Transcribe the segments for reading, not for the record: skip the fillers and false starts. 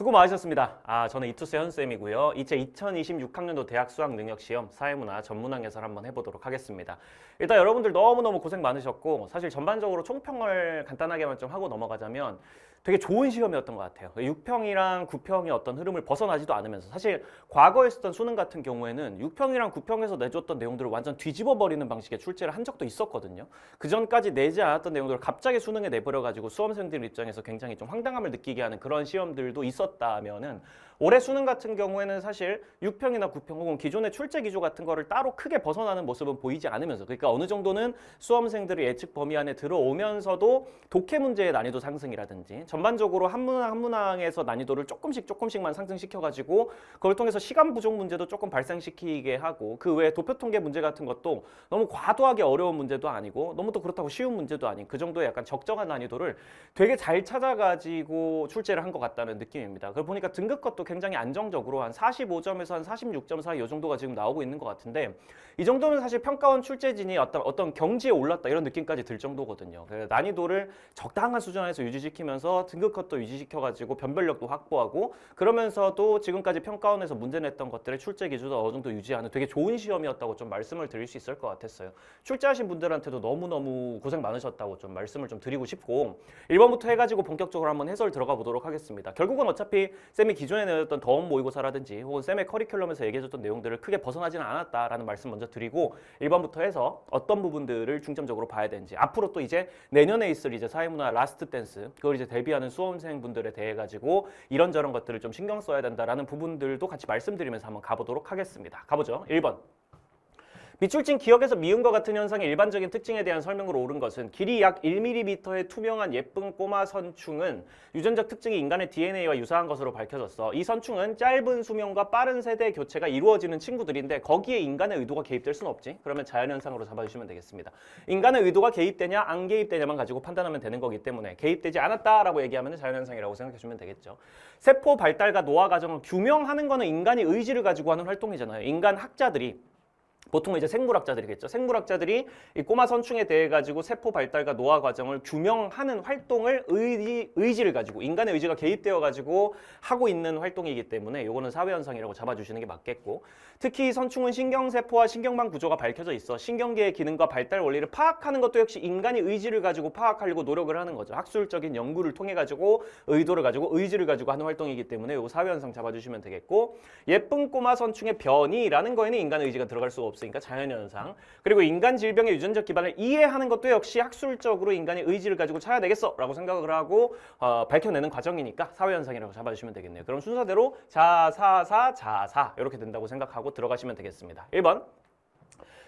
수고 많으셨습니다. 저는 이투스 현쌤이고요. 이제 2026학년도 대학 수학능력시험 사회문화 전문항 해설 한번 해보도록 하겠습니다. 일단 여러분들 너무너무 고생 많으셨고 사실 전반적으로 총평을 간단하게만 좀 하고 넘어가자면 되게 좋은 시험이었던 것 같아요. 6평이랑 9평이 어떤 흐름을 벗어나지도 않으면서 사실 과거에 있었던 수능 같은 경우에는 6평이랑 9평에서 내줬던 내용들을 완전 뒤집어버리는 방식의 출제를 한 적도 있었거든요. 그 전까지 내지 않았던 내용들을 갑자기 수능에 내버려가지고 수험생들 입장에서 굉장히 좀 황당함을 느끼게 하는 그런 시험들도 있었다면은 올해 수능 같은 경우에는 사실 6평이나 9평 혹은 기존의 출제 기조 같은 거를 따로 크게 벗어나는 모습은 보이지 않으면서 그러니까 어느 정도는 수험생들의 예측 범위 안에 들어오면서도 독해 문제의 난이도 상승이라든지 전반적으로 한 문항 한 문항에서 난이도를 조금씩만 상승시켜가지고 그걸 통해서 시간 부족 문제도 조금 발생시키게 하고 그 외에 도표 통계 문제 같은 것도 너무 과도하게 어려운 문제도 아니고 너무 또 그렇다고 쉬운 문제도 아닌 그 정도의 약간 적정한 난이도를 되게 잘 찾아가지고 출제를 한 것 같다는 느낌입니다. 그걸 보니까 등급 것도 굉장히 안정적으로 한 45점에서 한 46점 사이 이 정도가 지금 나오고 있는 것 같은데 이 정도면 사실 평가원 출제진이 어떤 경지에 올랐다 이런 느낌까지 들 정도거든요. 난이도를 적당한 수준 안에서 유지시키면서 등급 컷도 유지시켜가지고 변별력도 확보하고 그러면서도 지금까지 평가원에서 문제 냈던 것들의 출제 기준도 어느 정도 유지하는 되게 좋은 시험이었다고 좀 말씀을 드릴 수 있을 것 같았어요. 출제하신 분들한테도 너무너무 고생 많으셨다고 좀 말씀을 좀 드리고 싶고 1번부터 해가지고 본격적으로 한번 해설 들어가 보도록 하겠습니다. 결국은 어차피 쌤이 기존에 내줬던 더원 모의고사라든지 혹은 쌤의 커리큘럼에서 얘기해줬던 내용들을 크게 벗어나지는 않았다라는 말씀 먼저 드리고 1번부터 해서 어떤 부분들을 중점적으로 봐야 되는지 앞으로 또 이제 내년에 있을 이제 사회문화 라스트 댄스 그걸 이제 대비하는 수험생분들에 대해 가지고 이런저런 것들을 좀 신경 써야 된다라는 부분들도 같이 말씀드리면서 한번 가보도록 하겠습니다. 가보죠. 1번. 밑줄진 기억에서 미음과 같은 현상의 일반적인 특징에 대한 설명으로 옳은 것은 길이 약 1mm의 투명한 예쁜 꼬마 선충은 유전적 특징이 인간의 DNA와 유사한 것으로 밝혀졌어. 이 선충은 짧은 수명과 빠른 세대 교체가 이루어지는 친구들인데 거기에 인간의 의도가 개입될 수는 없지. 그러면 자연현상으로 잡아주시면 되겠습니다. 인간의 의도가 개입되냐 안 개입되냐만 가지고 판단하면 되는 거기 때문에 개입되지 않았다라고 얘기하면 자연현상이라고 생각해주면 되겠죠. 세포 발달과 노화 과정을 규명하는 거는 인간이 의지를 가지고 하는 활동이잖아요. 인간 학자들이 보통은 이제 생물학자들이겠죠. 생물학자들이 이 꼬마 선충에 대해 가지고 세포 발달과 노화 과정을 규명하는 활동을 의지를 가지고 인간의 의지가 개입되어 가지고 하고 있는 활동이기 때문에 이거는 사회 현상이라고 잡아주시는 게 맞겠고 특히 선충은 신경세포와 신경망 구조가 밝혀져 있어 신경계의 기능과 발달 원리를 파악하는 것도 역시 인간이 의지를 가지고 파악하려고 노력을 하는 거죠. 학술적인 연구를 통해 가지고 의도를 가지고 의지를 가지고 하는 활동이기 때문에 이 사회 현상 잡아주시면 되겠고 예쁜 꼬마 선충의 변이라는 거에는 인간의 의지가 들어갈 수가 없으니까 자연현상 그리고 인간 질병의 유전적 기반을 이해하는 것도 역시 학술적으로 인간의 의지를 가지고 찾아야 되겠어 라고 생각을 하고 밝혀내는 과정이니까 사회현상이라고 잡아주시면 되겠네요. 그럼 순서대로 자사 이렇게 된다고 생각하고 들어가시면 되겠습니다. 1번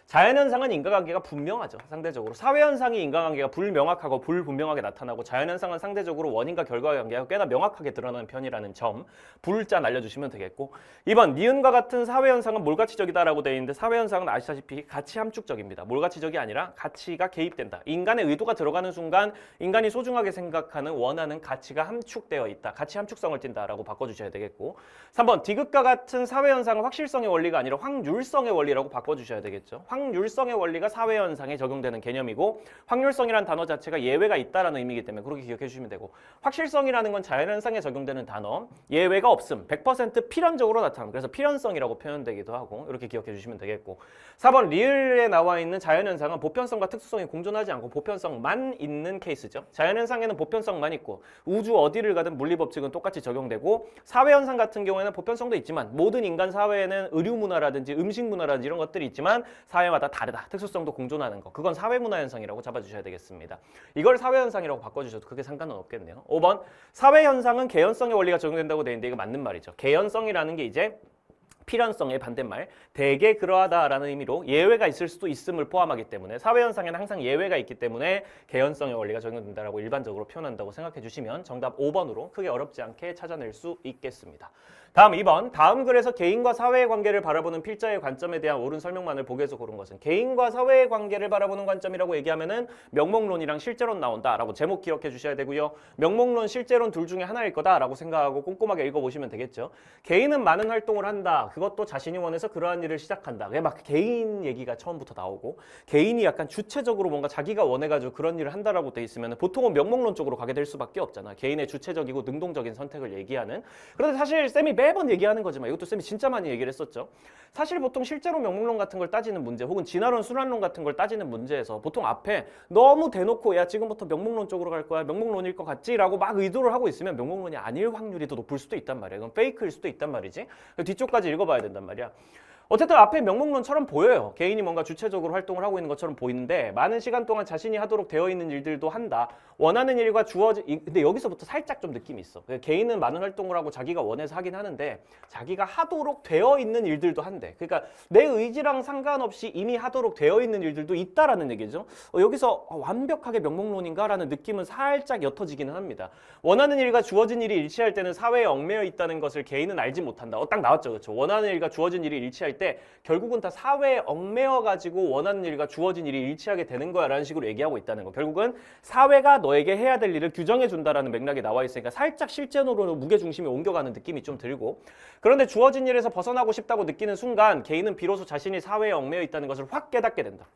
자연현상은 인과관계가 분명하죠. 상대적으로 사회현상이 인과관계가 불명확하고 불분명하게 나타나고 자연현상은 상대적으로 원인과 결과관계가 꽤나 명확하게 드러나는 편이라는 점 불자 날려주시면 되겠고 2번 니은과 같은 사회현상은 몰가치적이다라고 되어 있는데 사회현상은 아시다시피 가치 함축적입니다. 몰가치적이 아니라 가치가 개입된다. 인간의 의도가 들어가는 순간 인간이 소중하게 생각하는 원하는 가치가 함축되어 있다. 가치 함축성을 띈다라고 바꿔주셔야 되겠고 3번 디귿과 같은 사회현상은 확실성의 원리가 아니라 확률성의 원리라고 바꿔주셔야 되겠죠. 확률성의 원리가 사회현상에 적용되는 개념이고 확률성이라는 단어 자체가 예외가 있다라는 의미이기 때문에 그렇게 기억해 주시면 되고 확실성이라는 건 자연현상에 적용되는 단어 예외가 없음 100% 필연적으로 나타남 그래서 필연성이라고 표현되기도 하고 이렇게 기억해 주시면 되겠고 4번 리을에 나와 있는 자연현상은 보편성과 특수성이 공존하지 않고 보편성만 있는 케이스죠. 자연현상에는 보편성만 있고 우주 어디를 가든 물리법칙은 똑같이 적용되고 사회현상 같은 경우에는 보편성도 있지만 모든 인간 사회에는 의료문화라든지 음식문화라든지 이런 것들이 있지만 사회마다 다르다. 특수성도 공존하는 거. 그건 사회문화현상이라고 잡아주셔야 되겠습니다. 이걸 사회현상이라고 바꿔주셔도 크게 상관은 없겠네요. 5번 사회현상은 개연성의 원리가 적용된다고 되어 있는데 이거 맞는 말이죠. 개연성이라는 게 이제 필연성의 반대말, 대개 그러하다라는 의미로 예외가 있을 수도 있음을 포함하기 때문에 사회현상에는 항상 예외가 있기 때문에 개연성의 원리가 적용된다라고 일반적으로 표현한다고 생각해 주시면 정답 5번으로 크게 어렵지 않게 찾아낼 수 있겠습니다. 다음 2번. 다음 글에서 개인과 사회의 관계를 바라보는 필자의 관점에 대한 옳은 설명만을 보기 위해서 고른 것은 개인과 사회의 관계를 바라보는 관점이라고 얘기하면은 명목론이랑 실제론 나온다라고 제목 기억해 주셔야 되고요. 명목론, 실제론 둘 중에 하나일 거다라고 생각하고 꼼꼼하게 읽어보시면 되겠죠. 개인은 많은 활동을 한다. 그것도 자신이 원해서 그러한 일을 시작한다. 그게 막 개인 얘기가 처음부터 나오고 개인이 약간 주체적으로 뭔가 자기가 원해가지고 그런 일을 한다라고 돼 있으면 보통은 명목론 쪽으로 가게 될 수밖에 없잖아. 개인의 주체적이고 능동적인 선택을 얘기하는. 그런데 사실 쌤이 매번 얘기하는 거지만 이것도 쌤이 진짜 많이 얘기를 했었죠. 사실 보통 실제로 명목론 같은 걸 따지는 문제 혹은 진화론, 순환론 같은 걸 따지는 문제에서 보통 앞에 너무 대놓고 야 지금부터 명목론 쪽으로 갈 거야. 명목론일 것 같지? 라고 막 의도를 하고 있으면 명목론이 아닐 확률이 더 높을 수도 있단 말이야. 이건 페이크일 수도 있단 말이지. 뒤쪽까지 읽어봐야 된단 말이야. 어쨌든 앞에 명목론처럼 보여요. 개인이 뭔가 주체적으로 활동을 하고 있는 것처럼 보이는데 많은 시간 동안 자신이 하도록 되어 있는 일들도 한다. 원하는 일과 근데 여기서부터 살짝 좀 느낌이 있어. 개인은 많은 활동을 하고 자기가 원해서 하긴 하는데 자기가 하도록 되어 있는 일들도 한대. 그러니까 내 의지랑 상관없이 이미 하도록 되어 있는 일들도 있다라는 얘기죠. 여기서 완벽하게 명목론인가라는 느낌은 살짝 옅어지기는 합니다. 원하는 일과 주어진 일이 일치할 때는 사회에 얽매여 있다는 것을 개인은 알지 못한다. 딱 나왔죠. 그렇죠? 원하는 일과 주어진 일이 일치할 때 결국은 다 사회에 얽매여 가지고 원하는 일과 주어진 일이 일치하게 되는 거야 라는 식으로 얘기하고 있다는 거. 결국은 사회가 너에게 해야 될 일을 규정해 준다라는 맥락이 나와 있으니까 살짝 실제로는 무게중심이 옮겨가는 느낌이 좀 들고, 그런데 주어진 일에서 벗어나고 싶다고 느끼는 순간 개인은 비로소 자신이 사회에 얽매여 있다는 것을 확 깨닫게 된다.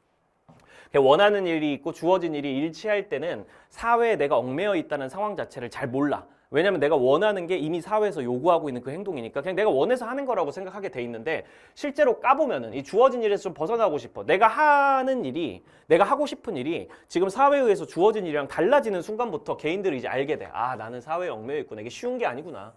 원하는 일이 있고 주어진 일이 일치할 때는 사회에 내가 얽매여 있다는 상황 자체를 잘 몰라. 왜냐면 내가 원하는 게 이미 사회에서 요구하고 있는 그 행동이니까 그냥 내가 원해서 하는 거라고 생각하게 돼 있는데, 실제로 까보면은 이 주어진 일에서 좀 벗어나고 싶어. 내가 하는 일이, 내가 하고 싶은 일이 지금 사회에 의해서 주어진 일이랑 달라지는 순간부터 개인들이 이제 알게 돼. 아, 나는 사회에 얽매여 있구나. 이게 쉬운 게 아니구나.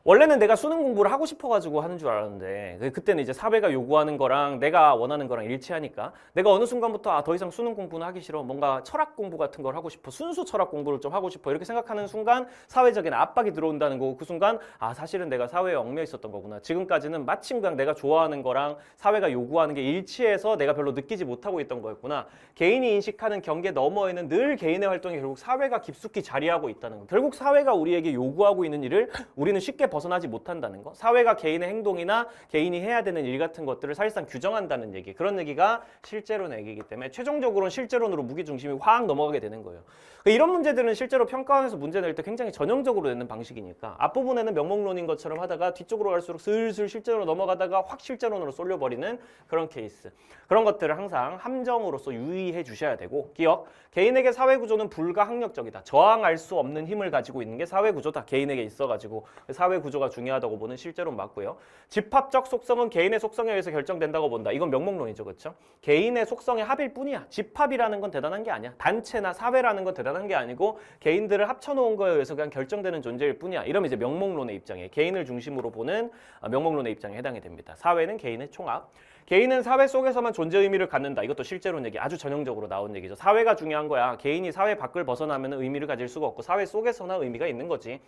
원래는 내가 수능 공부를 하고 싶어가지고 하는 줄 알았는데 그때는 이제 사회가 요구하는 거랑 내가 원하는 거랑 일치하니까 내가 어느 순간부터 더 이상 수능 공부는 하기 싫어. 뭔가 철학 공부 같은 걸 하고 싶어. 순수 철학 공부를 좀 하고 싶어. 이렇게 생각하는 순간 사회적인 압박이 들어온다는 거고, 그 순간 사실은 내가 사회에 얽매여 있었던 거구나. 지금까지는 마침 그냥 내가 좋아하는 거랑 사회가 요구하는 게 일치해서 내가 별로 느끼지 못하고 있던 거였구나. 개인이 인식하는 경계 너머에는 늘 개인의 활동이 결국 사회가 깊숙이 자리하고 있다는 거. 결국 사회가 우리에게 요구하고 있는 일을 우리는 쉽게 벗어나지 못한다는 거. 사회가 개인의 행동이나 개인이 해야 되는 일 같은 것들을 사실상 규정한다는 얘기. 그런 얘기가 실제론 얘기이기 때문에 최종적으로는 실제론으로 무게중심이 확 넘어가게 되는 거예요. 이런 문제들은 실제로 평가원에서 문제 낼 때 굉장히 전형적으로 내는 방식이니까 앞부분에는 명목론인 것처럼 하다가 뒤쪽으로 갈수록 슬슬 실제로 넘어가다가 확 실제론으로 쏠려버리는 그런 케이스. 그런 것들을 항상 함정으로서 유의해 주셔야 되고, 기억, 개인에게 사회구조는 불가항력적이다. 저항할 수 없는 힘을 가지고 있는 게 사회구조다. 개인에게 있어가지고 사회구조가 중요하다고 보는 실제론 맞고요. 집합적 속성은 개인의 속성에 의해서 결정된다고 본다. 이건 명목론이죠. 그렇죠? 개인의 속성의 합일 뿐이야. 집합이라는 건 대단한 게 아니야. 단체나 사회라는 건 대단한 게 아니고 개인들을 합쳐놓은 거에 의해서 그냥 결정되는 존재일 뿐이야. 이러면 이제 명목론의 입장이에요. 개인을 중심으로 보는 명목론의 입장에 해당이 됩니다. 사회는 개인의 총합. 개인은 사회 속에서만 존재 의미를 갖는다. 이것도 실제론 얘기, 아주 전형적으로 나온 얘기죠. 사회가 중요한 거야. 개인이 사회 밖을 벗어나면 의미를 가질 수가 없고 사회 속에서나 의미가 있는 거지.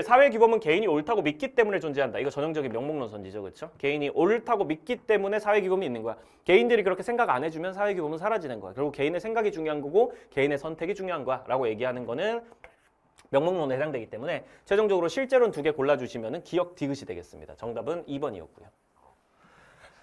사회 규범은 개인이 옳다고 믿기 때문에 존재한다. 이거 전형적인 명목론 선지죠. 그렇죠? 개인이 옳다고 믿기 때문에 사회 규범이 있는 거야. 개인들이 그렇게 생각 안 해주면 사회 규범은 사라지는 거야. 결국 개인의 생각이 중요한 거고 개인의 선택이 중요한 거야 라고 얘기하는 거는 명목론에 해당되기 때문에 최종적으로 실제론 2개 골라주시면 기억 디귿이 되겠습니다. 정답은 2번이었고요.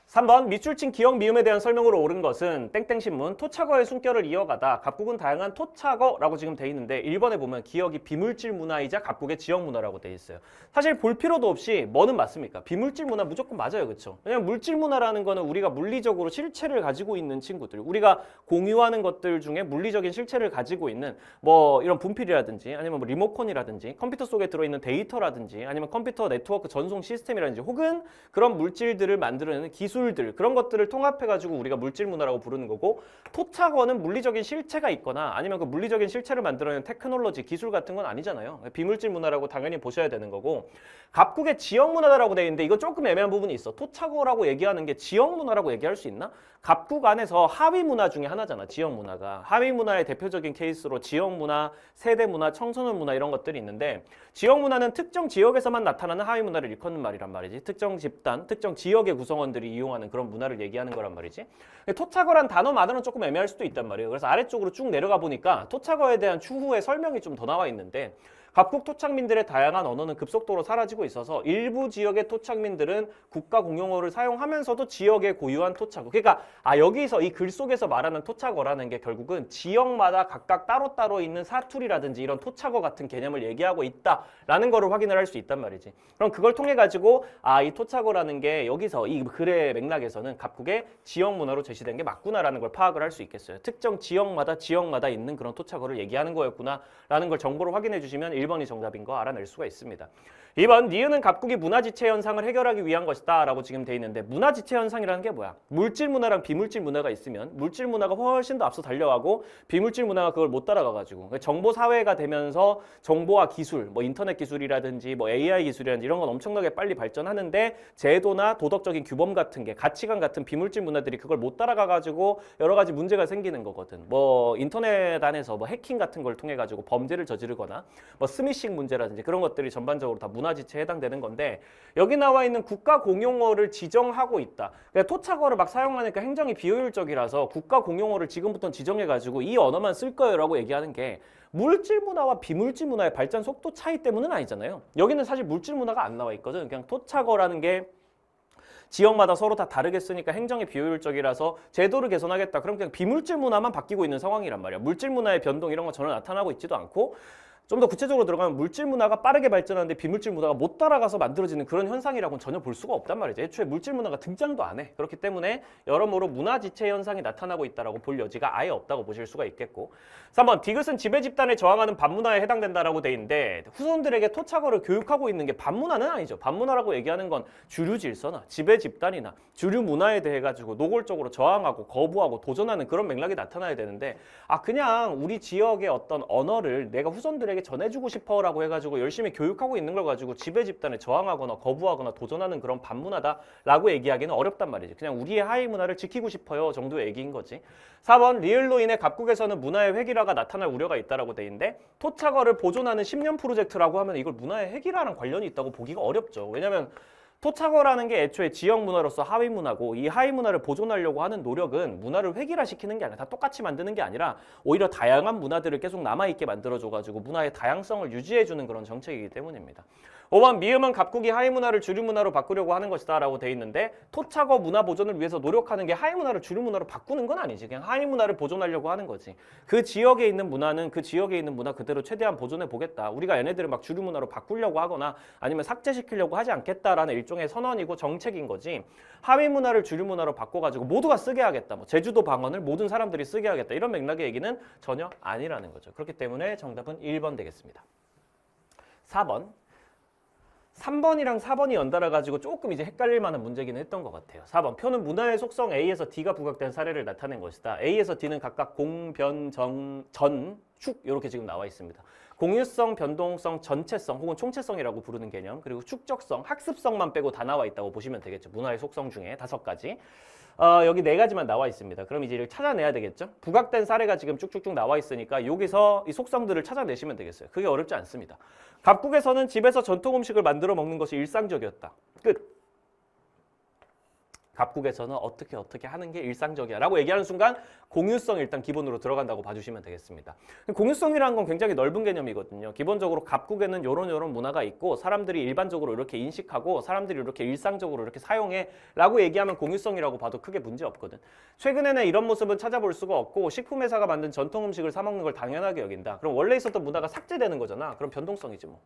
3번 밑줄친 기억 미음에 대한 설명으로 옳은 것은 땡땡신문 토착어의 숨결을 이어가다 갑국은 다양한 토착어라고 지금 돼 있는데 1번에 보면 기억이 비물질 문화이자 갑국의 지역 문화라고 돼 있어요. 사실 볼 필요도 없이 뭐는 맞습니까? 비물질 문화 무조건 맞아요. 그렇죠? 왜냐면 물질 문화라는 거는 우리가 물리적으로 실체를 가지고 있는 친구들, 우리가 공유하는 것들 중에 물리적인 실체를 가지고 있는 뭐 이런 분필이라든지 아니면 뭐 리모컨이라든지 컴퓨터 속에 들어있는 데이터라든지 아니면 컴퓨터 네트워크 전송 시스템이라든지 혹은 그런 물질들을 만들어내는 기술들, 그런 것들을 통합해가지고 우리가 물질 문화라고 부르는 거고, 토착어는 물리적인 실체가 있거나 아니면 그 물리적인 실체를 만들어내는 테크놀로지, 기술 같은 건 아니잖아요. 비물질 문화라고 당연히 보셔야 되는 거고, 갑국의 지역 문화라고 되어 있는데 이거 조금 애매한 부분이 있어. 토착어라고 얘기하는 게 지역 문화라고 얘기할 수 있나? 갑국 안에서 하위 문화 중에 하나잖아. 지역 문화가. 하위 문화의 대표적인 케이스로 지역 문화, 세대 문화, 청소년 문화 이런 것들이 있는데, 지역 문화는 특정 지역에서만 나타나는 하위 문화를 일컫는 말이란 말이지. 특정 집단, 특정 지역의 구성원들이 이용하는 그런 문화를 얘기하는 거란 말이지. 토착어란 단어만으로는 조금 애매할 수도 있단 말이에요. 그래서 아래쪽으로 쭉 내려가 보니까 토착어에 대한 추후의 설명이 좀 더 나와 있는데, 각국 토착민들의 다양한 언어는 급속도로 사라지고 있어서 일부 지역의 토착민들은 국가 공용어를 사용하면서도 지역의 고유한 토착어. 그러니까 여기서 이 글 속에서 말하는 토착어라는 게 결국은 지역마다 각각 따로따로 있는 사투리라든지 이런 토착어 같은 개념을 얘기하고 있다라는 거를 확인을 할 수 있단 말이지. 그럼 그걸 통해 가지고 이 토착어라는 게 여기서 이 글의 맥락에서는 각국의 지역 문화로 제시된 게 맞구나라는 걸 파악을 할 수 있겠어요. 특정 지역마다 있는 그런 토착어를 얘기하는 거였구나라는 걸 정보를 확인해 주시면 1번이 정답인 거 알아낼 수가 있습니다. 2번, 니은은 각국의 문화지체 현상을 해결하기 위한 것이다 라고 지금 돼 있는데 물질지체 현상이라는 게 뭐야? 물질 문화랑 비물질 문화가 있으면 물질 문화가 훨씬 더 앞서 달려가고 비물질 문화가 그걸 못 따라가가지고 정보 사회가 되면서 정보와 기술, 뭐 인터넷 기술이라든지 뭐 AI 기술이라든지 이런 건 엄청나게 빨리 발전하는데 제도나 도덕적인 규범 같은 게 가치관 같은 비물질 문화들이 그걸 못 따라가가지고 여러 가지 문제가 생기는 거거든. 뭐 인터넷 안에서 뭐 해킹 같은 걸 통해 가지고 범죄를 저지르거나 뭐 스미싱 문제라든지 그런 것들이 전반적으로 다 문화지체에 해당되는 건데 여기 나와 있는 국가 공용어를 지정하고 있다. 그러니까 토착어를 막 사용하니까 행정이 비효율적이라서 국가 공용어를 지금부터 지정해가지고 이 언어만 쓸 거예요라고 얘기하는 게 물질 문화와 비물질 문화의 발전 속도 차이 때문은 아니잖아요. 여기는 사실 물질 문화가 안 나와 있거든. 그냥 토착어라는 게 지역마다 서로 다 다르게 쓰니까 행정이 비효율적이라서 제도를 개선하겠다. 그럼 그냥 비물질 문화만 바뀌고 있는 상황이란 말이야. 물질 문화의 변동 이런 거 전혀 나타나고 있지도 않고 좀 더 구체적으로 들어가면 물질 문화가 빠르게 발전하는데 비물질 문화가 못 따라가서 만들어지는 그런 현상이라고는 전혀 볼 수가 없단 말이죠. 애초에 물질 문화가 등장도 안 해. 그렇기 때문에 여러모로 문화지체 현상이 나타나고 있다고 볼 여지가 아예 없다고 보실 수가 있겠고 3번, 디귿은 지배 집단을 저항하는 반문화에 해당된다라고 돼 있는데 후손들에게 토착어를 교육하고 있는 게 반문화는 아니죠. 반문화라고 얘기하는 건 주류 질서나 지배 집단이나 주류 문화에 대해 가지고 노골적으로 저항하고 거부하고 도전하는 그런 맥락이 나타나야 되는데 그냥 우리 지역의 어떤 언어를 내가 후손들에게 전해주고 싶어라고 해가지고 열심히 교육하고 있는 걸 가지고 지배 집단에 저항하거나 거부하거나 도전하는 그런 반문화다라고 얘기하기는 어렵단 말이지. 그냥 우리의 하위 문화를 지키고 싶어요 정도의 얘기인 거지. 4번, 리을로 인해 각국에서는 문화의 획일화가 나타날 우려가 있다라고 돼 있는데 토착어를 보존하는 10년 프로젝트라고 하면 이걸 문화의 획일화랑 관련이 있다고 보기가 어렵죠. 왜냐면 토착어라는 게 애초에 지역 문화로서 하위 문화고 이 하위 문화를 보존하려고 하는 노력은 문화를 획일화시키는 게 아니라 다 똑같이 만드는 게 아니라 오히려 다양한 문화들을 계속 남아있게 만들어줘가지고 문화의 다양성을 유지해주는 그런 정책이기 때문입니다. 5번, 미음은 각국이 하위 문화를 주류 문화로 바꾸려고 하는 것이다 라고 돼 있는데 토착어 문화 보존을 위해서 노력하는 게 하위 문화를 주류 문화로 바꾸는 건 아니지. 그냥 하위 문화를 보존하려고 하는 거지. 그 지역에 있는 문화는 그 지역에 있는 문화 그대로 최대한 보존해 보겠다. 우리가 얘네들을 막 주류 문화로 바꾸려고 하거나 아니면 삭제시키려고 하지 않겠다라는 일종의 선언이고 정책인 거지. 하위 문화를 주류 문화로 바꿔가지고 모두가 쓰게 하겠다. 뭐 제주도 방언을 모든 사람들이 쓰게 하겠다. 이런 맥락의 얘기는 전혀 아니라는 거죠. 그렇기 때문에 정답은 1번 되겠습니다. 4번. 3번이랑 4번이 연달아 가지고 조금 이제 헷갈릴 만한 문제긴 했던 것 같아요. 4번, 표는 문화의 속성 A에서 D가 부각된 사례를 나타낸 것이다. A에서 D는 각각 공, 변, 정, 전, 축 이렇게 지금 나와 있습니다. 공유성, 변동성, 전체성 혹은 총체성이라고 부르는 개념, 그리고 축적성, 학습성만 빼고 다 나와 있다고 보시면 되겠죠. 문화의 속성 중에 5가지. 여기 4가지만 나와 있습니다. 그럼 이제 이를 찾아내야 되겠죠. 부각된 사례가 지금 쭉쭉쭉 나와 있으니까 여기서 이 속성들을 찾아내시면 되겠어요. 그게 어렵지 않습니다. 각국에서는 집에서 전통 음식을 만들어 먹는 것이 일상적이었다. 끝. 각국에서는 어떻게 하는 게 일상적이야 라고 얘기하는 순간 공유성이 일단 기본으로 들어간다고 봐주시면 되겠습니다. 공유성이라는 건 굉장히 넓은 개념이거든요. 기본적으로 각국에는 요런 문화가 있고 사람들이 일반적으로 이렇게 인식하고 사람들이 이렇게 일상적으로 이렇게 사용해 라고 얘기하면 공유성이라고 봐도 크게 문제 없거든. 최근에는 이런 모습은 찾아볼 수가 없고 식품회사가 만든 전통 음식을 사 먹는 걸 당연하게 여긴다. 그럼 원래 있었던 문화가 삭제되는 거잖아. 그럼 변동성이지 뭐.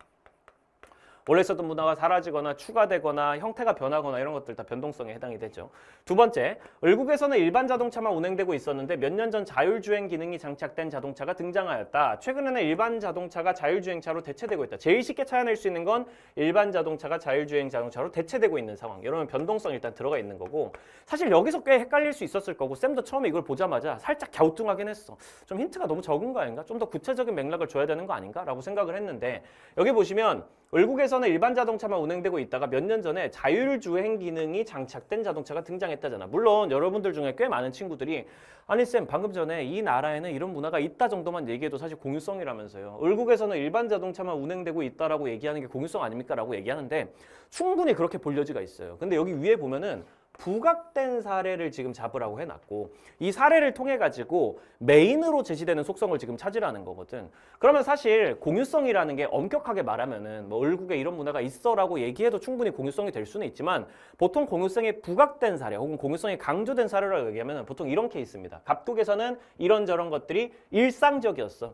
원래 있었던 문화가 사라지거나 추가되거나 형태가 변하거나 이런 것들 다 변동성에 해당이 되죠. 2번째, 을국에서는 일반 자동차만 운행되고 있었는데 몇 년 전 자율주행 기능이 장착된 자동차가 등장하였다. 최근에는 일반 자동차가 자율주행차로 대체되고 있다. 제일 쉽게 찾아낼 수 있는 건 일반 자동차가 자율주행 자동차로 대체되고 있는 상황. 이러면 변동성이 일단 들어가 있는 거고 사실 여기서 꽤 헷갈릴 수 있었을 거고 쌤도 처음에 이걸 보자마자 살짝 갸우뚱하긴 했어. 좀 힌트가 너무 적은 거 아닌가? 좀 더 구체적인 맥락을 줘야 되는 거 아닌가? 라고 생각을 했는데 여기 보시면 을국에서는 일반 자동차만 운행되고 있다가 몇 년 전에 자율주행 기능이 장착된 자동차가 등장했다잖아. 물론 여러분들 중에 꽤 많은 친구들이 아니 쌤 방금 전에 이 나라에는 이런 문화가 있다 정도만 얘기해도 사실 공유성이라면서요. 을국에서는 일반 자동차만 운행되고 있다라고 얘기하는 게 공유성 아닙니까? 라고 얘기하는데 충분히 그렇게 볼 여지가 있어요. 근데 여기 위에 보면은 부각된 사례를 지금 잡으라고 해놨고 이 사례를 통해 가지고 메인으로 제시되는 속성을 지금 찾으라는 거거든. 그러면 사실 공유성이라는 게 엄격하게 말하면은 뭐 을국에 이런 문화가 있어라고 얘기해도 충분히 공유성이 될 수는 있지만 보통 공유성이 부각된 사례 혹은 공유성이 강조된 사례라고 얘기하면 보통 이런 케이스입니다. 갑국에서는 이런저런 것들이 일상적이었어.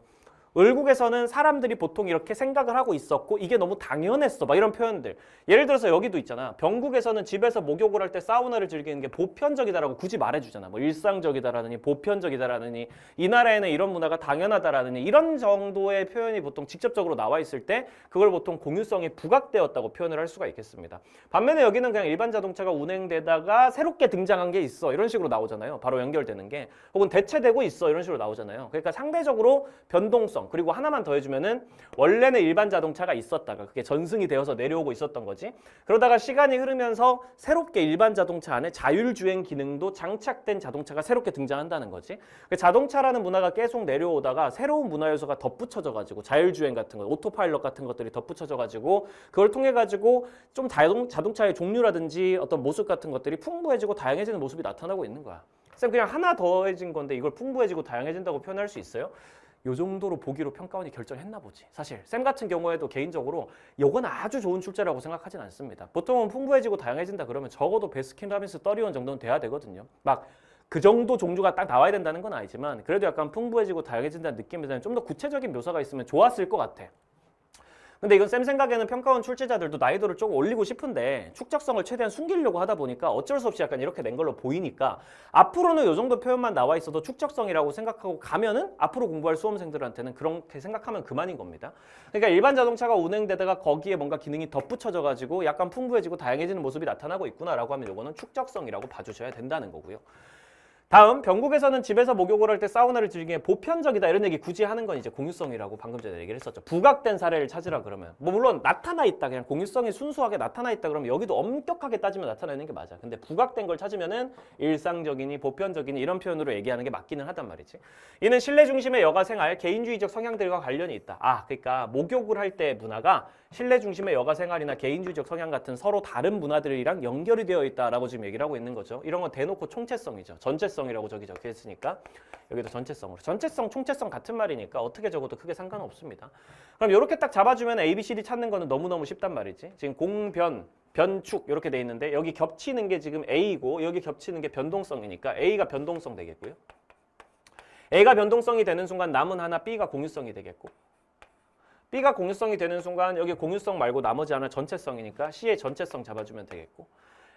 을국에서는 사람들이 보통 이렇게 생각을 하고 있었고 이게 너무 당연했어 막 이런 표현들. 예를 들어서 여기도 있잖아. 병국에서는 집에서 목욕을 할 때 사우나를 즐기는 게 보편적이다라고 굳이 말해주잖아. 뭐 일상적이다라느니 보편적이다라느니 이 나라에는 이런 문화가 당연하다라느니 이런 정도의 표현이 보통 직접적으로 나와 있을 때 그걸 보통 공유성이 부각되었다고 표현을 할 수가 있겠습니다. 반면에 여기는 그냥 일반 자동차가 운행되다가 새롭게 등장한 게 있어 이런 식으로 나오잖아요. 바로 연결되는 게 혹은 대체되고 있어 이런 식으로 나오잖아요. 그러니까 상대적으로 변동성 그리고 하나만 더 해주면은 원래는 일반 자동차가 있었다가 그게 전승이 되어서 내려오고 있었던 거지. 그러다가 시간이 흐르면서 새롭게 일반 자동차 안에 자율주행 기능도 장착된 자동차가 새롭게 등장한다는 거지. 자동차라는 문화가 계속 내려오다가 새로운 문화 요소가 덧붙여져 가지고 자율주행 같은 거, 오토파일럿 같은 것들이 덧붙여져 가지고 그걸 통해 가지고 좀 자동차의 종류라든지 어떤 모습 같은 것들이 풍부해지고 다양해지는 모습이 나타나고 있는 거야. 쌤 그냥 하나 더해진 건데 이걸 풍부해지고 다양해진다고 표현할 수 있어요? 요 정도로 보기로 평가원이 결정했나 보지. 사실 쌤 같은 경우에도 개인적으로 요건 아주 좋은 출제라고 생각하진 않습니다. 보통은 풍부해지고 다양해진다 그러면 적어도 베스킨라빈스 31 정도는 돼야 되거든요. 막 그 정도 종류가 딱 나와야 된다는 건 아니지만 그래도 약간 풍부해지고 다양해진다는 느낌에서는 좀 더 구체적인 묘사가 있으면 좋았을 것 같아. 근데 이건 쌤 생각에는 평가원 출제자들도 난이도를 조금 올리고 싶은데 축적성을 최대한 숨기려고 하다 보니까 어쩔 수 없이 약간 이렇게 낸 걸로 보이니까 앞으로는 이 정도 표현만 나와 있어도 축적성이라고 생각하고 가면은 앞으로 공부할 수험생들한테는 그렇게 생각하면 그만인 겁니다. 그러니까 일반 자동차가 운행되다가 거기에 뭔가 기능이 덧붙여져 가지고 약간 풍부해지고 다양해지는 모습이 나타나고 있구나라고 하면 이거는 축적성이라고 봐주셔야 된다는 거고요. 다음 병국에서는 집에서 목욕을 할 때 사우나를 즐기는 게 보편적이다 이런 얘기 굳이 하는 건 이제 공유성이라고 방금 전에 얘기를 했었죠. 부각된 사례를 찾으라 그러면 뭐 물론 나타나 있다 그냥 공유성이 순수하게 나타나 있다 그러면 여기도 엄격하게 따지면 나타나 있는 게 맞아. 근데 부각된 걸 찾으면은 일상적이니 보편적이니 이런 표현으로 얘기하는 게 맞기는 하단 말이지. 이는 신뢰 중심의 여가 생활 개인주의적 성향들과 관련이 있다. 그러니까 목욕을 할 때 문화가 신뢰 중심의 여가 생활이나 개인주의적 성향 같은 서로 다른 문화들이랑 연결이 되어 있다라고 지금 얘기를 하고 있는 거죠. 이런 건 대놓고 총체성이죠. 전체성이라고 저기 적혀 있으니까 여기도 전체성으로. 전체성, 총체성 같은 말이니까 어떻게 적어도 크게 상관없습니다. 그럼 이렇게 딱 잡아주면 A, B, C, D 찾는 거는 너무너무 쉽단 말이지. 지금 공변, 변축 이렇게 돼 있는데 여기 겹치는 게 지금 A이고 여기 겹치는 게 변동성이니까 A가 변동성 되겠고요. A가 변동성이 되는 순간 남은 하나 B가 공유성이 되겠고 B가 공유성이 되는 순간 여기 공유성 말고 나머지 하나 전체성이니까 C의 전체성 잡아주면 되겠고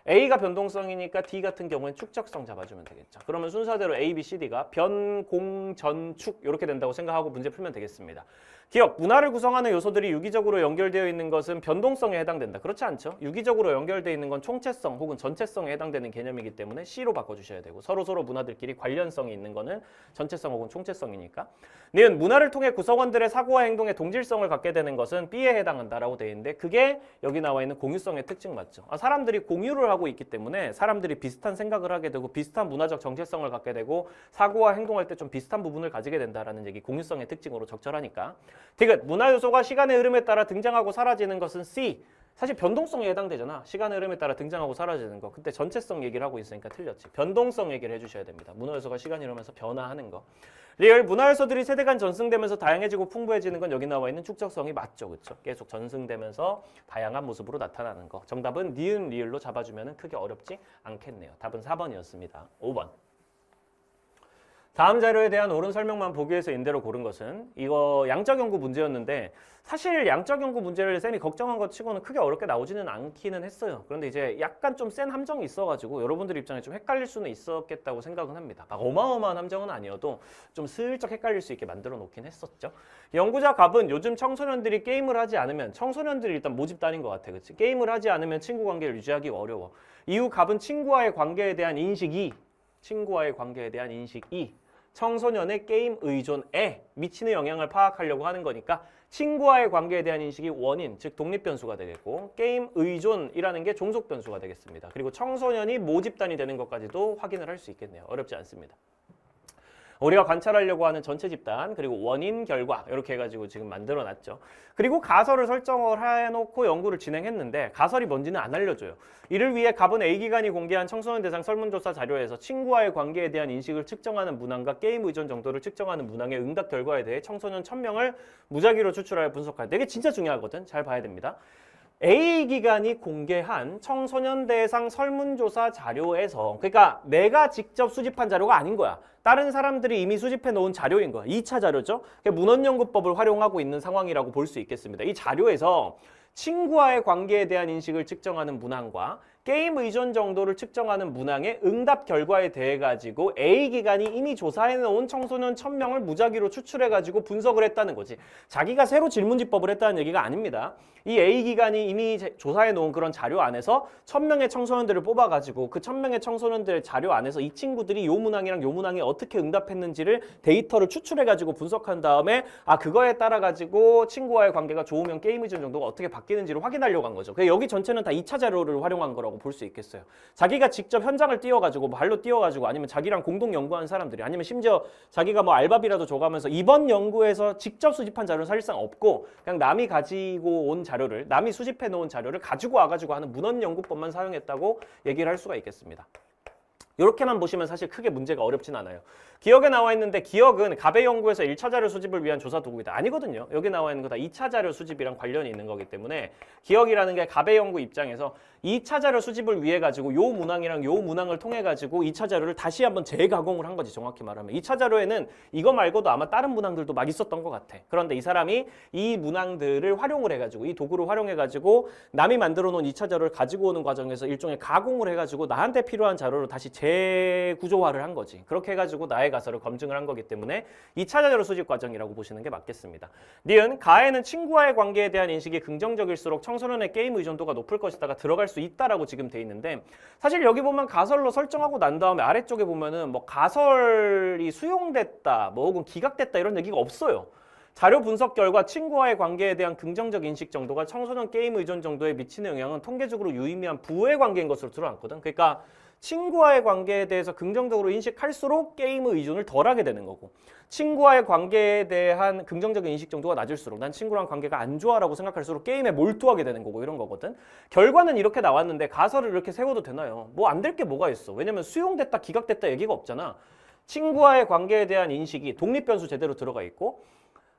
A가 변동성이니까 D 같은 경우엔 축적성 잡아주면 되겠죠. 그러면 순서대로 A, B, C, D가 변, 공, 전, 축 이렇게 된다고 생각하고 문제 풀면 되겠습니다. 기억, 문화를 구성하는 요소들이 유기적으로 연결되어 있는 것은 변동성에 해당된다. 그렇지 않죠? 유기적으로 연결되어 있는 건 총체성 혹은 전체성에 해당되는 개념이기 때문에 C로 바꿔주셔야 되고 서로 문화들끼리 관련성이 있는 거는 전체성 혹은 총체성이니까. 니은 문화를 통해 구성원들의 사고와 행동에 동질성을 갖게 되는 것은 B에 해당한다라고 되어 있는데 그게 여기 나와 있는 공유성의 특징 맞죠? 사람들이 공유를 하고 있기 때문에 사람들이 비슷한 생각을 하게 되고 비슷한 문화적 정체성을 갖게 되고 사고와 행동할 때 좀 비슷한 부분을 가지게 된다라는 얘기 공유성의 특징으로 적절하니까. 디귿, 문화 요소가 시간의 흐름에 따라 등장하고 사라지는 것은 C. 사실 변동성에 해당되잖아. 시간의 흐름에 따라 등장하고 사라지는 거. 그때 전체성 얘기를 하고 있으니까 틀렸지. 변동성 얘기를 해주셔야 됩니다. 문화 요소가 시간이 흐르면서 변화하는 거. 리얼, 문화 요소들이 세대 간 전승되면서 다양해지고 풍부해지는 건 여기 나와 있는 축적성이 맞죠. 그렇죠? 계속 전승되면서 다양한 모습으로 나타나는 거. 정답은 니은, 리을로 잡아주면 크게 어렵지 않겠네요. 답은 4번이었습니다. 5번. 다음 자료에 대한 옳은 설명만 보기 위해서 인대로 고른 것은 이거 양적 연구 문제였는데 사실 양적 연구 문제를 쌤이 걱정한 것 치고는 크게 어렵게 나오지는 않기는 했어요. 그런데 이제 약간 좀 센 함정이 있어가지고 여러분들 입장에 좀 헷갈릴 수는 있었겠다고 생각은 합니다. 막 어마어마한 함정은 아니어도 좀 슬쩍 헷갈릴 수 있게 만들어 놓긴 했었죠. 연구자 갑은 요즘 청소년들이 게임을 하지 않으면 청소년들이 일단 모집단인 것 같아. 그치? 게임을 하지 않으면 친구 관계를 유지하기 어려워. 이후 갑은 친구와의 관계에 대한 인식이 청소년의 게임 의존에 미치는 영향을 파악하려고 하는 거니까 친구와의 관계에 대한 인식이 원인, 즉 독립변수가 되겠고 게임 의존이라는 게 종속변수가 되겠습니다. 그리고 청소년이 모집단이 되는 것까지도 확인을 할 수 있겠네요. 어렵지 않습니다. 우리가 관찰하려고 하는 전체 집단, 그리고 원인, 결과 이렇게 해가지고 지금 만들어놨죠. 그리고 가설을 설정을 해놓고 연구를 진행했는데 가설이 뭔지는 안 알려줘요. 이를 위해 갑은 A기관이 공개한 청소년 대상 설문조사 자료에서 친구와의 관계에 대한 인식을 측정하는 문항과 게임 의존 정도를 측정하는 문항의 응답 결과에 대해 청소년 1000명을 무작위로 추출하여 분석하다. 이게 진짜 중요하거든. 잘 봐야 됩니다. A기관이 공개한 청소년 대상 설문조사 자료에서, 그러니까 내가 직접 수집한 자료가 아닌 거야. 다른 사람들이 이미 수집해 놓은 자료인 거야. 2차 자료죠. 문헌연구법을 활용하고 있는 상황이라고 볼 수 있겠습니다. 이 자료에서 친구와의 관계에 대한 인식을 측정하는 문항과 게임 의존 정도를 측정하는 문항의 응답 결과에 대해 가지고 A기관이 이미 조사해 놓은 청소년 1000명을 무작위로 추출해 가지고 분석을 했다는 거지. 자기가 새로 질문지법을 했다는 얘기가 아닙니다. 이 A기관이 이미 조사해 놓은 그런 자료 안에서 1000명의 청소년들을 뽑아 가지고 그 1000명의 청소년들의 자료 안에서 이 친구들이 요 문항이랑 요 문항에 어떻게 응답했는지를 데이터를 추출해 가지고 분석한 다음에 그거에 따라 가지고 친구와의 관계가 좋으면 게임 의존 정도가 어떻게 바뀌는지를 확인하려고 한 거죠. 여기 전체는 다 2차 자료를 활용한 거라고 볼 수 있겠어요. 자기가 직접 현장을 뛰어가지고 발로 뛰어가지고 아니면 자기랑 공동 연구한 사람들이 아니면 심지어 자기가 뭐 알바비라도 줘가면서 이번 연구에서 직접 수집한 자료는 사실상 없고 그냥 남이 가지고 온 자료를 남이 수집해 놓은 자료를 가지고 와가지고 하는 문헌연구법만 사용했다고 얘기를 할 수가 있겠습니다. 이렇게만 보시면 사실 크게 문제가 어렵진 않아요. 기억에 나와 있는데 기억은 갑의 연구에서 1차 자료 수집을 위한 조사 도구이다. 아니거든요. 여기 나와 있는 거 다 2차 자료 수집이랑 관련이 있는 거기 때문에 기억이라는 게 갑의 연구 입장에서 2차 자료 수집을 위해 가지고 요 문항이랑 요 문항을 통해 가지고 2차 자료를 다시 한번 재가공을 한 거지. 정확히 말하면 2차 자료에는 이거 말고도 아마 다른 문항들도 막 있었던 것 같아. 그런데 이 사람이 이 문항들을 활용을 해가지고 이 도구를 활용해 가지고 남이 만들어 놓은 2차 자료를 가지고 오는 과정에서 일종의 가공을 해가지고 나한테 필요한 자료를 다시 재구조화를 한 거지. 그렇게 해가지고 나의 가설을 검증을 한 거기 때문에 2차 자료 수집 과정이라고 보시는 게 맞겠습니다. 니은 가에는 친구와의 관계에 대한 인식이 긍정적일수록 청소년의 게임 의존도가 높을 것이다가 들어갈 수 있다라고 지금 돼 있는데 사실 여기 보면 가설로 설정하고 난 다음에 아래쪽에 보면은 뭐 가설이 수용됐다 뭐 혹은 기각됐다 이런 얘기가 없어요. 자료 분석 결과 친구와의 관계에 대한 긍정적 인식 정도가 청소년 게임 의존 정도에 미치는 영향은 통계적으로 유의미한 부의 관계인 것으로 드러났거든. 그러니까 친구와의 관계에 대해서 긍정적으로 인식할수록 게임의 의존을 덜하게 되는 거고 친구와의 관계에 대한 긍정적인 인식 정도가 낮을수록 난 친구랑 관계가 안 좋아라고 생각할수록 게임에 몰두하게 되는 거고 이런 거거든. 결과는 이렇게 나왔는데 가설을 이렇게 세워도 되나요? 뭐 안 될 게 뭐가 있어. 왜냐면 수용됐다 기각됐다 얘기가 없잖아. 친구와의 관계에 대한 인식이 독립변수 제대로 들어가 있고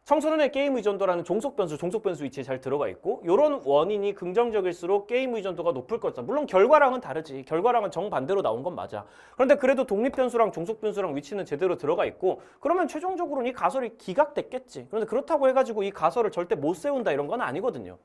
청소년의 게임 의존도라는 종속 변수 위치에 잘 들어가 있고 이런 원인이 긍정적일수록 게임 의존도가 높을 거다. 물론 결과랑은 다르지. 결과랑은 정반대로 나온 건 맞아. 그런데 그래도 독립 변수랑 종속 변수랑 위치는 제대로 들어가 있고 그러면 최종적으로는 이 가설이 기각됐겠지. 그런데 그렇다고 해가지고 이 가설을 절대 못 세운다 이런 건 아니거든요.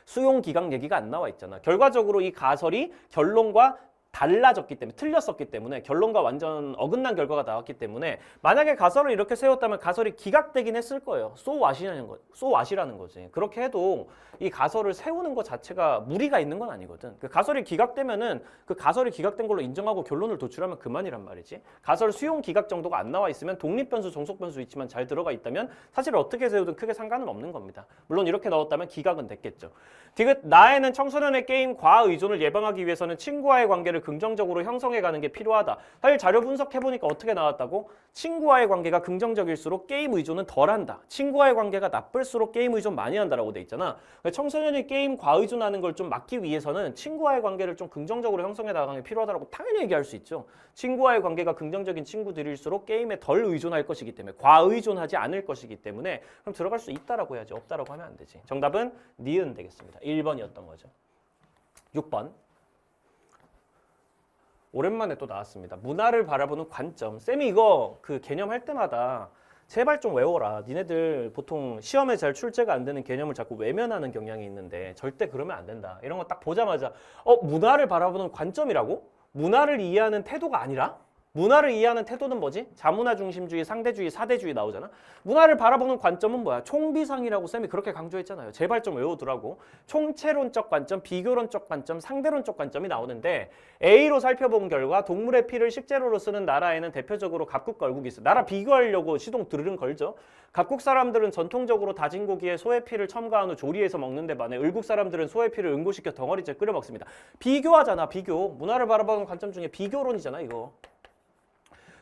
수용 기각 얘기가 안 나와 있잖아. 결과적으로 이 가설이 결론과 달라졌기 때문에 틀렸었기 때문에 결론과 완전 어긋난 결과가 나왔기 때문에 만약에 가설을 이렇게 세웠다면 가설이 기각되긴 했을 거예요. So what이라는 거지. 그렇게 해도 이 가설을 세우는 것 자체가 무리가 있는 건 아니거든. 그 가설이 기각되면은 그 가설이 기각된 걸로 인정하고 결론을 도출하면 그만이란 말이지. 가설 수용 기각 정도가 안 나와 있으면 독립변수, 종속변수 위치만 잘 들어가 있다면 사실 어떻게 세우든 크게 상관은 없는 겁니다. 물론 이렇게 넣었다면 기각은 됐겠죠. 디귿 나에는 청소년의 게임 과의존을 예방하기 위해서는 친구와의 관계를 긍정적으로 형성해가는 게 필요하다. 사실 자료 분석해보니까 어떻게 나왔다고? 친구와의 관계가 긍정적일수록 게임 의존은 덜한다. 친구와의 관계가 나쁠수록 게임 의존 많이 한다라고 돼 있잖아. 청소년이 게임 과의존하는 걸 좀 막기 위해서는 친구와의 관계를 좀 긍정적으로 형성해 나가는 게 필요하다고 당연히 얘기할 수 있죠. 친구와의 관계가 긍정적인 친구들일수록 게임에 덜 의존할 것이기 때문에 과의존하지 않을 것이기 때문에 그럼 들어갈 수 있다라고 해야지 없다라고 하면 안 되지. 정답은 니은 되겠습니다. 1번이었던 거죠. 6번. 오랜만에 또 나왔습니다. 문화를 바라보는 관점. 쌤이 이거 그 개념 할 때마다 제발 좀 외워라. 니네들 보통 시험에 잘 출제가 안 되는 개념을 자꾸 외면하는 경향이 있는데 절대 그러면 안 된다. 이런 거 딱 보자마자 문화를 바라보는 관점이라고? 문화를 이해하는 태도가 아니라? 문화를 이해하는 태도는 뭐지? 자문화 중심주의, 상대주의, 사대주의 나오잖아. 문화를 바라보는 관점은 뭐야? 총비상이라고 쌤이 그렇게 강조했잖아요. 제발 좀 외워두라고. 총체론적 관점, 비교론적 관점, 상대론적 관점이 나오는데 A로 살펴본 결과 동물의 피를 식재료로 쓰는 나라에는 대표적으로 갑국과 얼국이 있어. 나라 비교하려고 시동 드르릉 걸죠. 갑국 사람들은 전통적으로 다진 고기에 소의 피를 첨가한 후 조리해서 먹는데 반해 얼국 사람들은 소의 피를 응고시켜 덩어리째 끓여 먹습니다. 비교하잖아. 비교. 문화를 바라보는 관점 중에 비교론이잖아 이거.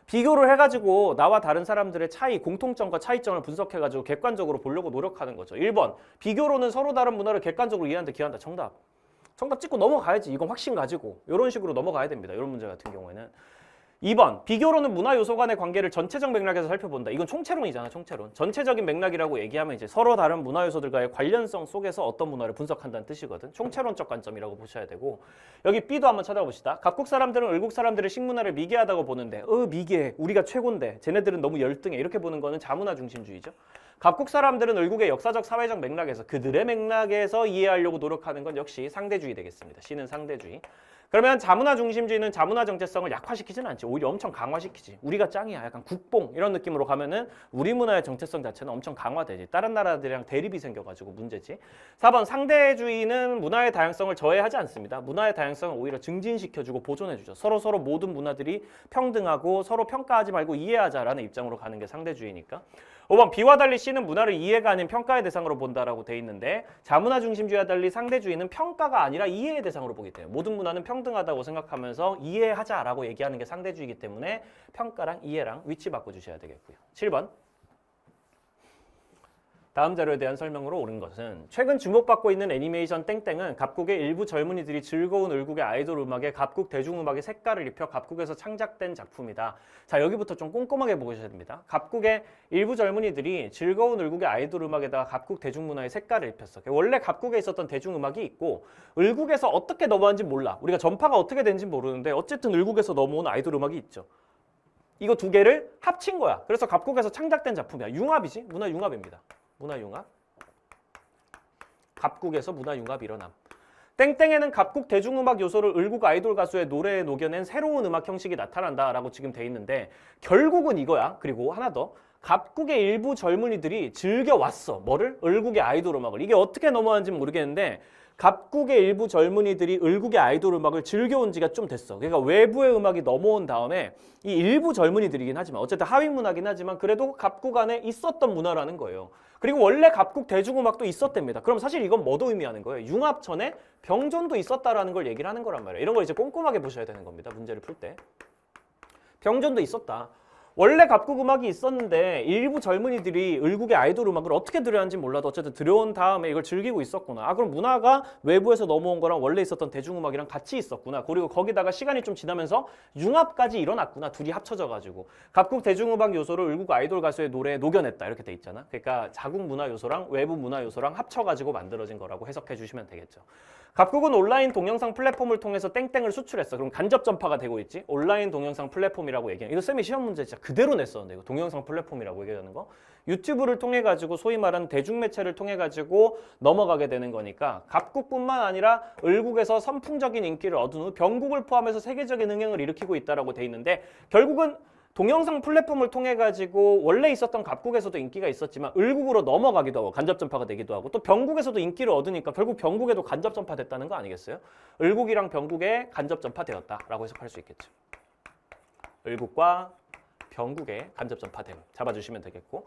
비교를 해가지고 나와 다른 사람들의 차이, 공통점과 차이점을 분석해가지고 객관적으로 보려고 노력하는 거죠. 1번, 비교로는 서로 다른 문화를 객관적으로 이해하는데 기여한다. 정답. 정답 찍고 넘어가야지. 이건 확신 가지고. 이런 식으로 넘어가야 됩니다. 이런 문제 같은 경우에는. 2번, 비교로는 문화 요소 간의 관계를 전체적 맥락에서 살펴본다. 이건 총체론이잖아, 총체론. 전체적인 맥락이라고 얘기하면 이제 서로 다른 문화 요소들과의 관련성 속에서 어떤 문화를 분석한다는 뜻이거든. 총체론적 관점이라고 보셔야 되고. 여기 B도 한번 찾아봅시다. 각국 사람들은 을국 사람들의 식문화를 미개하다고 보는데 미개해. 우리가 최고인데 쟤네들은 너무 열등해. 이렇게 보는 거는 자문화 중심주의죠. 각국 사람들은 을국의 역사적 사회적 맥락에서 그들의 맥락에서 이해하려고 노력하는 건 역시 상대주의 되겠습니다. C는 상대주의. 그러면 자문화 중심주의는 자문화 정체성을 약화시키지는 않지. 오히려 엄청 강화시키지. 우리가 짱이야. 약간 국뽕 이런 느낌으로 가면은 우리 문화의 정체성 자체는 엄청 강화되지. 다른 나라들이랑 대립이 생겨가지고 문제지. 4번 상대주의는 문화의 다양성을 저해하지 않습니다. 문화의 다양성을 오히려 증진시켜주고 보존해주죠. 서로 모든 문화들이 평등하고 서로 평가하지 말고 이해하자라는 입장으로 가는 게 상대주의니까. 5번 B와 달리 C는 문화를 이해가 아닌 평가의 대상으로 본다라고 돼 있는데 자문화 중심주의와 달리 상대주의는 평가가 아니라 이해의 대상으로 보기 때문에 모든 문화는 평등하다고 생각하면서 이해하자라고 얘기하는 게 상대주의이기 때문에 평가랑 이해랑 위치 바꿔주셔야 되겠고요. 7번 다음 자료에 대한 설명으로 옳은 것은 최근 주목받고 있는 애니메이션 땡땡은 각국의 일부 젊은이들이 즐거운 을국의 아이돌 음악에 각국 대중음악의 색깔을 입혀 각국에서 창작된 작품이다. 자, 여기부터 좀 꼼꼼하게 보셔야 됩니다. 각국의 일부 젊은이들이 즐거운 을국의 아이돌 음악에다가 각국 대중문화의 색깔을 입혔어. 원래 각국에 있었던 대중음악이 있고 을국에서 어떻게 넘어왔는지 몰라. 우리가 전파가 어떻게 된지 모르는데 어쨌든 을국에서 넘어온 아이돌 음악이 있죠. 이거 두 개를 합친 거야. 그래서 각국에서 창작된 작품이야. 융합이지. 문화 융합입니다. 문화융합. 각국에서 문화융합 일어남. 땡땡에는 각국 대중음악 요소를 을국 아이돌 가수의 노래에 녹여낸 새로운 음악 형식이 나타난다라고 지금 돼 있는데 결국은 이거야. 그리고 하나 더. 각국의 일부 젊은이들이 즐겨왔어. 뭐를? 을국의 아이돌 음악을. 이게 어떻게 넘어왔는지 모르겠는데 각국의 일부 젊은이들이 을국의 아이돌 음악을 즐겨온 지가 좀 됐어. 그러니까 외부의 음악이 넘어온 다음에 이 일부 젊은이들이긴 하지만 어쨌든 하위 문화긴 하지만 그래도 각국 안에 있었던 문화라는 거예요. 그리고 원래 각국 대중음악도 있었답니다. 그럼 사실 이건 뭐도 의미하는 거예요? 융합 전에 병존도 있었다라는 걸 얘기를 하는 거란 말이에요. 이런 걸 이제 꼼꼼하게 보셔야 되는 겁니다. 문제를 풀 때. 병존도 있었다. 원래 각국 음악이 있었는데 일부 젊은이들이 을국의 아이돌 음악을 어떻게 들여왔는지 몰라도 어쨌든 들여온 다음에 이걸 즐기고 있었구나. 아, 그럼 문화가 외부에서 넘어온 거랑 원래 있었던 대중음악이랑 같이 있었구나. 그리고 거기다가 시간이 좀 지나면서 융합까지 일어났구나. 둘이 합쳐져가지고. 각국 대중음악 요소를 을국 아이돌 가수의 노래에 녹여냈다. 이렇게 돼 있잖아. 그러니까 자국 문화 요소랑 외부 문화 요소랑 합쳐가지고 만들어진 거라고 해석해 주시면 되겠죠. 각국은 온라인 동영상 플랫폼을 통해서 땡땡을 수출했어. 그럼 간접 전파가 되고 있지. 온라인 동영상 플랫폼이라고 얘기해. 이거 쌤이 시험 문제 진짜 그대로 냈었는데 이거 동영상 플랫폼이라고 얘기하는 거. 유튜브를 통해 가지고 소위 말하는 대중매체를 통해 가지고 넘어가게 되는 거니까 각국뿐만 아니라 을국에서 선풍적인 인기를 얻은 후 병국을 포함해서 세계적인 흥행을 일으키고 있다라고 돼 있는데 결국은 동영상 플랫폼을 통해 가지고 원래 있었던 각국에서도 인기가 있었지만 을국으로 넘어가기도 하고 간접 전파가 되기도 하고 또 병국에서도 인기를 얻으니까 결국 병국에도 간접 전파됐다는 거 아니겠어요? 을국이랑 병국에 간접 전파되었다라고 해석할 수 있겠죠. 을국과 병국에 간접 전파됨 잡아주시면 되겠고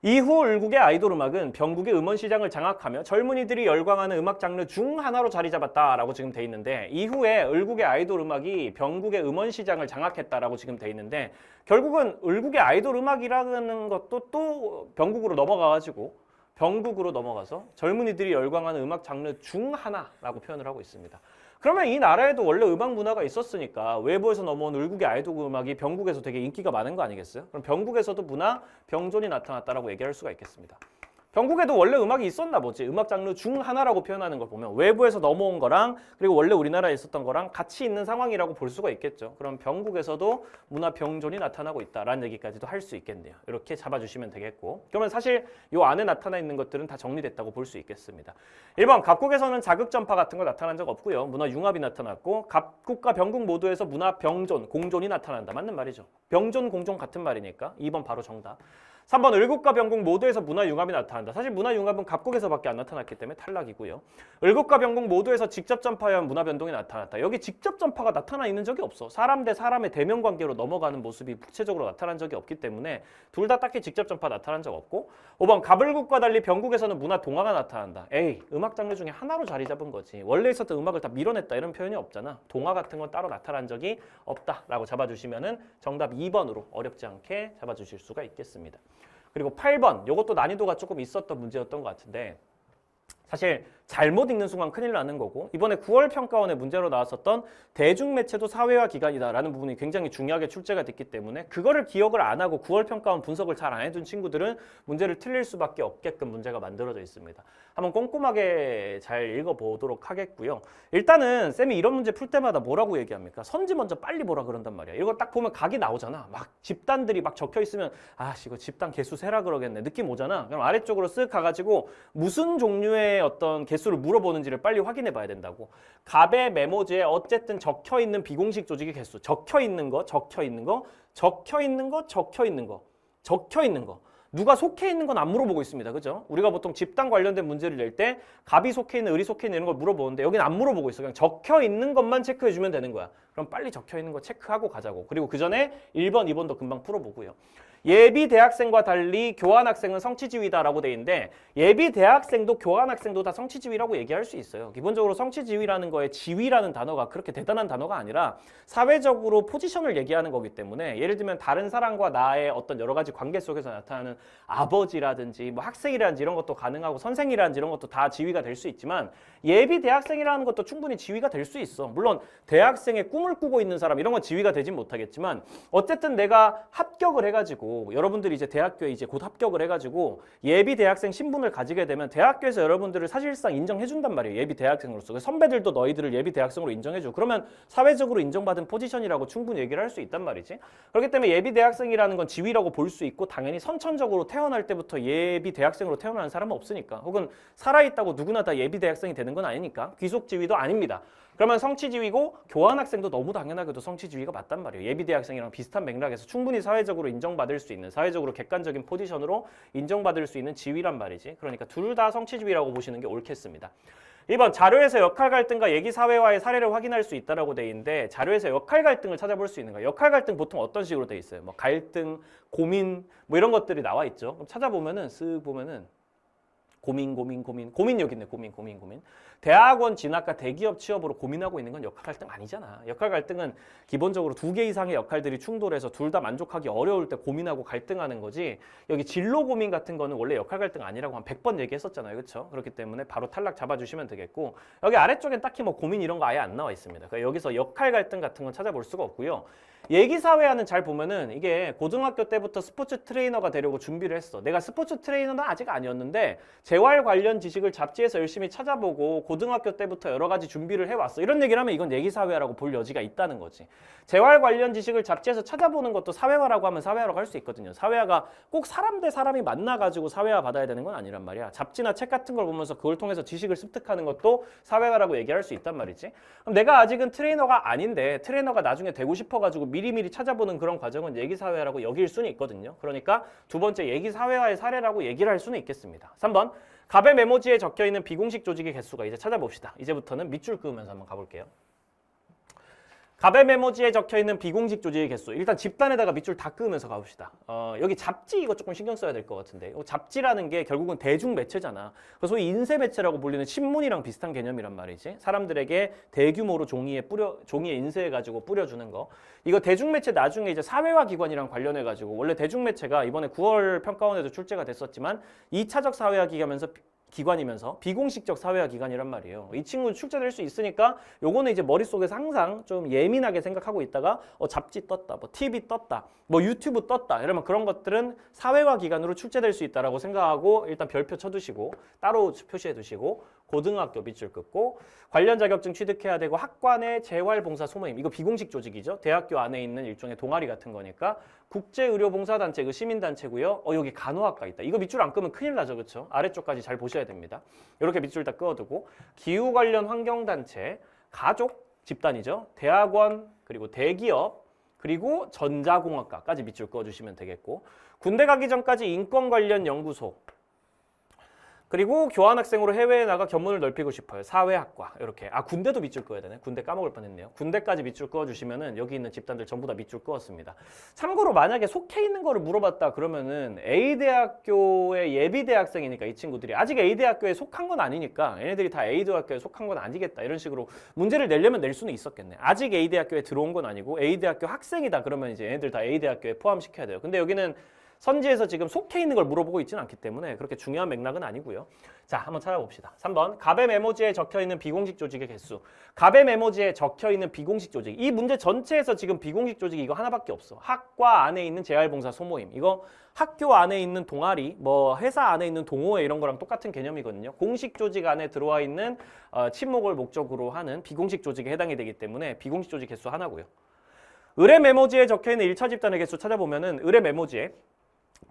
이후 을국의 아이돌 음악은 병국의 음원 시장을 장악하며 젊은이들이 열광하는 음악 장르 중 하나로 자리 잡았다라고 지금 돼 있는데 이후에 을국의 아이돌 음악이 병국의 음원 시장을 장악했다라고 지금 돼 있는데 결국은 을국의 아이돌 음악이라는 것도 또 병국으로 넘어가가지고 병국으로 넘어가서 젊은이들이 열광하는 음악 장르 중 하나라고 표현을 하고 있습니다. 그러면 이 나라에도 원래 음악 문화가 있었으니까 외부에서 넘어온 을국의 아이돌 음악이 병국에서 되게 인기가 많은 거 아니겠어요? 그럼 병국에서도 문화 병존이 나타났다라고 얘기할 수가 있겠습니다. 병국에도 원래 음악이 있었나 보지. 음악 장르 중 하나라고 표현하는 걸 보면 외부에서 넘어온 거랑 그리고 원래 우리나라에 있었던 거랑 같이 있는 상황이라고 볼 수가 있겠죠. 그럼 병국에서도 문화 병존이 나타나고 있다라는 얘기까지도 할 수 있겠네요. 이렇게 잡아주시면 되겠고 그러면 사실 이 안에 나타나 있는 것들은 다 정리됐다고 볼 수 있겠습니다. 1번 각국에서는 자극 전파 같은 거 나타난 적 없고요. 문화 융합이 나타났고 각국과 병국 모두에서 문화 병존, 공존이 나타난다. 맞는 말이죠. 병존, 공존 같은 말이니까 2번 바로 정답. 3번 을국과 병국 모두에서 문화융합이 나타난다. 사실 문화융합은 갑국에서밖에 안 나타났기 때문에 탈락이고요. 을국과 병국 모두에서 직접 전파에 의한 문화 변동이 나타났다. 여기 직접 전파가 나타나 있는 적이 없어. 사람 대 사람의 대면 관계로 넘어가는 모습이 구체적으로 나타난 적이 없기 때문에 둘 다 딱히 직접 전파 나타난 적 없고 5번 갑을국과 달리 병국에서는 문화 동화가 나타난다. 에이, 음악 장르 중에 하나로 자리 잡은 거지. 원래 있었던 음악을 다 밀어냈다 이런 표현이 없잖아. 동화 같은 건 따로 나타난 적이 없다라고 잡아주시면은 정답 2번으로 어렵지 않게 잡아주실 수가 있겠습니다. 그리고 8번, 이것도 난이도가 조금 있었던 문제였던 것 같은데 사실 잘못 읽는 순간 큰일 나는 거고 이번에 9월 평가원에 문제로 나왔었던 대중매체도 사회화 기관이다라는 부분이 굉장히 중요하게 출제가 됐기 때문에 그거를 기억을 안 하고 9월 평가원 분석을 잘 안 해둔 친구들은 문제를 틀릴 수밖에 없게끔 문제가 만들어져 있습니다. 한번 꼼꼼하게 잘 읽어보도록 하겠고요. 일단은 쌤이 이런 문제 풀 때마다 뭐라고 얘기합니까? 선지 먼저 빨리 보라 그런단 말이야. 이거 딱 보면 각이 나오잖아. 막 집단들이 막 적혀 있으면 이거 집단 개수 세라 그러겠네. 느낌 오잖아. 그럼 아래쪽으로 쓱 가가지고 무슨 종류의 어떤 개수를 물어보는지를 빨리 확인해 봐야 된다고. 갑의 메모지에 어쨌든 적혀 있는 비공식 조직의 개수. 적혀 있는 거, 적혀 있는 거, 적혀 있는 거, 적혀 있는 거, 적혀 있는 거. 누가 속해 있는 건 안 물어보고 있습니다. 그죠? 우리가 보통 집단 관련된 문제를 낼 때 갑이 속해 있는, 을이 속해 있는 이런 걸 물어보는데 여기는 안 물어보고 있어. 그냥 적혀 있는 것만 체크해 주면 되는 거야. 그럼 빨리 적혀 있는 거 체크하고 가자고. 그리고 그 전에 1번, 2번도 금방 풀어보고요. 예비 대학생과 달리 교환학생은 성취지위다라고 돼 있는데 예비 대학생도 교환학생도 다 성취지위라고 얘기할 수 있어요. 기본적으로 성취지위라는 거에 지위라는 단어가 그렇게 대단한 단어가 아니라 사회적으로 포지션을 얘기하는 거기 때문에 예를 들면 다른 사람과 나의 어떤 여러 가지 관계 속에서 나타나는 아버지라든지 뭐 학생이라든지 이런 것도 가능하고 선생이라든지 이런 것도 다 지위가 될 수 있지만 예비 대학생이라는 것도 충분히 지위가 될 수 있어. 물론 대학생의 꿈을 꾸고 있는 사람 이런 건 지위가 되진 못하겠지만 어쨌든 내가 합격을 해가지고 여러분들이 이제 대학교에 이제 곧 합격을 해가지고 예비 대학생 신분을 가지게 되면 대학교에서 여러분들을 사실상 인정해준단 말이에요. 예비 대학생으로서. 선배들도 너희들을 예비 대학생으로 인정해줘. 그러면 사회적으로 인정받은 포지션이라고 충분히 얘기를 할 수 있단 말이지. 그렇기 때문에 예비 대학생이라는 건 지위라고 볼 수 있고 당연히 선천적으로 태어날 때부터 예비 대학생으로 태어나는 사람은 없으니까. 혹은 살아있다고 누구나 다 예비 대학생이 되는 건 아니니까. 귀속 지위도 아닙니다. 그러면 성취지위고 교환학생도 너무 당연하게도 성취지위가 맞단 말이에요. 예비대학생이랑 비슷한 맥락에서 충분히 사회적으로 인정받을 수 있는 사회적으로 객관적인 포지션으로 인정받을 수 있는 지위란 말이지. 그러니까 둘 다 성취지위라고 보시는 게 옳겠습니다. 2번 자료에서 역할 갈등과 얘기 사회화의 사례를 확인할 수 있다라고 돼 있는데 자료에서 역할 갈등을 찾아볼 수 있는 거예요. 역할 갈등 보통 어떤 식으로 돼 있어요? 뭐 갈등, 고민 뭐 이런 것들이 나와 있죠. 그럼 찾아보면은 쓱 보면은 고민 여기 있네. 고민. 대학원 진학과 대기업 취업으로 고민하고 있는 건 역할 갈등 아니잖아. 역할 갈등은 기본적으로 2개 이상의 역할들이 충돌해서 둘 다 만족하기 어려울 때 고민하고 갈등하는 거지. 여기 진로 고민 같은 거는 원래 역할 갈등 아니라고 한 100번 얘기했었잖아요. 그렇죠? 그렇기 때문에 바로 탈락 잡아주시면 되겠고 여기 아래쪽엔 딱히 뭐 고민 이런 거 아예 안 나와 있습니다. 그러니까 여기서 역할 갈등 같은 건 찾아볼 수가 없고요. 얘기사회화는 잘 보면은 이게 고등학교 때부터 스포츠 트레이너가 되려고 준비를 했어. 내가 스포츠 트레이너는 아직 아니었는데 재활 관련 지식을 잡지에서 열심히 찾아보고 고등학교 때부터 여러 가지 준비를 해왔어. 이런 얘기를 하면 이건 얘기사회화라고 볼 여지가 있다는 거지. 재활 관련 지식을 잡지에서 찾아보는 것도 사회화라고 하면 사회화라고 할 수 있거든요. 사회화가 꼭 사람 대 사람이 만나가지고 사회화 받아야 되는 건 아니란 말이야. 잡지나 책 같은 걸 보면서 그걸 통해서 지식을 습득하는 것도 사회화라고 얘기할 수 있단 말이지. 그럼 내가 아직은 트레이너가 아닌데 트레이너가 나중에 되고 싶어가지고 미리미리 찾아보는 그런 과정은 얘기사회화라고 여길 수는 있거든요. 그러니까 두 번째 얘기사회화의 사례라고 얘기를 할 수는 있겠습니다. 3번 갑의 메모지에 적혀있는 비공식 조직의 개수가 이제 찾아봅시다. 이제부터는 밑줄 그으면서 한번 가볼게요. 갑의 메모지에 적혀있는 비공식 조직의 개수. 일단 집단에다가 밑줄 다 그으면서 가봅시다. 여기 잡지 이거 조금 신경 써야 될 것 같은데 잡지라는 게 결국은 대중매체잖아. 그래서 소위 인쇄매체라고 불리는 신문이랑 비슷한 개념이란 말이지. 사람들에게 대규모로 종이에 인쇄해가지고 뿌려주는 거. 이거 대중매체 나중에 이제 사회화 기관이랑 관련해가지고 원래 대중매체가 이번에 9월 평가원에도 출제가 됐었지만 2차적 사회화 기관이면서 비공식적 사회화 기관이란 말이에요. 이 친구는 출제될 수 있으니까 요거는 이제 머릿속에서 항상 좀 예민하게 생각하고 있다가 잡지 떴다, 뭐 TV 떴다, 뭐 유튜브 떴다 이러면 그런 것들은 사회화 기관으로 출제될 수 있다라고 생각하고 일단 별표 쳐두시고 따로 표시해 두시고 고등학교 밑줄 긋고 관련 자격증 취득해야 되고 학관의 재활봉사 소모임 이거 비공식 조직이죠. 대학교 안에 있는 일종의 동아리 같은 거니까 국제의료봉사단체 그 시민단체고요. 여기 간호학과 있다. 이거 밑줄 안 끄면 큰일 나죠. 그렇죠? 아래쪽까지 잘 보셔야 됩니다. 이렇게 밑줄 다 그어두고 기후 관련 환경단체, 가족 집단이죠. 대학원 그리고 대기업 그리고 전자공학과까지 밑줄 그어주시면 되겠고 군대 가기 전까지 인권 관련 연구소 그리고 교환학생으로 해외에 나가 견문을 넓히고 싶어요. 사회학과 이렇게. 아 군대도 밑줄 그어야 되네. 군대 까먹을 뻔했네요. 군대까지 밑줄 그어주시면은 여기 있는 집단들 전부 다 밑줄 그었습니다. 참고로 만약에 속해 있는 거를 물어봤다 그러면은 A대학교의 예비대학생이니까 이 친구들이 아직 A대학교에 속한 건 아니니까 얘네들이 다 A대학교에 속한 건 아니겠다 이런 식으로 문제를 내려면 낼 수는 있었겠네. 아직 A대학교에 들어온 건 아니고 A대학교 학생이다 그러면 이제 얘네들 다 A대학교에 포함시켜야 돼요. 근데 여기는 선지에서 지금 속해 있는 걸 물어보고 있지는 않기 때문에 그렇게 중요한 맥락은 아니고요. 자, 한번 찾아봅시다. 3번. 갑의 메모지에 적혀있는 비공식 조직의 개수. 갑의 메모지에 적혀있는 비공식 조직. 이 문제 전체에서 지금 비공식 조직이 이거 하나밖에 없어. 학과 안에 있는 재활봉사 소모임. 이거 학교 안에 있는 동아리, 뭐 회사 안에 있는 동호회 이런 거랑 똑같은 개념이거든요. 공식 조직 안에 들어와 있는 친목을 목적으로 하는 비공식 조직에 해당이 되기 때문에 비공식 조직 개수 하나고요. 의뢰 메모지에 적혀있는 1차 집단의 개수 찾아보면은 의뢰 메모지에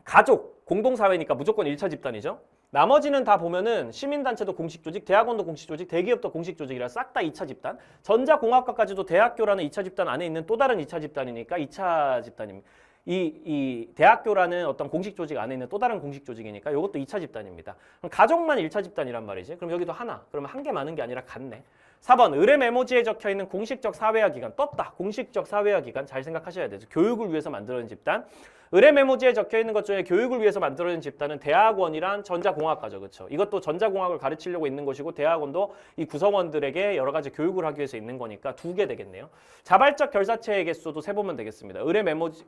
가족, 공동사회니까 무조건 1차 집단이죠. 나머지는 다 보면은 시민단체도 공식조직, 대학원도 공식조직, 대기업도 공식조직이라 싹 다 2차 집단. 전자공학과까지도 대학교라는 2차 집단 안에 있는 또 다른 2차 집단이니까 2차 집단입니다. 이 대학교라는 어떤 공식조직 안에 있는 또 다른 공식조직이니까 이것도 2차 집단입니다. 그럼 가족만 1차 집단이란 말이지. 그럼 여기도 하나. 그러면 한 개 많은 게 아니라 같네. 4번 의뢰 메모지에 적혀있는 공식적 사회화 기관. 떴다. 공식적 사회화 기관 잘 생각하셔야 되죠. 교육을 위해서 만들어진 집단. 의뢰 메모지에 적혀있는 것 중에 교육을 위해서 만들어진 집단은 대학원이란 전자공학과죠. 그렇죠? 이것도 전자공학을 가르치려고 있는 것이고 대학원도 이 구성원들에게 여러 가지 교육을 하기 위해서 있는 거니까 2개 되겠네요. 자발적 결사체의 개수도 세보면 되겠습니다. 의뢰 메모지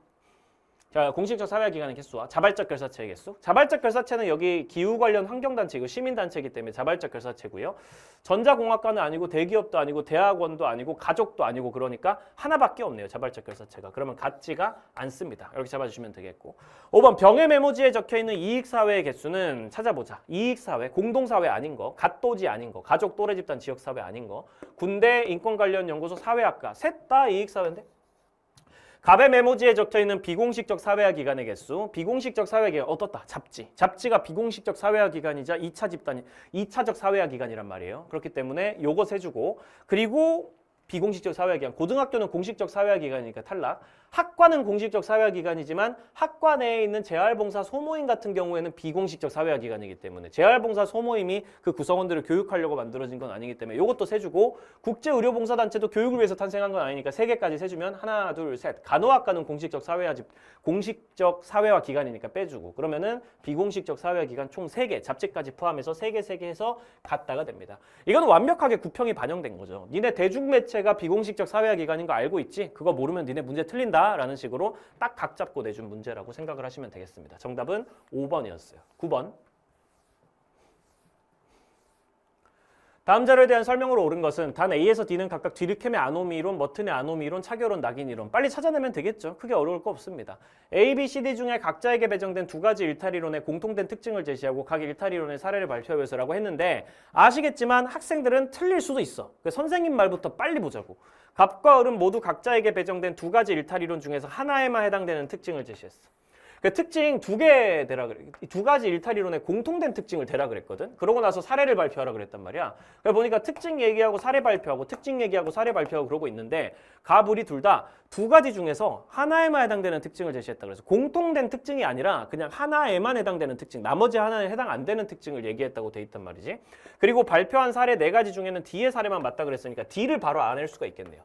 자, 공식적 사회기관의 개수와 자발적 결사체의 개수. 자발적 결사체는 여기 기후 관련 환경단체, 이거 시민단체이기 때문에 자발적 결사체고요. 전자공학과는 아니고 대기업도 아니고 대학원도 아니고 가족도 아니고 그러니까 하나밖에 없네요. 자발적 결사체가. 그러면 같지가 않습니다. 이렇게 잡아주시면 되겠고. 5번 병의 메모지에 적혀있는 이익사회의 개수는 찾아보자. 이익사회, 공동사회 아닌 거, 갓도지 아닌 거, 가족, 또래 집단, 지역사회 아닌 거, 군대, 인권관련연구소, 사회학과 셋 다 이익사회인데? 갑의 메모지에 적혀있는 비공식적 사회화 기관의 개수. 비공식적 사회화 기관 어떻다? 잡지. 잡지가 비공식적 사회화 기관이자 2차 집단이 2차적 사회화 기관이란 말이에요. 그렇기 때문에 요거 세주고 그리고 비공식적 사회화 기관. 고등학교는 공식적 사회화 기관이니까 탈락. 학과는 공식적 사회화 기관이지만 학과 내에 있는 재활봉사 소모임 같은 경우에는 비공식적 사회화 기관이기 때문에 재활봉사 소모임이 그 구성원들을 교육하려고 만들어진 건 아니기 때문에 이것도 세주고 국제의료봉사단체도 교육을 위해서 탄생한 건 아니니까 3개까지 세주면 하나, 둘, 셋. 간호학과는 공식적 사회화 기관이니까 빼주고 그러면은 비공식적 사회화 기관 총 3개 잡지까지 포함해서 3개 해서 같다가 됩니다. 이건 완벽하게 구평이 반영된 거죠. 니네 대중매체가 비공식적 사회화 기관인 거 알고 있지? 그거 모르면 니네 문제 틀린다. 라는 식으로 딱 각 잡고 내준 문제라고 생각을 하시면 되겠습니다. 정답은 5번이었어요. 9번. 다음 자료에 대한 설명으로 옳은 것은 단 A에서 D는 각각 디르켐의 아노미이론, 머튼의 아노미이론, 차교론, 낙인이론. 빨리 찾아내면 되겠죠. 크게 어려울 거 없습니다. A, B, C, D 중에 각자에게 배정된 2가지 일탈이론의 공통된 특징을 제시하고 각 일탈이론의 사례를 발표해서라고 했는데 아시겠지만 학생들은 틀릴 수도 있어. 선생님 말부터 빨리 보자고. 갑과 을은 모두 각자에게 배정된 2가지 일탈이론 중에서 하나에만 해당되는 특징을 제시했어. 그 특징 2개 대라 그래. 2가지 일탈이론의 공통된 특징을 대라 그랬거든. 그러고 나서 사례를 발표하라 그랬단 말이야. 그러니까 보니까 특징 얘기하고 사례 발표하고 특징 얘기하고 사례 발표하고 그러고 있는데 갑을이 둘 다 2가지 중에서 하나에만 해당되는 특징을 제시했다 그래서 공통된 특징이 아니라 그냥 하나에만 해당되는 특징, 나머지 하나에 해당 안 되는 특징을 얘기했다고 돼 있단 말이지. 그리고 발표한 사례 4가지 중에는 D의 사례만 맞다 그랬으니까 D를 바로 알아낼 수가 있겠네요.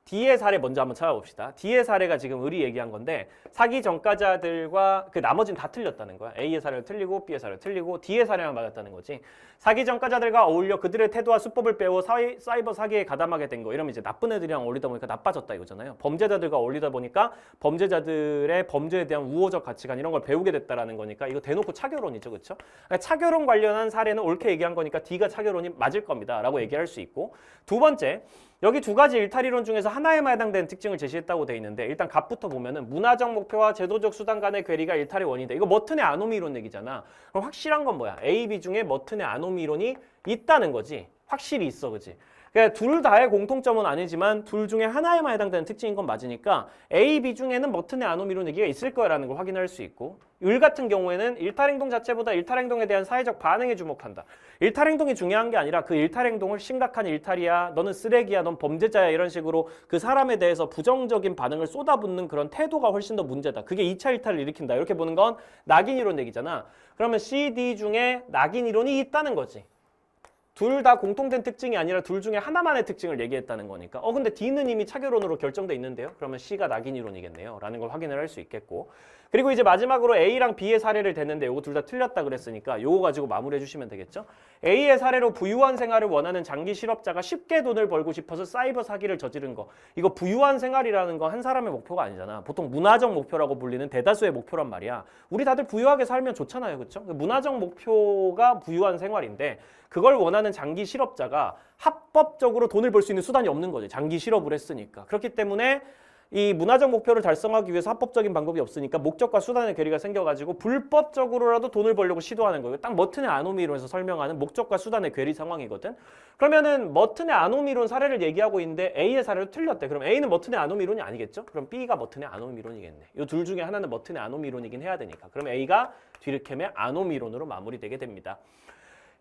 D의 사례 먼저 한번 찾아봅시다. D의 사례가 지금 을이 얘기한 건데 사기 전과자들과 그 나머지는 다 틀렸다는 거야. A의 사례를 틀리고 B의 사례를 틀리고 D의 사례만 맞았다는 거지. 사기 전과자들과 어울려 그들의 태도와 수법을 배워 사이버 사기에 가담하게 된 거. 이러면 이제 나쁜 애들이랑 어울리다 보니까 나빠졌다 이거잖아요. 범죄자들과 어울리다 보니까 범죄자들의 범죄에 대한 우호적 가치관 이런 걸 배우게 됐다라는 거니까 이거 대놓고 차교론이죠. 그렇죠? 그러니까 차교론 관련한 사례는 옳게 얘기한 거니까 D가 차교론이 맞을 겁니다. 라고 얘기할 수 있고 두 번째 여기 2가지 일탈이론 중에서 하나에만 해당되는 특징을 제시했다고 돼 있는데 일단 갑부터 보면은 문화적 목표와 제도적 수단 간의 괴리가 일탈의 원인이다. 이거 머튼의 아노미이론 얘기잖아. 그럼 확실한 건 뭐야? A, B 중에 머튼의 아노미이론이 있다는 거지. 확실히 있어, 그지? 그러니까 둘 다의 공통점은 아니지만 둘 중에 하나에만 해당되는 특징인 건 맞으니까 A, B 중에는 머튼의 아노미론 얘기가 있을 거라는 걸 확인할 수 있고, 을 같은 경우에는 일탈행동 자체보다 일탈행동에 대한 사회적 반응에 주목한다. 일탈행동이 중요한 게 아니라 그 일탈행동을 심각한 일탈이야, 너는 쓰레기야, 넌 범죄자야 이런 식으로 그 사람에 대해서 부정적인 반응을 쏟아붓는 그런 태도가 훨씬 더 문제다. 그게 2차 일탈을 일으킨다. 이렇게 보는 건 낙인 이론 얘기잖아. 그러면 C, D 중에 낙인 이론이 있다는 거지. 둘 다 공통된 특징이 아니라 둘 중에 하나만의 특징을 얘기했다는 거니까 근데 D는 이미 차결론으로 결정돼 있는데요. 그러면 C가 낙인 이론이겠네요. 라는 걸 확인을 할 수 있겠고, 그리고 이제 마지막으로 A랑 B의 사례를 댔는데 요거 둘 다 틀렸다 그랬으니까 요거 가지고 마무리해 주시면 되겠죠. A의 사례로 부유한 생활을 원하는 장기 실업자가 쉽게 돈을 벌고 싶어서 사이버 사기를 저지른 거. 이거 부유한 생활이라는 건 한 사람의 목표가 아니잖아. 보통 문화적 목표라고 불리는 대다수의 목표란 말이야. 우리 다들 부유하게 살면 좋잖아요. 그렇죠? 문화적 목표가 부유한 생활인데 그걸 원하는 장기 실업자가 합법적으로 돈을 벌 수 있는 수단이 없는 거지. 장기 실업을 했으니까. 그렇기 때문에 이 문화적 목표를 달성하기 위해서 합법적인 방법이 없으니까 목적과 수단의 괴리가 생겨가지고 불법적으로라도 돈을 벌려고 시도하는 거예요. 딱 머튼의 아노미론에서 설명하는 목적과 수단의 괴리 상황이거든. 그러면은 머튼의 아노미론 사례를 얘기하고 있는데 A의 사례도 틀렸대. 그럼 A는 머튼의 아노미론이 아니겠죠? 그럼 B가 머튼의 아노미론이겠네. 이 둘 중에 하나는 머튼의 아노미론이긴 해야 되니까. 그럼 A가 뒤르켐의 아노미론으로 마무리되게 됩니다.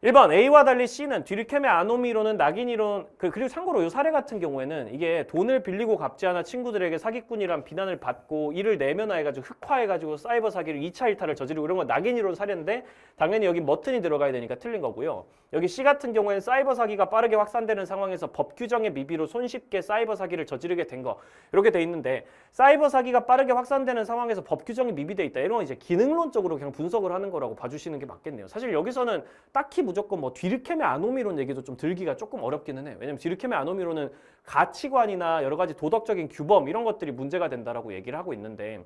1번 A와 달리 C는 뒤르켐의 아노미론은 낙인이론, 그리고 참고로 이 사례 같은 경우에는 이게 돈을 빌리고 갚지 않아 친구들에게 사기꾼이란 비난을 받고 이를 내면화해가지고 흑화해가지고 사이버 사기를 2차 일탈을 저지르고 이런 건 낙인이론 사례인데 당연히 여기 머튼이 들어가야 되니까 틀린 거고요. 여기 C 같은 경우에는 사이버 사기가 빠르게 확산되는 상황에서 법 규정의 미비로 손쉽게 사이버 사기를 저지르게 된 거 이렇게 돼 있는데, 사이버 사기가 빠르게 확산되는 상황에서 법 규정이 미비돼 있다 이런 건 이제 기능론적으로 그냥 분석을 하는 거라고 봐주시는 게 맞겠네요. 사실 여기서는 딱히 무조건 뭐 뒤르켐의 아노미론 얘기도 좀 들기가 조금 어렵기는 해. 왜냐면 뒤르켐의 아노미론은 가치관이나 여러 가지 도덕적인 규범 이런 것들이 문제가 된다라고 얘기를 하고 있는데,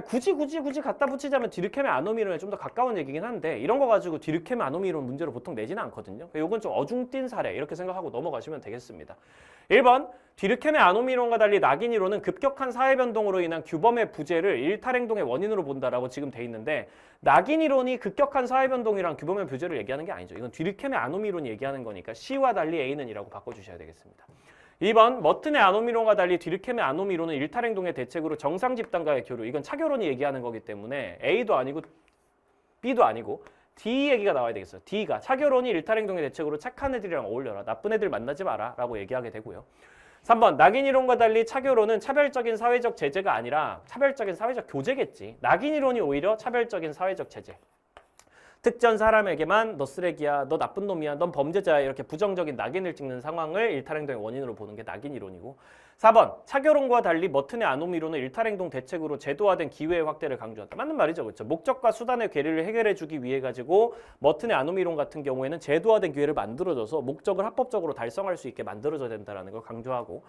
굳이 갖다 붙이자면 뒤르켐의 아노미론에 좀 더 가까운 얘기긴 한데 이런 거 가지고 뒤르켐의 아노미론 문제로 보통 내지는 않거든요. 이건 좀 어중뛴 사례 이렇게 생각하고 넘어가시면 되겠습니다. 1번 뒤르켐의 아노미론과 달리 낙인 이론은 급격한 사회 변동으로 인한 규범의 부재를 일탈 행동의 원인으로 본다라고 지금 돼 있는데, 낙인 이론이 급격한 사회 변동이랑 규범의 부재를 얘기하는 게 아니죠. 이건 뒤르켐의 아노미론이 얘기하는 거니까 C와 달리 A는 이라고 바꿔주셔야 되겠습니다. 2번 머튼의 아노미론과 달리 뒤르켐의 아노미론은 일탈 행동의 대책으로 정상 집단과의 교류, 이건 차결론이 얘기하는 거기 때문에 A도 아니고 B도 아니고 D 얘기가 나와야 되겠어요. D가 차결론이 일탈 행동의 대책으로 착한 애들이랑 어울려라, 나쁜 애들 만나지 마라 라고 얘기하게 되고요. 3번 낙인 이론과 달리 차결론은 차별적인 사회적 제재가 아니라 차별적인 사회적 교제겠지. 낙인 이론이 오히려 차별적인 사회적 제재. 특정 사람에게만 너 쓰레기야, 너 나쁜 놈이야, 넌 범죄자야 이렇게 부정적인 낙인을 찍는 상황을 일탈행동의 원인으로 보는 게 낙인 이론이고, 4번 차결론과 달리 머튼의 아노미론은 일탈행동 대책으로 제도화된 기회의 확대를 강조한다. 맞는 말이죠. 그렇죠? 목적과 수단의 괴리를 해결해주기 위해 가지고 머튼의 아노미론 같은 경우에는 제도화된 기회를 만들어줘서 목적을 합법적으로 달성할 수 있게 만들어줘야 된다는 걸 강조하고,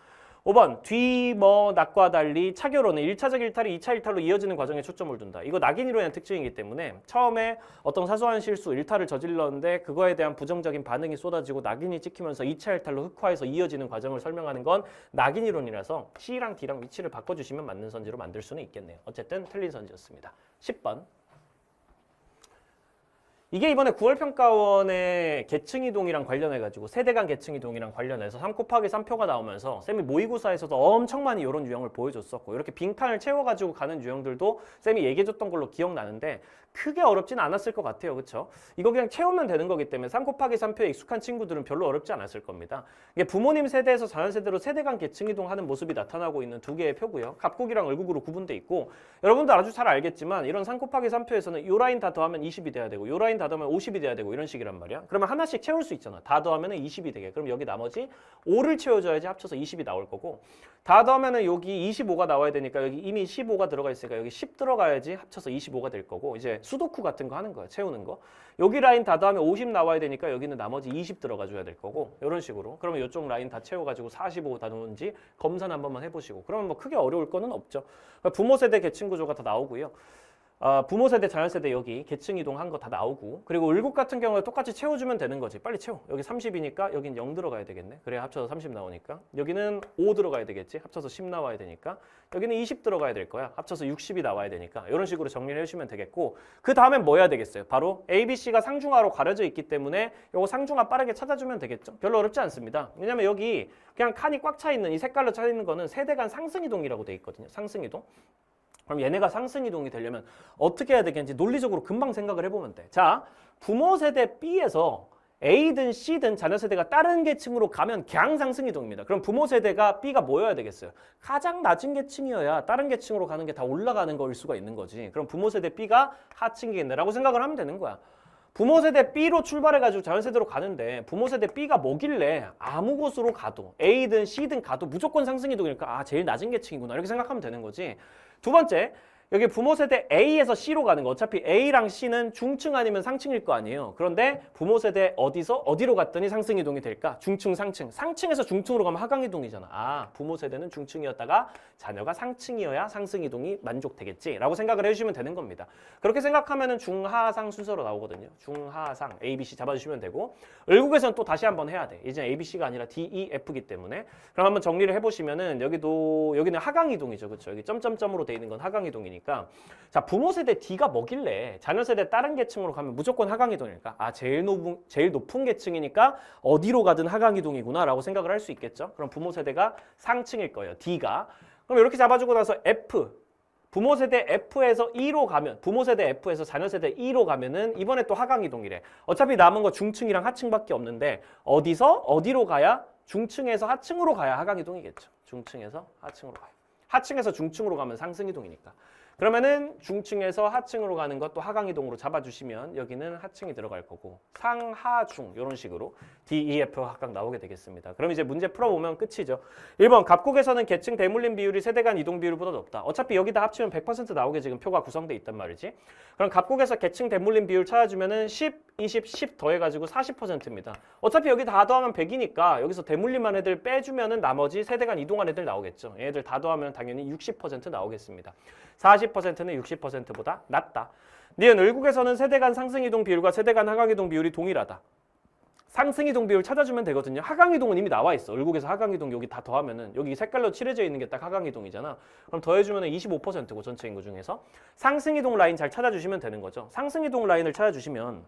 5번 낙과 달리 차결론은 1차적 일탈이 2차 일탈로 이어지는 과정에 초점을 둔다. 이거 낙인 이론의 특징이기 때문에 처음에 어떤 사소한 실수, 일탈을 저질렀는데 그거에 대한 부정적인 반응이 쏟아지고 낙인이 찍히면서 2차 일탈로 흑화해서 이어지는 과정을 설명하는 건 낙인 이론이라서 C랑 D랑 위치를 바꿔주시면 맞는 선지로 만들 수는 있겠네요. 어쨌든 틀린 선지였습니다. 10번. 이게 이번에 9월 평가원의 계층이동이랑 관련해가지고 세대 간 계층이동이랑 관련해서 3 곱하기 3표가 나오면서 쌤이 모의고사에서도 엄청 많이 이런 유형을 보여줬었고, 이렇게 빈칸을 채워가지고 가는 유형들도 쌤이 얘기해줬던 걸로 기억나는데 크게 어렵진 않았을 것 같아요. 그렇죠? 이거 그냥 채우면 되는 거기 때문에 3 곱하기 3표에 익숙한 친구들은 별로 어렵지 않았을 겁니다. 이게 부모님 세대에서 자녀 세대로 세대 간 계층이동하는 모습이 나타나고 있는 두 개의 표고요. 갑국이랑 을국으로 구분돼 있고, 여러분도 아주 잘 알겠지만 이런 3 곱하기 3표에서는 요 라인 다 더하면 20이 돼야 되고 요 라인 다 더하면 50이 돼야 되고 이런 식이란 말이야. 그러면 하나씩 채울 수 있잖아. 다 더하면 20이 되게. 그럼 여기 나머지 5를 채워줘야지 합쳐서 20이 나올 거고, 다 더하면 여기 25가 나와야 되니까 여기 이미 15가 들어가 있으니까 여기 10 들어가야지 합쳐서 25가 될 거고, 이제 수도쿠 같은 거 하는 거야. 채우는 거. 여기 라인 다 더하면 50 나와야 되니까 여기는 나머지 20 들어가 줘야 될 거고, 이런 식으로. 그러면 이쪽 라인 다 채워가지고 45 다누는지 검사는 한 번만 해보시고, 그러면 뭐 크게 어려울 거는 없죠. 부모 세대 계층 구조가 다 나오고요. 부모 세대, 자녀 세대 여기 계층 이동한 거 다 나오고 그리고 을국 같은 경우에 똑같이 채워주면 되는 거지. 빨리 채워. 여기 30이니까 여긴 0 들어가야 되겠네. 그래야 합쳐서 30 나오니까. 여기는 5 들어가야 되겠지. 합쳐서 10 나와야 되니까. 여기는 20 들어가야 될 거야. 합쳐서 60이 나와야 되니까. 이런 식으로 정리를 해주시면 되겠고 그 다음엔 뭐 해야 되겠어요? 바로 A, B, C가 상중하로 가려져 있기 때문에 요거 상중하 빠르게 찾아주면 되겠죠. 별로 어렵지 않습니다. 왜냐면 여기 그냥 칸이 꽉 차 있는 이 색깔로 차 있는 거는 세대 간 상승 이동이라고 돼 있거든요. 상승 이동. 그럼 얘네가 상승 이동이 되려면 어떻게 해야 되겠는지 논리적으로 금방 생각을 해보면 돼. 자, 부모 세대 B에서 A든 C든 자녀 세대가 다른 계층으로 가면 그냥 상승 이동입니다. 그럼 부모 세대가 B가 뭐여야 되겠어요? 가장 낮은 계층이어야 다른 계층으로 가는 게 다 올라가는 거일 수가 있는 거지. 그럼 부모 세대 B가 하층이겠네라고 생각을 하면 되는 거야. 부모 세대 B로 출발해가지고 자녀 세대로 가는데 부모 세대 B가 뭐길래 아무 곳으로 가도 A든 C든 가도 무조건 상승 이동이니까 아 제일 낮은 계층이구나 이렇게 생각하면 되는 거지. 두 번째, 여기 부모 세대 A에서 C로 가는 거 어차피 A랑 C는 중층 아니면 상층일 거 아니에요. 그런데 부모 세대 어디로 갔더니 상승 이동이 될까? 중층, 상층. 상층에서 중층으로 가면 하강 이동이잖아. 아, 부모 세대는 중층이었다가 자녀가 상층이어야 상승 이동이 만족되겠지라고 생각을 해주시면 되는 겁니다. 그렇게 생각하면은 중하상 순서로 나오거든요. 중하상 A, B, C 잡아주시면 되고 을국에서는 또 다시 한번 해야 돼. 이제 A, B, C가 아니라 D, E, F기 때문에 그럼 한번 정리를 해보시면은 여기는 하강 이동이죠, 그렇죠? 여기 점점점으로 돼 있는 건 하강 이동이니까. 자, 부모 세대 D가 뭐길래 자녀 세대 다른 계층으로 가면 무조건 하강 이동일까? 아, 제일 높은 계층이니까 어디로 가든 하강 이동이구나라고 생각을 할 수 있겠죠. 그럼 부모 세대가 상층일 거예요. D가. 그럼 이렇게 잡아주고 나서 F. 부모 세대 F에서 E로 가면 부모 세대 F에서 자녀 세대 E로 가면은 이번에 또 하강 이동이래. 어차피 남은 거 중층이랑 하층밖에 없는데 어디로 가야 중층에서 하층으로 가야 하강 이동이겠죠. 중층에서 하층으로 가요. 하층에서 중층으로 가면 상승 이동이니까. 그러면은 중층에서 하층으로 가는 것도 하강 이동으로 잡아주시면 여기는 하층이 들어갈 거고 상하중 이런 식으로 D, E, F 각각 나오게 되겠습니다. 그럼 이제 문제 풀어보면 끝이죠. 1번 갑국에서는 계층 대물림 비율이 세대 간 이동 비율보다 높다. 어차피 여기다 합치면 100% 나오게 지금 표가 구성돼 있단 말이지. 그럼 갑국에서 계층 대물림 비율 찾아주면은 10, 20, 10 더해가지고 40%입니다. 어차피 여기 다 더하면 100이니까 여기서 대물림한 애들 빼주면은 나머지 세대 간 이동한 애들 나오겠죠. 얘들 다 더하면 당연히 60% 나오겠습니다. 40%는 60%보다 낮다. 니은 을국에서는 세대 간 상승 이동 비율과 세대 간 하강 이동 비율이 동일하다. 상승 이동 비율 찾아주면 되거든요. 하강 이동은 이미 나와 있어. 을국에서 하강 이동 여기 다 더하면은 여기 색깔로 칠해져 있는 게 딱 하강 이동이잖아. 그럼 더해주면은 25%고 전체 인구 중에서 상승 이동 라인 잘 찾아주시면 되는 거죠. 상승 이동 라인을 찾아주시면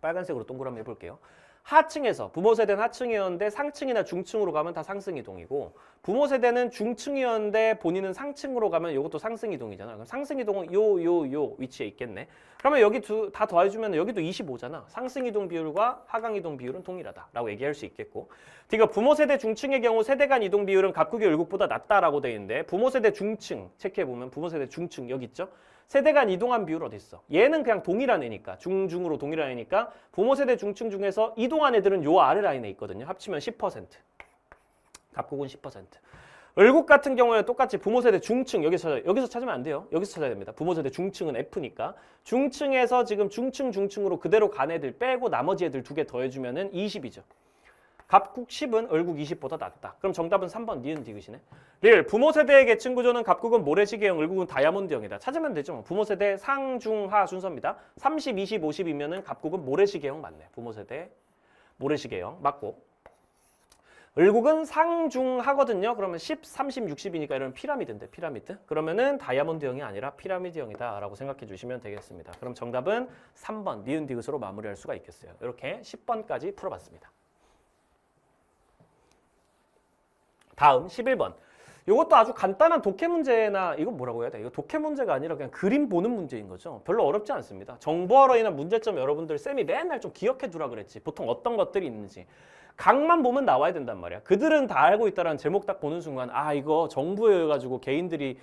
빨간색으로 동그라미 해볼게요. 하층에서 부모 세대는 하층이었는데 상층이나 중층으로 가면 다 상승 이동이고 부모 세대는 중층이었는데 본인은 상층으로 가면 이것도 상승 이동이잖아. 그럼 상승 이동은 요 위치에 있겠네. 그러면 여기 다 더해주면 여기도 25잖아. 상승 이동 비율과 하강 이동 비율은 동일하다라고 얘기할 수 있겠고. 그러니까 부모 세대 중층의 경우 세대 간 이동 비율은 갑국의 을국보다 낮다라고 돼 있는데 부모 세대 중층 체크해 보면 부모 세대 중층 여기 있죠. 세대 간 이동한 비율 어디 있어? 얘는 그냥 동일한 애니까 중으로 동일한 애니까 부모 세대 중층 중에서 이동한 애들은 요 아래 라인에 있거든요. 합치면 10%. 갑국은 10%. 을국 같은 경우에 똑같이 부모 세대 중층 여기서 찾으면 안 돼요. 여기서 찾아야 됩니다. 부모 세대 중층은 F니까 중층에서 지금 중층으로 그대로 간 애들 빼고 나머지 애들 2개 더해주면은 20이죠. 갑국 10은 을국 20보다 낮다. 그럼 정답은 3번 니은 디귿이네. 릴 부모 세대의 계층 구조는 갑국은 모래시계형, 을국은 다이아몬드형이다. 찾으면 되죠. 부모 세대 상중하 순서입니다. 30, 20, 50이면은 갑국은 모래시계형 맞네. 부모 세대 모래시계형 맞고. 을국은 상중하거든요. 그러면 10, 30, 60이니까 이런 피라미드인데 피라미드. 그러면은 다이아몬드형이 아니라 피라미드형이다라고 생각해 주시면 되겠습니다. 그럼 정답은 3번 니은 디귿으로 마무리할 수가 있겠어요. 이렇게 10번까지 풀어봤습니다. 다음 11번. 이것도 아주 간단한 독해 문제나 이건 뭐라고 해야 돼? 이거 독해 문제가 아니라 그냥 그림 보는 문제인 거죠. 별로 어렵지 않습니다. 정보화로 인한 문제점 여러분들 쌤이 맨날 좀 기억해 두라 그랬지. 보통 어떤 것들이 있는지. 각만 보면 나와야 된단 말이야. 그들은 다 알고 있다라는 제목 딱 보는 순간 아 이거 정부여가지고 개인들이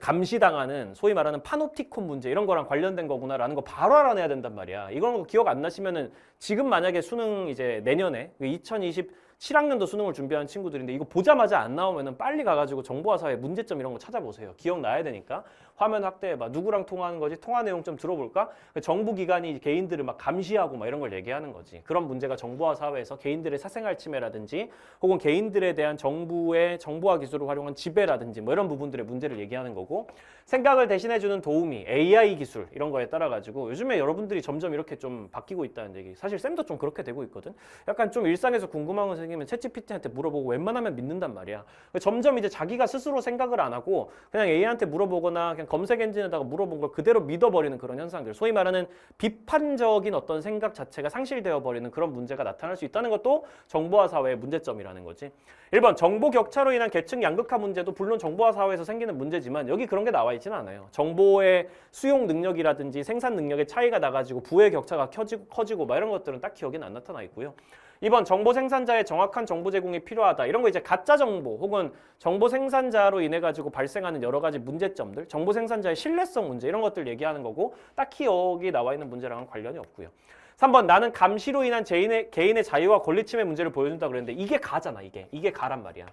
감시당하는 소위 말하는 파놉티콘 문제 이런 거랑 관련된 거구나라는 거 바로 알아내야 된단 말이야. 이런 거 기억 안 나시면은 지금 만약에 수능 이제 내년에 2020 7학년도 수능을 준비하는 친구들인데 이거 보자마자 안 나오면은 빨리 가가지고 정보화 사회 문제점 이런 거 찾아보세요. 기억나야 되니까. 화면 확대해봐. 누구랑 통화하는 거지? 통화 내용 좀 들어볼까? 정부 기관이 개인들을 막 감시하고 막 이런 걸 얘기하는 거지. 그런 문제가 정보화 사회에서 개인들의 사생활 침해라든지 혹은 개인들에 대한 정부의 정보화 기술을 활용한 지배라든지 뭐 이런 부분들의 문제를 얘기하는 거고, 생각을 대신해주는 도우미, AI 기술 이런 거에 따라 가지고 요즘에 여러분들이 점점 이렇게 좀 바뀌고 있다는 얘기. 사실 쌤도 좀 그렇게 되고 있거든. 약간 좀 일상에서 궁금한 거 생기면 챗GPT한테 물어보고 웬만하면 믿는단 말이야. 점점 이제 자기가 스스로 생각을 안 하고 그냥 AI한테 물어보거나 그냥 검색 엔진에다가 물어본 걸 그대로 믿어버리는 그런 현상들. 소위 말하는 비판적인 어떤 생각 자체가 상실되어 버리는 그런 문제가 나타날 수 있다는 것도 정보화 사회의 문제점이라는 거지. 1번 정보 격차로 인한 계층 양극화 문제도 물론 정보화 사회에서 생기는 문제지만 여기 그런 게 나와 있지는 않아요. 정보의 수용 능력이라든지 생산 능력의 차이가 나가지고 부의 격차가 커지고 막 이런 것들은 딱히 여기는 안 나타나 있고요. 2번 정보 생산자의 정확한 정보 제공이 필요하다. 이런 거 이제 가짜 정보 혹은 정보 생산자로 인해 가지고 발생하는 여러 가지 문제점들, 정보 생산자의 신뢰성 문제 이런 것들 얘기하는 거고 딱히 여기 나와 있는 문제랑은 관련이 없고요. 3번 나는 감시로 인한 개인의 자유와 권리 침해 문제를 보여준다 그랬는데 이게 가잖아. 이게 가란 말이야.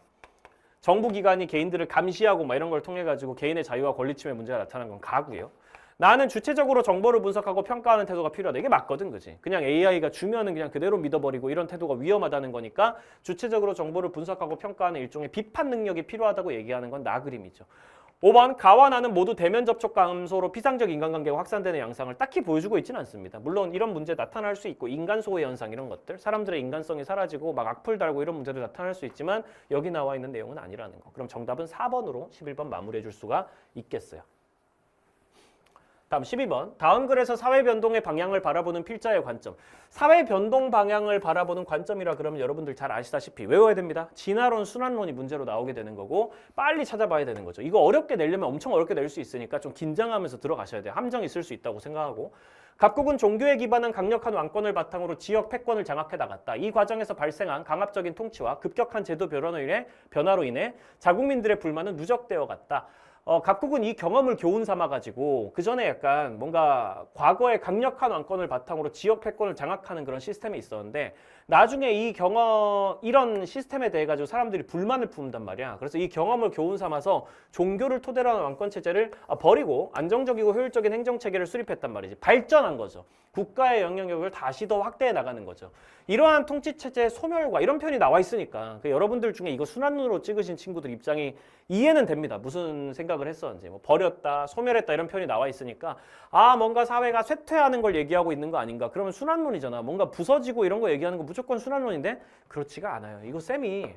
정부기관이 개인들을 감시하고 막 이런 걸 통해 가지고 개인의 자유와 권리 침해 문제가 나타나는 건 가고요. 나는 주체적으로 정보를 분석하고 평가하는 태도가 필요하다. 이게 맞거든, 그지? 그냥 AI가 주면은 그냥 그대로 믿어버리고 이런 태도가 위험하다는 거니까 주체적으로 정보를 분석하고 평가하는 일종의 비판 능력이 필요하다고 얘기하는 건 나 그림이죠. 5번 가와 나는 모두 대면 접촉 감소로 피상적 인간관계가 확산되는 양상을 딱히 보여주고 있지는 않습니다. 물론 이런 문제 나타날 수 있고 인간 소외 현상 이런 것들, 사람들의 인간성이 사라지고 막 악플 달고 이런 문제도 나타날 수 있지만 여기 나와 있는 내용은 아니라는 거. 그럼 정답은 4번으로 11번 마무리해 줄 수가 있겠어요. 다음 12번. 다음 글에서 사회 변동의 방향을 바라보는 필자의 관점. 사회 변동 방향을 바라보는 관점이라 그러면 여러분들 잘 아시다시피 외워야 됩니다. 진화론, 순환론이 문제로 나오게 되는 거고 빨리 찾아봐야 되는 거죠. 이거 어렵게 내려면 엄청 어렵게 낼 수 있으니까 좀 긴장하면서 들어가셔야 돼요. 함정이 있을 수 있다고 생각하고. 각국은 종교에 기반한 강력한 왕권을 바탕으로 지역 패권을 장악해 나갔다. 이 과정에서 발생한 강압적인 통치와 급격한 제도 변화로 인해 자국민들의 불만은 누적되어 갔다. 각국은 이 경험을 교훈 삼아가지고 그 전에 약간 뭔가 과거의 강력한 왕권을 바탕으로 지역 패권을 장악하는 그런 시스템이 있었는데 나중에 이런 시스템에 대해 가지고 사람들이 불만을 품는단 말이야. 그래서 이 경험을 교훈 삼아서 종교를 토대로 하는 왕권 체제를 버리고 안정적이고 효율적인 행정 체계를 수립했단 말이지. 발전한 거죠. 국가의 영향력을 다시 더 확대해 나가는 거죠. 이러한 통치 체제의 소멸과 이런 표현이 나와 있으니까 여러분들 중에 이거 순환론으로 찍으신 친구들 입장이 이해는 됩니다. 무슨 생각을 했었는지. 뭐 버렸다, 소멸했다 이런 표현이 나와 있으니까 뭔가 사회가 쇠퇴하는 걸 얘기하고 있는 거 아닌가. 그러면 순환론이잖아. 뭔가 부서지고 이런 거 얘기하는 거 무조건 순환론인데 그렇지가 않아요. 이거 쌤이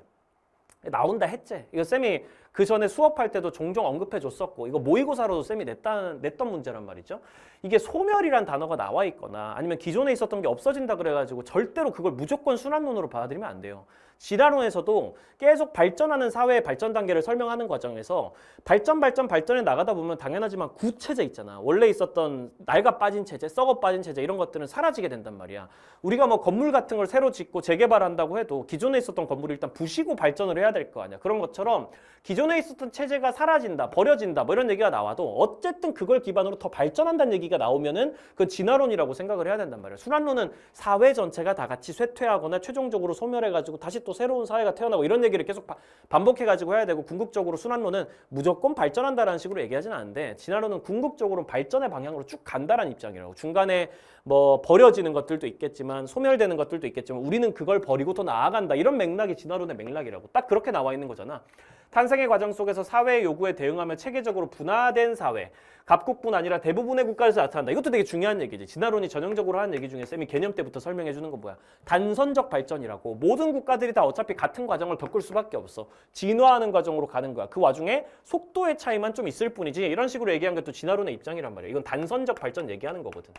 나온다 했지. 이거 쌤이 그 전에 수업할 때도 종종 언급해 줬었고 이거 모의고사로도 쌤이 냈던 문제란 말이죠. 이게 소멸이란 단어가 나와 있거나 아니면 기존에 있었던 게 없어진다 그래가지고 절대로 그걸 무조건 순환론으로 받아들이면 안 돼요. 진화론에서도 계속 발전하는 사회의 발전 단계를 설명하는 과정에서 발전에 나가다 보면 당연하지만 구체제 있잖아. 원래 있었던 낡아 빠진 체제, 썩어 빠진 체제 이런 것들은 사라지게 된단 말이야. 우리가 뭐 건물 같은 걸 새로 짓고 재개발한다고 해도 기존에 있었던 건물을 일단 부시고 발전을 해야 될 거 아니야. 그런 것처럼 기존에 있었던 체제가 사라진다, 버려진다 뭐 이런 얘기가 나와도 어쨌든 그걸 기반으로 더 발전한다는 얘기가 나오면은 그건 진화론이라고 생각을 해야 된단 말이야. 순환론은 사회 전체가 다 같이 쇠퇴하거나 최종적으로 소멸해가지고 다시 또 새로운 사회가 태어나고 이런 얘기를 계속 반복해가지고 해야 되고 궁극적으로 순환론은 무조건 발전한다라는 식으로 얘기하지는 않는데 진화론은 궁극적으로 발전의 방향으로 쭉 간다라는 입장이라고. 중간에 뭐 버려지는 것들도 있겠지만 소멸되는 것들도 있겠지만 우리는 그걸 버리고 더 나아간다. 이런 맥락이 진화론의 맥락이라고. 딱 그렇게 나와 있는 거잖아. 탄생의 과정 속에서 사회의 요구에 대응하며 체계적으로 분화된 사회, 각국뿐 아니라 대부분의 국가에서 나타난다. 이것도 되게 중요한 얘기지. 진화론이 전형적으로 하는 얘기 중에 쌤이 개념 때부터 설명해 주는 건 뭐야? 단선적 발전이라고. 모든 국가들이 다 어차피 같은 과정을 겪을 수밖에 없어. 진화하는 과정으로 가는 거야. 그 와중에 속도의 차이만 좀 있을 뿐이지. 이런 식으로 얘기한 게 또 진화론의 입장이란 말이야. 이건 단선적 발전 얘기하는 거거든.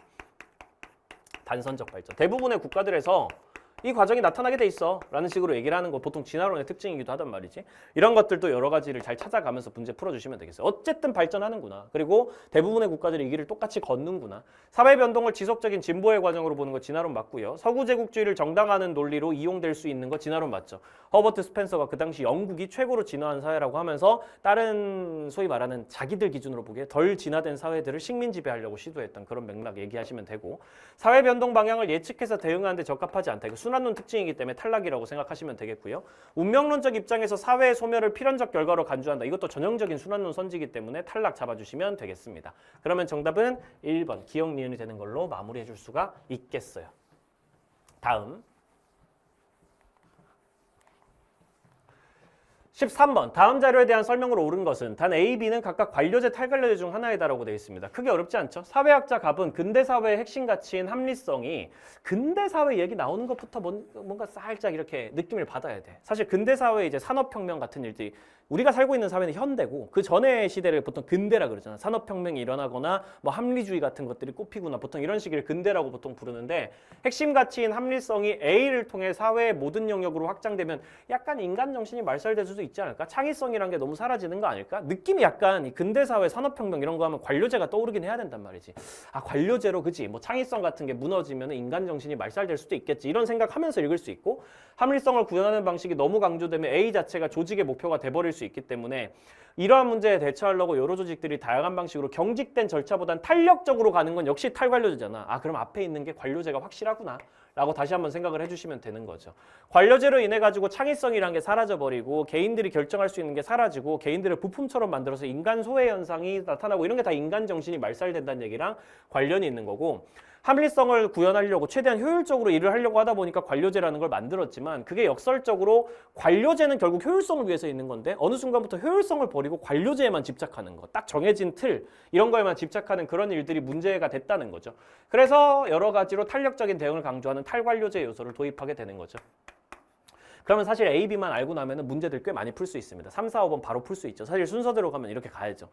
단선적 발전. 대부분의 국가들에서 이 과정이 나타나게 돼 있어 라는 식으로 얘기를 하는 거 보통 진화론의 특징이기도 하단 말이지. 이런 것들도 여러 가지를 잘 찾아가면서 문제 풀어주시면 되겠어요. 어쨌든 발전하는구나. 그리고 대부분의 국가들이 이 길을 똑같이 걷는구나. 사회 변동을 지속적인 진보의 과정으로 보는 거 진화론 맞고요. 서구 제국주의를 정당화하는 논리로 이용될 수 있는 거 진화론 맞죠. 허버트 스펜서가 그 당시 영국이 최고로 진화한 사회라고 하면서 다른 소위 말하는 자기들 기준으로 보기에 덜 진화된 사회들을 식민 지배하려고 시도했던 그런 맥락 얘기하시면 되고, 사회 변동 방향을 예측해서 대응하는 데 적합하지 않다. 이거 순환론 특징이기 때문에 탈락이라고 생각하시면 되겠고요. 운명론적 입장에서 사회의 소멸을 필연적 결과로 간주한다. 이것도 전형적인 순환론 선지이기 때문에 탈락 잡아주시면 되겠습니다. 그러면 정답은 1번 기억 니은이 되는 걸로 마무리해 줄 수가 있겠어요. 다음 13번 다음 자료에 대한 설명으로 옳은 것은 단 A, B는 각각 관료제, 탈관료제 중 하나이다라고 되어 있습니다. 크게 어렵지 않죠? 사회학자 갑은 근대사회의 핵심 가치인 합리성이 근대사회 얘기 나오는 것부터 뭔가 살짝 이렇게 느낌을 받아야 돼. 사실 근대사회 이제 산업혁명 같은 일들이 우리가 살고 있는 사회는 현대고 그 전의 시대를 보통 근대라 그러잖아. 산업혁명이 일어나거나 뭐 합리주의 같은 것들이 꼽히거나 보통 이런 시기를 근대라고 보통 부르는데 핵심 가치인 합리성이 A를 통해 사회의 모든 영역으로 확장되면 약간 인간 정신이 말살될 수도 있지 않을까? 창의성이란 게 너무 사라지는 거 아닐까? 느낌이 약간 이 근대사회 산업혁명 이런 거 하면 관료제가 떠오르긴 해야 된단 말이지. 아 관료제로 그지? 뭐 창의성 같은 게 무너지면 인간 정신이 말살될 수도 있겠지. 이런 생각하면서 읽을 수 있고 합리성을 구현하는 방식이 너무 강조되면 A 자체가 조직의 목표가 돼버릴 수 있기 때문에 이러한 문제에 대처하려고 여러 조직들이 다양한 방식으로 경직된 절차보단 탄력적으로 가는 건 역시 탈관료제잖아. 아 그럼 앞에 있는 게 관료제가 확실하구나 라고 다시 한번 생각을 해주시면 되는 거죠. 관료제로 인해 가지고 창의성이란 게 사라져버리고 개인들이 결정할 수 있는 게 사라지고 개인들을 부품처럼 만들어서 인간 소외 현상이 나타나고 이런 게 다 인간 정신이 말살된다는 얘기랑 관련이 있는 거고 합리성을 구현하려고 최대한 효율적으로 일을 하려고 하다 보니까 관료제라는 걸 만들었지만 그게 역설적으로 관료제는 결국 효율성을 위해서 있는 건데 어느 순간부터 효율성을 버리고 관료제에만 집착하는 거, 딱 정해진 틀 이런 거에만 집착하는 그런 일들이 문제가 됐다는 거죠. 그래서 여러 가지로 탄력적인 대응을 강조하는 탈관료제 요소를 도입하게 되는 거죠. 그러면 사실 A, B만 알고 나면 문제들 꽤 많이 풀 수 있습니다. 3, 4, 5번 바로 풀 수 있죠. 사실 순서대로 가면 이렇게 가야죠.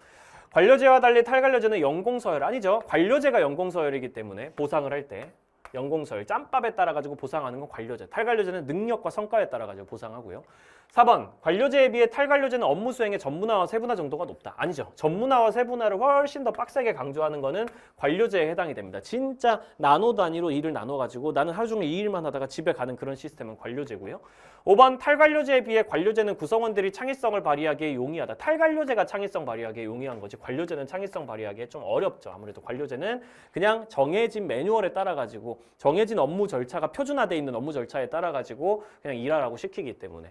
관료제와 달리 탈관료제는 연공서열 아니죠. 관료제가 연공서열이기 때문에 보상을 할 때 연공서열 짬밥에 따라 가지고 보상하는 건 관료제. 탈관료제는 능력과 성과에 따라 가지고 보상하고요. 4번 관료제에 비해 탈관료제는 업무 수행의 전문화와 세분화 정도가 높다. 아니죠. 전문화와 세분화를 훨씬 더 빡세게 강조하는 거는 관료제에 해당이 됩니다. 진짜 나노 단위로 일을 나눠가지고 나는 하루 종일 이 일만 하다가 집에 가는 그런 시스템은 관료제고요. 5번 탈관료제에 비해 관료제는 구성원들이 창의성을 발휘하기에 용이하다. 탈관료제가 창의성 발휘하기에 용이한 거지 관료제는 창의성 발휘하기에 좀 어렵죠. 아무래도 관료제는 그냥 정해진 매뉴얼에 따라 가지고 정해진 업무 절차가 표준화되어 있는 업무 절차에 따라 가지고 그냥 일하라고 시키기 때문에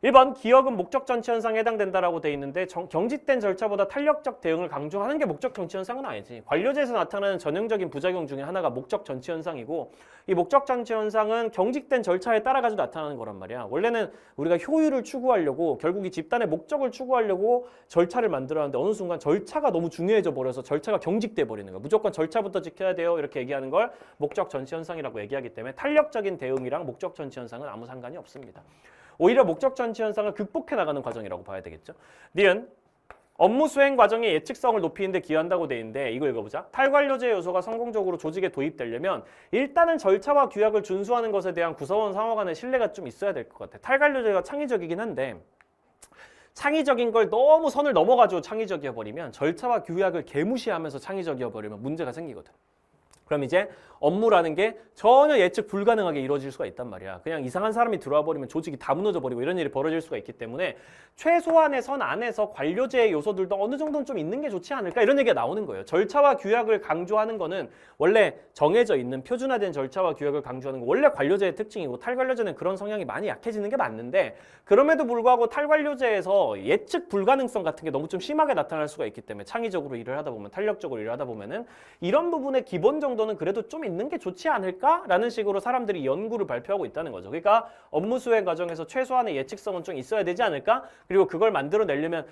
1번 기억은 목적 전치 현상에 해당된다라고 돼 있는데 경직된 절차보다 탄력적 대응을 강조하는 게 목적 전치 현상은 아니지. 관료제에서 나타나는 전형적인 부작용 중에 하나가 목적 전치 현상이고 이 목적 전치 현상은 경직된 절차에 따라 가지고 나타나는 거란 말이야. 원래는 우리가 효율을 추구하려고 결국 이 집단의 목적을 추구하려고 절차를 만들었는데 어느 순간 절차가 너무 중요해져 버려서 절차가 경직돼 버리는 거야. 무조건 절차부터 지켜야 돼요. 이렇게 얘기하는 걸 목적 전치 현상이라고 얘기하기 때문에 탄력적인 대응이랑 목적 전치 현상은 아무 상관이 없습니다. 오히려 목적 전치 현상을 극복해 나가는 과정이라고 봐야 되겠죠. 니은 업무 수행 과정의 예측성을 높이는 데 기여한다고 돼 있는데 이거 읽어보자. 탈관료제 요소가 성공적으로 조직에 도입되려면 일단은 절차와 규약을 준수하는 것에 대한 구성원 상호 간의 신뢰가 좀 있어야 될 것 같아. 탈관료제가 창의적이긴 한데 창의적인 걸 너무 선을 넘어가지고 창의적이어버리면 절차와 규약을 개무시하면서 창의적이어버리면 문제가 생기거든. 그럼 이제 업무라는 게 전혀 예측 불가능하게 이루어질 수가 있단 말이야. 그냥 이상한 사람이 들어와 버리면 조직이 다 무너져 버리고 이런 일이 벌어질 수가 있기 때문에 최소한의 선 안에서 관료제의 요소들도 어느 정도는 좀 있는 게 좋지 않을까 이런 얘기가 나오는 거예요. 절차와 규약을 강조하는 거는 원래 정해져 있는 표준화된 절차와 규약을 강조하는 거 원래 관료제의 특징이고 탈관료제는 그런 성향이 많이 약해지는 게 맞는데 그럼에도 불구하고 탈관료제에서 예측 불가능성 같은 게 너무 좀 심하게 나타날 수가 있기 때문에 창의적으로 일을 하다 보면 탄력적으로 일을 하다 보면은 이런 부분의 기본 정도는 그래도 좀 있는 게 좋지 않을까라는 식으로 사람들이 연구를 발표하고 있다는 거죠. 그러니까 업무 수행 과정에서 최소한의 예측성은 좀 있어야 되지 않을까? 그리고 그걸 만들어내려면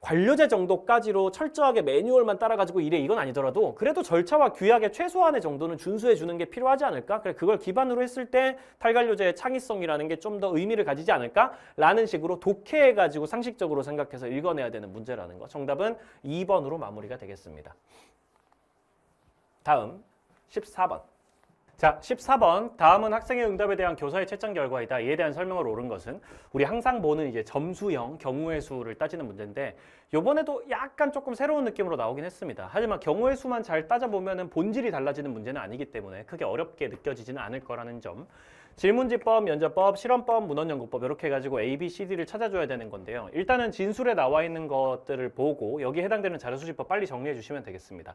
관료제 정도까지로 철저하게 매뉴얼만 따라가지고 이래 이건 아니더라도 그래도 절차와 규약의 최소한의 정도는 준수해 주는 게 필요하지 않을까? 그래 그걸 기반으로 했을 때 탈관료제의 창의성이라는 게 좀 더 의미를 가지지 않을까라는 식으로 독해해가지고 상식적으로 생각해서 읽어내야 되는 문제라는 거. 정답은 2번으로 마무리가 되겠습니다. 다음 14번. 자, 14번. 다음은 학생의 응답에 대한 교사의 채점 결과이다. 이에 대한 설명을 옳은 것은 우리 항상 보는 이제 점수형 경우의 수를 따지는 문제인데 이번에도 약간 조금 새로운 느낌으로 나오긴 했습니다. 하지만 경우의 수만 잘 따져보면 본질이 달라지는 문제는 아니기 때문에 크게 어렵게 느껴지지는 않을 거라는 점. 질문지법, 면접법, 실험법, 문헌연구법 이렇게 해가지고 A, B, C, D를 찾아줘야 되는 건데요. 일단은 진술에 나와 있는 것들을 보고 여기에 해당되는 자료수집법 빨리 정리해 주시면 되겠습니다.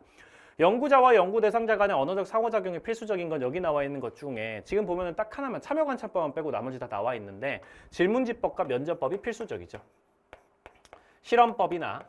연구자와 연구 대상자 간의 언어적 상호작용이 필수적인 건 여기 나와 있는 것 중에 지금 보면은 딱 하나만 참여관찰법만 빼고 나머지 다 나와 있는데 질문지법과 면접법이 필수적이죠. 실험법이나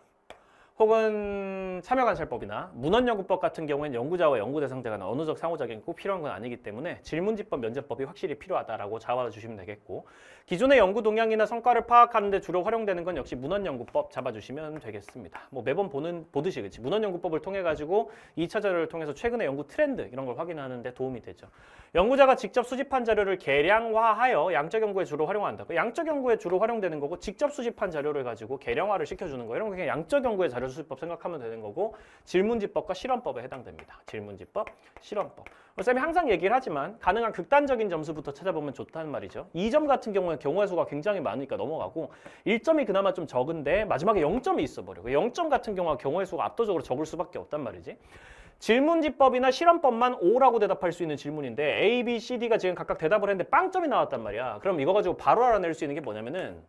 혹은 참여관찰법이나 문헌연구법 같은 경우에는 연구자와 연구 대상자 간의 언어적 상호작용이 꼭 필요한 건 아니기 때문에 질문지법, 면접법이 확실히 필요하다라고 잡아주시면 되겠고 기존의 연구 동향이나 성과를 파악하는 데 주로 활용되는 건 역시 문헌연구법 잡아주시면 되겠습니다. 뭐 매번 보듯이 그렇지. 문헌연구법을 통해 가지고 2차 자료를 통해서 최근의 연구 트렌드 이런 걸 확인하는 데 도움이 되죠. 연구자가 직접 수집한 자료를 계량화하여 양적 연구에 주로 활용한다. 양적 연구에 주로 활용되는 거고 직접 수집한 자료를 가지고 계량화를 시켜주는 거 이런 거 그냥 양적 연구의 자료 수집법 생각하면 되는 거고 질문지법과 실험법에 해당됩니다. 질문지법, 실험법. 쌤이 항상 얘기를 하지만 가능한 극단적인 점수부터 찾아보면 좋다는 말이죠. 2점 같은 경우에 경우의 수가 굉장히 많으니까 넘어가고 1점이 그나마 좀 적은데 마지막에 0점이 있어버려. 0점 같은 경우가 경우의 수가 압도적으로 적을 수밖에 없단 말이지. 질문지법이나 실험법만 O라고 대답할 수 있는 질문인데 A, B, C, D가 지금 각각 대답을 했는데 빵점이 나왔단 말이야. 그럼 이거 가지고 바로 알아낼 수 있는 게 뭐냐면은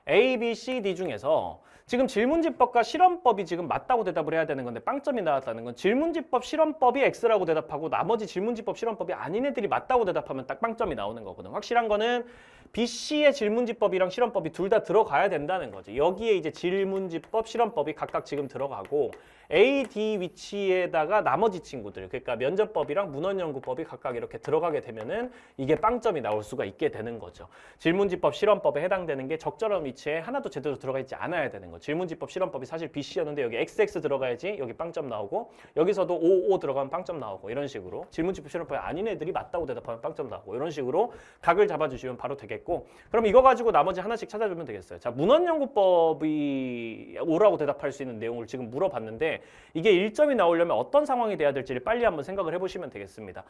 A, B, C, D 중에서 지금 질문지법과 실험법이 지금 맞다고 대답을 해야 되는 건데 빵점이 나왔다는 건 질문지법, 실험법이 X라고 대답하고 나머지 질문지법, 실험법이 아닌 애들이 맞다고 대답하면 딱 빵점이 나오는 거거든. 확실한 거는 B, C의 질문지법이랑 실험법이 둘 다 들어가야 된다는 거지. 여기에 이제 질문지법, 실험법이 각각 지금 들어가고 A, D 위치에다가 나머지 친구들 그러니까 면접법이랑 문헌연구법이 각각 이렇게 들어가게 되면은 이게 빵점이 나올 수가 있게 되는 거죠. 질문지법, 실험법에 해당되는 게 적절한 위치에 하나도 제대로 들어가 있지 않아야 되는 거. 질문지법, 실험법이 사실 B, C였는데 여기 XX 들어가야지 여기 빵점 나오고 여기서도 O 들어가면 빵점 나오고 이런 식으로 질문지법, 실험법이 아닌 애들이 맞다고 대답하면 빵점 나오고 이런 식으로 각을 잡아주시면 바로 되겠고 그럼 이거 가지고 나머지 하나씩 찾아주면 되겠어요. 자, 문헌연구법이 O라고 대답할 수 있는 내용을 지금 물어봤는데 이게 1점이 나오려면 어떤 상황이 돼야 될지를 빨리 한번 생각을 해보시면 되겠습니다.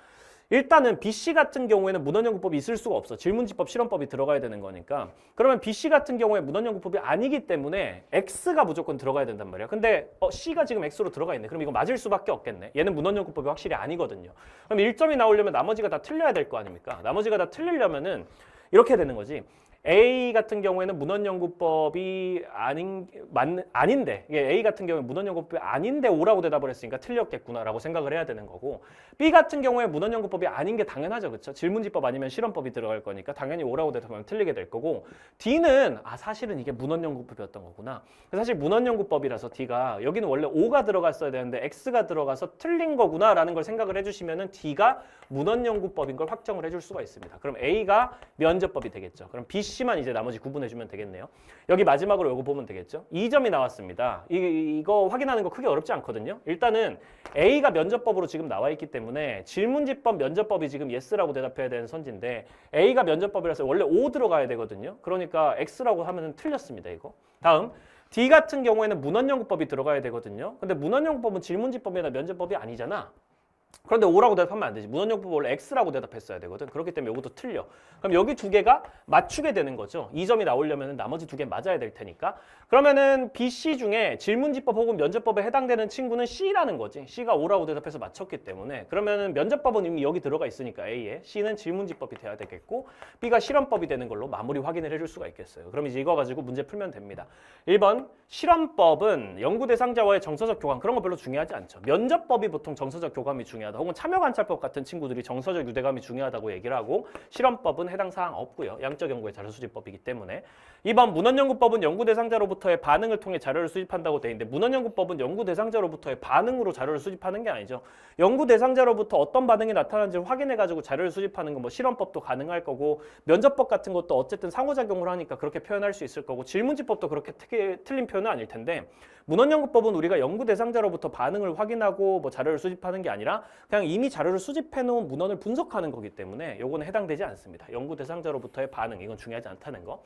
일단은 BC 같은 경우에는 문헌연구법이 있을 수가 없어. 질문지법, 실험법이 들어가야 되는 거니까. 그러면 BC 같은 경우에 문헌연구법이 아니기 때문에 X가 무조건 들어가야 된단 말이야. 근데 C가 지금 X로 들어가 있네. 그럼 이거 맞을 수밖에 없겠네. 얘는 문헌연구법이 확실히 아니거든요. 그럼 1점이 나오려면 나머지가 다 틀려야 될 거 아닙니까? 나머지가 다 틀리려면은 이렇게 되는 거지. A 같은 경우에는 문헌연구법이 아닌데 A 같은 경우에 문헌연구법이 아닌데 O라고 대답을 했으니까 틀렸겠구나라고 생각을 해야 되는 거고 B 같은 경우에 문헌연구법이 아닌 게 당연하죠. 그렇죠? 질문지법 아니면 실험법이 들어갈 거니까 당연히 O라고 대답하면 틀리게 될 거고 D는 사실은 이게 문헌연구법이었던 거구나. 사실 문헌연구법이라서 D가 여기는 원래 O가 들어갔어야 되는데 X가 들어가서 틀린 거구나라는 걸 생각을 해주시면은 D가 문헌연구법인 걸 확정을 해줄 수가 있습니다. 그럼 A가 면접법이 되겠죠. 그럼 B, C만 이제 나머지 구분해주면 되겠네요. 여기 마지막으로 이거 보면 되겠죠. 2점이 나왔습니다. 이거 확인하는 거 크게 어렵지 않거든요. 일단은 A가 면접법으로 지금 나와 있기 때문에 질문지법, 면접법이 지금 yes라고 대답해야 되는 선지인데 A가 면접법이라서 원래 O 들어가야 되거든요. 그러니까 X라고 하면 틀렸습니다. 이거. 다음 D 같은 경우에는 문헌연구법이 들어가야 되거든요. 근데 문헌연구법은 질문지법이나 면접법이 아니잖아. 그런데 O라고 대답하면 안 되지. 문헌연구법 원래 X라고 대답했어야 되거든. 그렇기 때문에 이것도 틀려. 그럼 여기 두 개가 맞추게 되는 거죠. 2점이 나오려면 나머지 두 개 맞아야 될 테니까. 그러면은 B, C 중에 질문지법 혹은 면접법에 해당되는 친구는 C라는 거지. C가 O라고 대답해서 맞췄기 때문에. 그러면은 면접법은 이미 여기 들어가 있으니까 A에. C는 질문지법이 돼야 되겠고 B가 실험법이 되는 걸로 마무리 확인을 해줄 수가 있겠어요. 그럼 이제 이거 가지고 문제 풀면 됩니다. 1번 실험법은 연구 대상자와의 정서적 교감 그런 거 별로 중요하지 않죠. 면접법이 보통 정서적 교감이 중요하다. 혹은 참여관찰법 같은 친구들이 정서적 유대감이 중요하다고 얘기를 하고 실험법은 해당 사항 없고요. 양적 연구의 자료 수집법이기 때문에. 2번 문헌연구법은 연구 대상자로부터의 반응을 통해 자료를 수집한다고 돼 있는데 문헌연구법은 연구 대상자로부터의 반응으로 자료를 수집하는 게 아니죠. 연구 대상자로부터 어떤 반응이 나타나는지를 확인해가지고 자료를 수집하는 건 뭐 실험법도 가능할 거고 면접법 같은 것도 어쨌든 상호작용을 하니까 그렇게 표현할 수 있을 거고 질문지법도 그렇게 틀린 표현은 아닐 텐데 문헌연구법은 우리가 연구 대상자로부터 반응을 확인하고 뭐 자료를 수집하는 게 아니라 그냥 이미 자료를 수집해 놓은 문헌을 분석하는 거기 때문에 요거는 해당되지 않습니다. 연구 대상자로부터의 반응 이건 중요하지 않다는 거.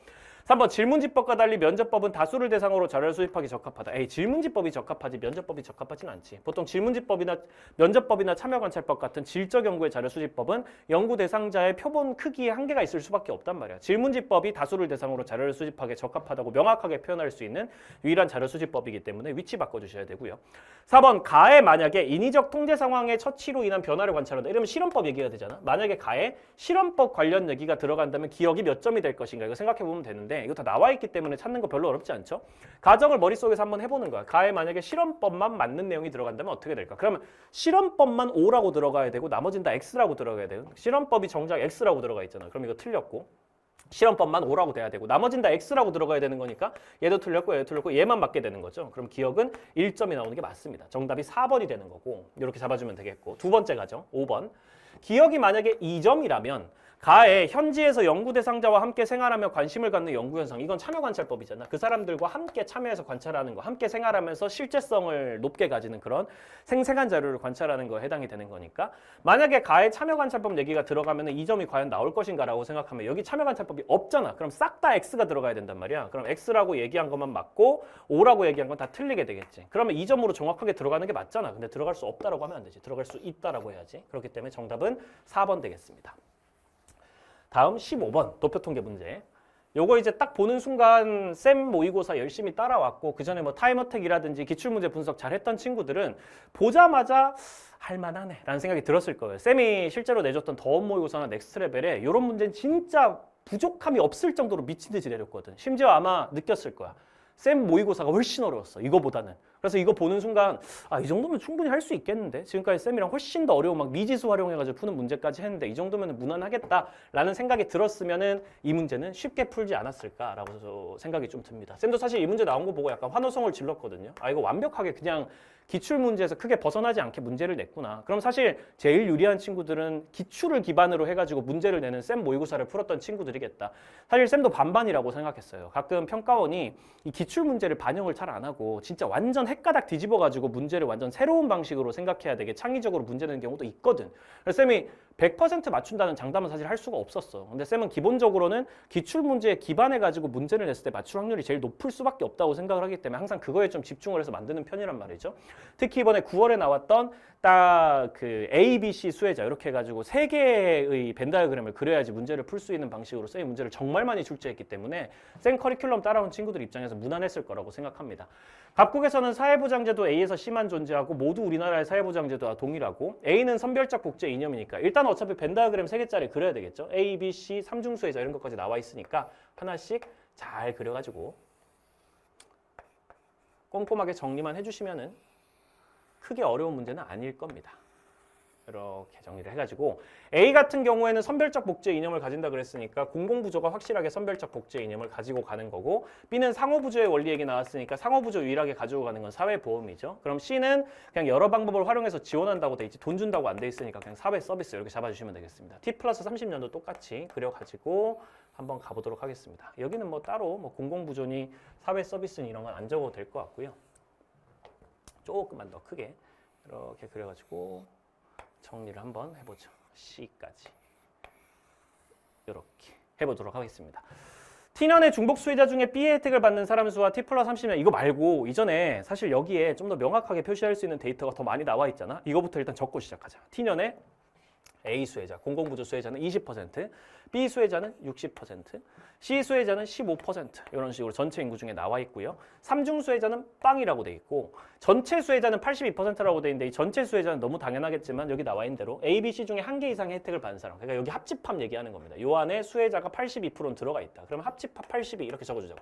3번 질문지법과 달리 면접법은 다수를 대상으로 자료를 수집하기 적합하다. 에이, 질문지법이 적합하지 면접법이 적합하진 않지. 보통 질문지법이나 면접법이나 참여관찰법 같은 질적 연구의 자료 수집법은 연구 대상자의 표본 크기에 한계가 있을 수밖에 없단 말이야. 질문지법이 다수를 대상으로 자료를 수집하기에 적합하다고 명확하게 표현할 수 있는 유일한 자료 수집법이기 때문에 위치 바꿔주셔야 되고요. 4번 가에 만약에 인위적 통제 상황의 처치로 인한 변화를 관찰한다. 이러면 실험법 얘기가 되잖아. 만약에 가에 실험법 관련 얘기가 들어간다면 기억이 몇 점이 될 것인가 이거 생각해 보면 되는데 이거 다 나와 있기 때문에 찾는 거 별로 어렵지 않죠? 가정을 머릿속에서 한번 해보는 거야. 가에 만약에 실험법만 맞는 내용이 들어간다면 어떻게 될까? 그러면 실험법만 O라고 들어가야 되고 나머지는 다 X라고 들어가야 돼요. 실험법이 정작 X라고 들어가 있잖아. 그럼 이거 틀렸고 실험법만 O라고 돼야 되고 나머지는 다 X라고 들어가야 되는 거니까 얘도 틀렸고 얘만 맞게 되는 거죠. 그럼 기억은 1점이 나오는 게 맞습니다. 정답이 4번이 되는 거고 이렇게 잡아주면 되겠고 두 번째 가정 5번 기억이 만약에 2점이라면 가에 현지에서 연구 대상자와 함께 생활하며 관심을 갖는 연구 현상 이건 참여관찰법이잖아. 그 사람들과 함께 참여해서 관찰하는 거 함께 생활하면서 실제성을 높게 가지는 그런 생생한 자료를 관찰하는 거에 해당이 되는 거니까 만약에 가에 참여관찰법 얘기가 들어가면 이 점이 과연 나올 것인가라고 생각하면 여기 참여관찰법이 없잖아. 그럼 싹 다 X가 들어가야 된단 말이야. 그럼 X라고 얘기한 것만 맞고 O라고 얘기한 건 다 틀리게 되겠지. 그러면 이 점으로 정확하게 들어가는 게 맞잖아. 근데 들어갈 수 없다라고 하면 안 되지. 들어갈 수 있다라고 해야지. 그렇기 때문에 정답은 4번 되겠습니다. 다음 15번 도표통계 문제. 요거 이제 딱 보는 순간 쌤 모의고사 열심히 따라왔고 그 전에 뭐 타임어택이라든지 기출문제 분석 잘했던 친구들은 보자마자 할만하네 라는 생각이 들었을 거예요. 쌤이 실제로 내줬던 더원 모의고사나 넥스트 레벨에 이런 문제는 진짜 부족함이 없을 정도로 미친 듯이 내렸거든. 심지어 아마 느꼈을 거야. 쌤 모의고사가 훨씬 어려웠어. 이거보다는. 그래서 이거 보는 순간 이 정도면 충분히 할 수 있겠는데 지금까지 쌤이랑 훨씬 더 어려운 막 미지수 활용해가지고 푸는 문제까지 했는데 이 정도면 무난하겠다라는 생각이 들었으면은 이 문제는 쉽게 풀지 않았을까라고 생각이 좀 듭니다. 쌤도 사실 이 문제 나온 거 보고 약간 환호성을 질렀거든요. 이거 완벽하게 그냥 기출 문제에서 크게 벗어나지 않게 문제를 냈구나. 그럼 사실 제일 유리한 친구들은 기출을 기반으로 해가지고 문제를 내는 쌤 모의고사를 풀었던 친구들이겠다. 사실 쌤도 반반이라고 생각했어요. 가끔 평가원이 이 기출 문제를 반영을 잘 안 하고 진짜 완전 헷가닥 뒤집어가지고 문제를 완전 새로운 방식으로 생각해야 되게 창의적으로 문제 내는 경우도 있거든. 그래서 쌤이 100% 맞춘다는 장담은 사실 할 수가 없었어. 근데 쌤은 기본적으로는 기출 문제에 기반해가지고 문제를 냈을 때 맞출 확률이 제일 높을 수밖에 없다고 생각을 하기 때문에 항상 그거에 좀 집중을 해서 만드는 편이란 말이죠. 특히 이번에 9월에 나왔던 딱 그 A, B, C 수혜자 이렇게 해가지고 3개의 벤 다이어그램을 그려야지 문제를 풀 수 있는 방식으로 쌤이 문제를 정말 많이 출제했기 때문에 쌤 커리큘럼 따라온 친구들 입장에서 무난했을 거라고 생각합니다. 각국에서는 사회보장제도 A에서 C만 존재하고 모두 우리나라의 사회보장제도와 동일하고 A는 선별적 국제 이념이니까 일단 어차피 벤 다이어그램 3개짜리 그려야 되겠죠. A, B, C, 3중 수혜자 이런 것까지 나와 있으니까 하나씩 잘 그려가지고 꼼꼼하게 정리만 해주시면은 크게 어려운 문제는 아닐 겁니다. 이렇게 정리를 해가지고 A 같은 경우에는 선별적 복제 이념을 가진다 그랬으니까 공공부조가 확실하게 선별적 복제 이념을 가지고 가는 거고 B는 상호부조의 원리 얘기 나왔으니까 상호부조 유일하게 가지고 가는 건 사회보험이죠. 그럼 C는 그냥 여러 방법을 활용해서 지원한다고 돼 있지 돈 준다고 안 돼 있으니까 그냥 사회 서비스 이렇게 잡아주시면 되겠습니다. T 플러스 30년도 똑같이 그려가지고 한번 가보도록 하겠습니다. 여기는 뭐 따로 뭐 공공부조니 사회 서비스니 이런 건 안 적어도 될 것 같고요. 조금만 더 크게 이렇게 그려가지고 정리를 한번 해보죠. C까지 이렇게 해보도록 하겠습니다. T년의 중복 수혜자 중에 B의 혜택을 받는 사람 수와 T 플러스 30년 이거 말고 이전에 사실 여기에 좀 더 명확하게 표시할 수 있는 데이터가 더 많이 나와 있잖아. 이거부터 일단 적고 시작하자. T년의 A 수혜자, 공공부조 수혜자는 20%, B 수혜자는 60%, C 수혜자는 15% 이런 식으로 전체 인구 중에 나와 있고요. 3중 수혜자는 빵이라고 돼 있고 전체 수혜자는 82%라고 돼 있는데 이 전체 수혜자는 너무 당연하겠지만 여기 나와 있는 대로 A, B, C 중에 한 개 이상의 혜택을 받는 사람 그러니까 여기 합집합 얘기하는 겁니다. 요 안에 수혜자가 82%는 들어가 있다. 그러면 합집합 82 이렇게 적어주자고.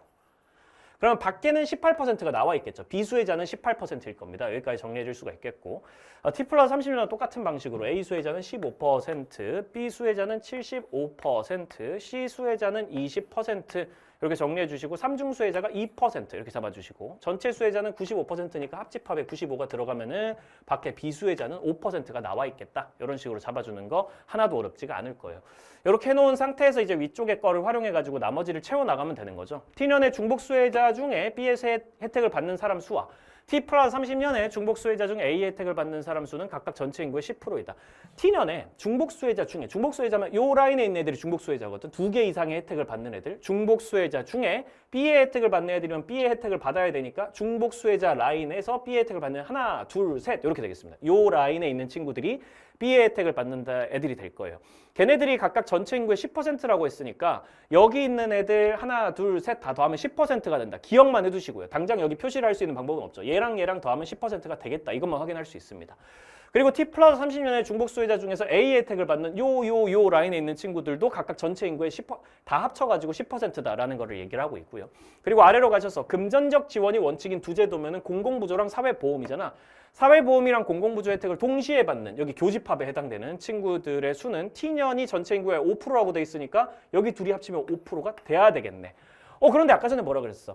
그러면 밖에는 18%가 나와 있겠죠. 비수혜자는 18%일 겁니다. 여기까지 정리해 줄 수가 있겠고 T 플러스 30년과 똑같은 방식으로 A 수혜자는 15%, B 수혜자는 75%, C 수혜자는 20% 이렇게 정리해 주시고 3중 수혜자가 2% 이렇게 잡아주시고 전체 수혜자는 95%니까 합집합에 95가 들어가면은 밖에 비수혜자는 5%가 나와 있겠다. 이런 식으로 잡아주는 거 하나도 어렵지가 않을 거예요. 이렇게 해놓은 상태에서 이제 위쪽의 거를 활용해가지고 나머지를 채워나가면 되는 거죠. T년의 중복 수혜자 중에 B의 혜택을 받는 사람 수와 T 플러스 30년에 중복 수혜자 중 A 혜택을 받는 사람 수는 각각 전체 인구의 10%이다. T년에 중복 수혜자 중에 중복 수혜자면 요 라인에 있는 애들이 중복 수혜자거든. 2개 이상의 혜택을 받는 애들. 중복 수혜자 중에 B의 혜택을 받는 애들이면 B의 혜택을 받아야 되니까 중복 수혜자 라인에서 B의 혜택을 받는 하나, 둘, 셋 이렇게 되겠습니다. 요 라인에 있는 친구들이 B의 혜택을 받는 애들이 될 거예요. 걔네들이 각각 전체 인구의 10%라고 했으니까 여기 있는 애들 하나, 둘, 셋 다 더하면 10%가 된다. 기억만 해두시고요. 당장 여기 표시를 할 수 있는 방법은 없죠. 얘랑 얘랑 더하면 10%가 되겠다. 이것만 확인할 수 있습니다. 그리고 T 플러스 30년의 중복 수혜자 중에서 A 혜택을 받는 요 라인에 있는 친구들도 각각 전체 인구의 10%, 다 합쳐가지고 10%다라는 거를 얘기를 하고 있고요. 그리고 아래로 가셔서 금전적 지원이 원칙인 두 제도면은 공공부조랑 사회보험이잖아. 사회보험이랑 공공부조 혜택을 동시에 받는 여기 교집합에 해당되는 친구들의 수는 T년이 전체 인구의 5%라고 돼 있으니까 여기 둘이 합치면 5%가 돼야 되겠네. 그런데 아까 전에 뭐라 그랬어?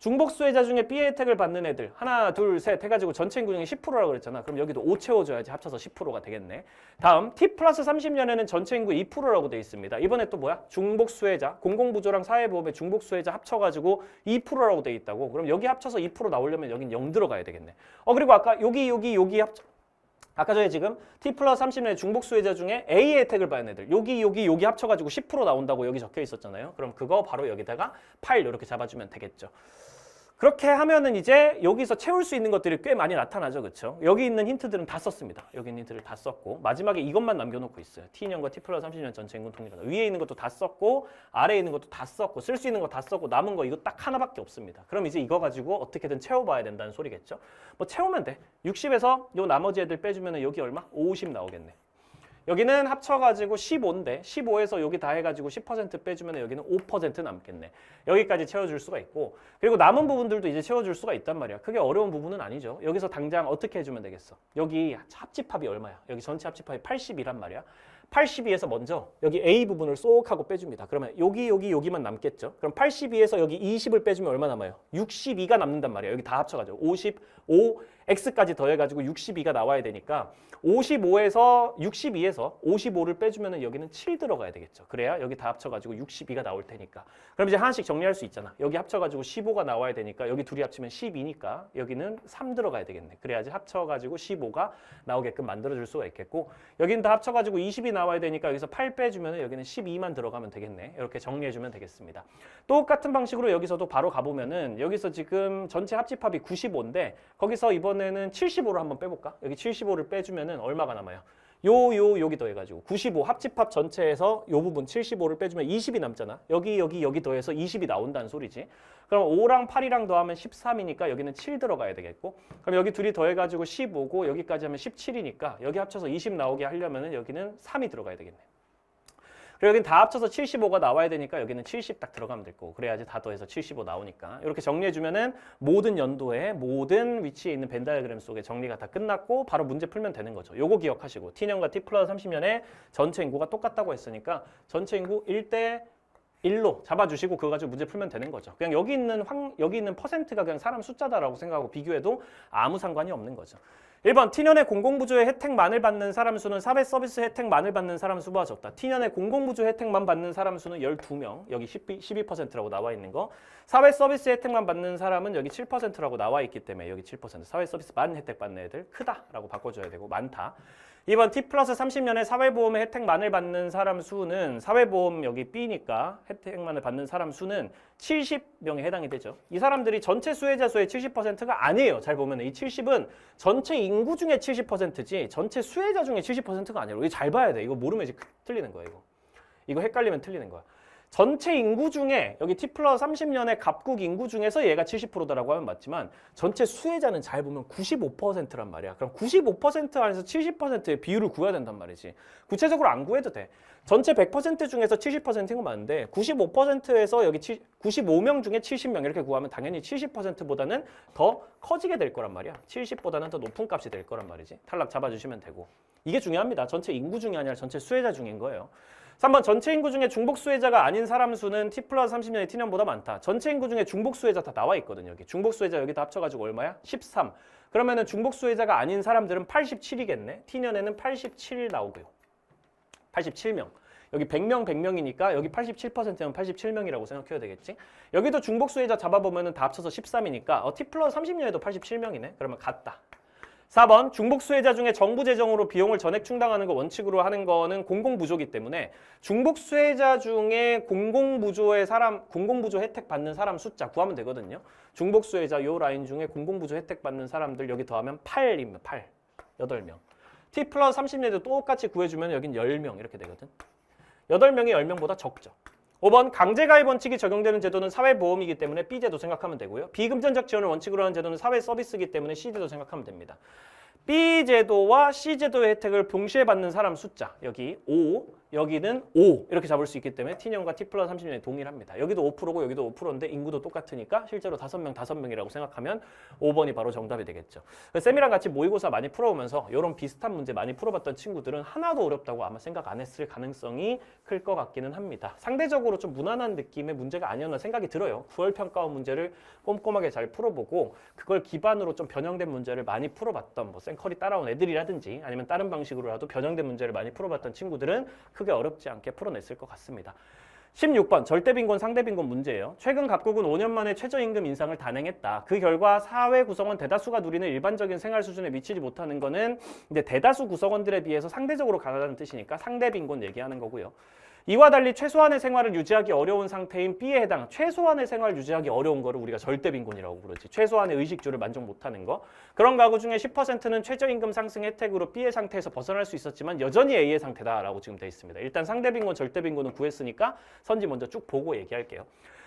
중복 수혜자 중에 B의 혜택을 받는 애들 하나, 둘, 셋 해가지고 전체 인구 중에 10%라고 그랬잖아. 그럼 여기도 5 채워줘야지 합쳐서 10%가 되겠네. 다음 T 플러스 30년에는 전체 인구 2%라고 돼 있습니다. 이번에 또 뭐야? 중복 수혜자, 공공부조랑 사회보험의 중복 수혜자 합쳐가지고 2%라고 돼 있다고. 그럼 여기 합쳐서 2% 나오려면 여긴 0 들어가야 되겠네. 그리고 아까 여기 합쳐. 아까 전에 지금 T 플러스 30년의 중복 수혜자 중에 A 혜택을 받는 애들 여기 합쳐가지고 10% 나온다고 여기 적혀 있었잖아요. 그럼 그거 바로 여기다가 8 이렇게 잡아주면 되겠죠. 그렇게 하면은 이제 여기서 채울 수 있는 것들이 꽤 많이 나타나죠. 그렇죠? 여기 있는 힌트들은 다 썼습니다. 여기 있는 힌트를 다 썼고 마지막에 이것만 남겨놓고 있어요. T년과 T 플러스 30년 전체 인구 통일하다. 위에 있는 것도 다 썼고 아래에 있는 것도 다 썼고 쓸 수 있는 거 다 썼고 남은 거 이거 딱 하나밖에 없습니다. 그럼 이제 이거 가지고 어떻게든 채워봐야 된다는 소리겠죠. 뭐 채우면 돼. 60에서 요 나머지 애들 빼주면 여기 얼마? 50 나오겠네. 여기는 합쳐가지고 15인데 15에서 여기 다 해가지고 10% 빼주면 여기는 5% 남겠네. 여기까지 채워줄 수가 있고 그리고 남은 부분들도 이제 채워줄 수가 있단 말이야. 크게 어려운 부분은 아니죠. 여기서 당장 어떻게 해주면 되겠어? 여기 합집합이 얼마야? 여기 전체 합집합이 80이란 말이야. 82에서 먼저 여기 A 부분을 쏙 하고 빼줍니다. 그러면 여기만 남겠죠. 그럼 82에서 여기 20을 빼주면 얼마 남아요? 62가 남는단 말이에요. 여기 다 합쳐가지고 55, X까지 더해가지고 62가 나와야 되니까 55에서 55를 빼주면 여기는 7 들어가야 되겠죠. 그래야 여기 다 합쳐가지고 62가 나올 테니까. 그럼 이제 하나씩 정리할 수 있잖아. 여기 합쳐가지고 15가 나와야 되니까 여기 둘이 합치면 12니까 여기는 3 들어가야 되겠네. 그래야지 합쳐가지고 15가 나오게끔 만들어줄 수가 있겠고 여기는 다 합쳐가지고 20이 나와야 되니까 여기서 8 빼주면 여기는 12만 들어가면 되겠네. 이렇게 정리해주면 되겠습니다. 똑같은 방식으로 여기서도 바로 가보면은 여기서 지금 전체 합집합이 95인데 거기서 이번에는 75를 한번 빼볼까? 여기 75를 빼주면은 얼마가 남아요? 여기 더해가지고 95 합집합 전체에서 요 부분 75를 빼주면 20이 남잖아. 여기 더해서 20이 나온다는 소리지. 그럼 5랑 8이랑 더하면 13이니까 여기는 7 들어가야 되겠고 그럼 여기 둘이 더해가지고 15고 여기까지 하면 17이니까 여기 합쳐서 20 나오게 하려면은 여기는 3이 들어가야 되겠네. 그리고 여긴 다 합쳐서 75가 나와야 되니까 여기는 70 딱 들어가면 될 거고 그래야지 다 더해서 75 나오니까 이렇게 정리해주면은 모든 연도에 모든 위치에 있는 벤 다이어그램 속에 정리가 다 끝났고 바로 문제 풀면 되는 거죠. 요거 기억하시고 T년과 T 플러스 30년에 전체 인구가 똑같다고 했으니까 전체 인구 1대 1로 잡아주시고 그거 가지고 문제 풀면 되는 거죠. 그냥 여기 있는 퍼센트가 그냥 사람 숫자다라고 생각하고 비교해도 아무 상관이 없는 거죠. 1번 T년의 공공부조의 혜택만을 받는 사람 수는 사회 서비스 혜택만을 받는 사람 수보다 적다. T년의 공공부조 혜택만 받는 사람 수는 12명. 여기 12%라고 나와 있는 거. 사회 서비스 혜택만 받는 사람은 여기 7%라고 나와 있기 때문에 여기 7%. 사회 서비스만 혜택 받는 애들 크다라고 바꿔줘야 되고 많다. 2번 T 플러스 30년에 사회보험의 혜택만을 받는 사람 수는 사회보험 여기 B니까 혜택만을 받는 사람 수는 70명에 해당이 되죠. 이 사람들이 전체 수혜자 수의 70%가 아니에요. 잘 보면 이 70은 전체 인구 중에 70%지 전체 수혜자 중에 70%가 아니에요. 이거 잘 봐야 돼. 이거 모르면 이제 틀리는 거야. 이거 헷갈리면 틀리는 거야. 전체 인구 중에 여기 T 플러스 30년의 갑국 인구 중에서 얘가 70%다라고 하면 맞지만 전체 수혜자는 잘 보면 95%란 말이야. 그럼 95% 안에서 70%의 비율을 구해야 된단 말이지. 구체적으로 안 구해도 돼. 전체 100% 중에서 70%인 건 맞는데 95%에서 여기 95명 중에 70명 이렇게 구하면 당연히 70%보다는 더 커지게 될 거란 말이야. 70보다는 더 높은 값이 될 거란 말이지. 탈락 잡아주시면 되고. 이게 중요합니다. 전체 인구 중이 아니라 전체 수혜자 중인 거예요. 3번 전체 인구 중에 중복 수혜자가 아닌 사람 수는 T 플러스 30년의 T년보다 많다. 전체 인구 중에 중복 수혜자 다 나와 있거든요. 여기 중복 수혜자 여기 다 합쳐가지고 얼마야? 13. 그러면은 중복 수혜자가 아닌 사람들은 87이겠네. T년에는 87 나오고요. 87명. 여기 100명 100명이니까 여기 87%면 87명이라고 생각해야 되겠지. 여기도 중복 수혜자 잡아보면은 다 합쳐서 13이니까 T 플러스 30년에도 87명이네. 그러면 같다. 4번 중복 수혜자 중에 정부 재정으로 비용을 전액 충당하는 거 원칙으로 하는 거는 공공부조기 때문에 중복 수혜자 중에 공공부조 혜택 받는 사람 숫자 구하면 되거든요. 중복 수혜자 요 라인 중에 공공부조 혜택 받는 사람들 여기 더하면 8입니다. 8. 8명. T 플러스 30년에도 똑같이 구해주면 여긴 10명 이렇게 되거든. 8명이 10명보다 적죠. 5번 강제가입 원칙이 적용되는 제도는 사회보험이기 때문에 B제도 생각하면 되고요. 비금전적 지원을 원칙으로 하는 제도는 사회서비스이기 때문에 C제도 생각하면 됩니다. B제도와 C제도의 혜택을 동시에 받는 사람 숫자 여기 5, 여기는 5 이렇게 잡을 수 있기 때문에 T년과 T 플러스 30년이 동일합니다. 여기도 5%고 여기도 5%인데 인구도 똑같으니까 실제로 5명, 5명이라고 생각하면 5번이 바로 정답이 되겠죠. 쌤이랑 같이 모의고사 많이 풀어오면서 이런 비슷한 문제 많이 풀어봤던 친구들은 하나도 어렵다고 아마 생각 안 했을 가능성이 클 것 같기는 합니다. 상대적으로 좀 무난한 느낌의 문제가 아니었나 생각이 들어요. 9월 평가원 문제를 꼼꼼하게 잘 풀어보고 그걸 기반으로 좀 변형된 문제를 많이 풀어봤던 뭐 쌤커리 따라온 애들이라든지 아니면 다른 방식으로라도 변형된 문제를 많이 풀어봤던 친구들은 크게 어렵지 않게 풀어냈을 것 같습니다. 16번 절대빈곤 상대빈곤 문제예요. 최근 각국은 5년 만에 최저임금 인상을 단행했다. 그 결과 사회 구성원 대다수가 누리는 일반적인 생활 수준에 미치지 못하는 거는 이제 대다수 구성원들에 비해서 상대적으로 가난하다는 뜻이니까 상대빈곤 얘기하는 거고요. 이와 달리 최소한의 생활을 유지하기 어려운 상태인 B에 해당 최소한의 생활을 유지하기 어려운 거를 우리가 절대빈곤이라고 부르지. 최소한의 의식주를 만족 못하는 거. 그런 가구 중에 10%는 최저임금 상승 혜택으로 B의 상태에서 벗어날 수 있었지만 여전히 A의 상태다라고 지금 돼 있습니다. 일단 상대빈곤, 절대빈곤은 구했으니까 선지 먼저 쭉 보고 얘기할게요.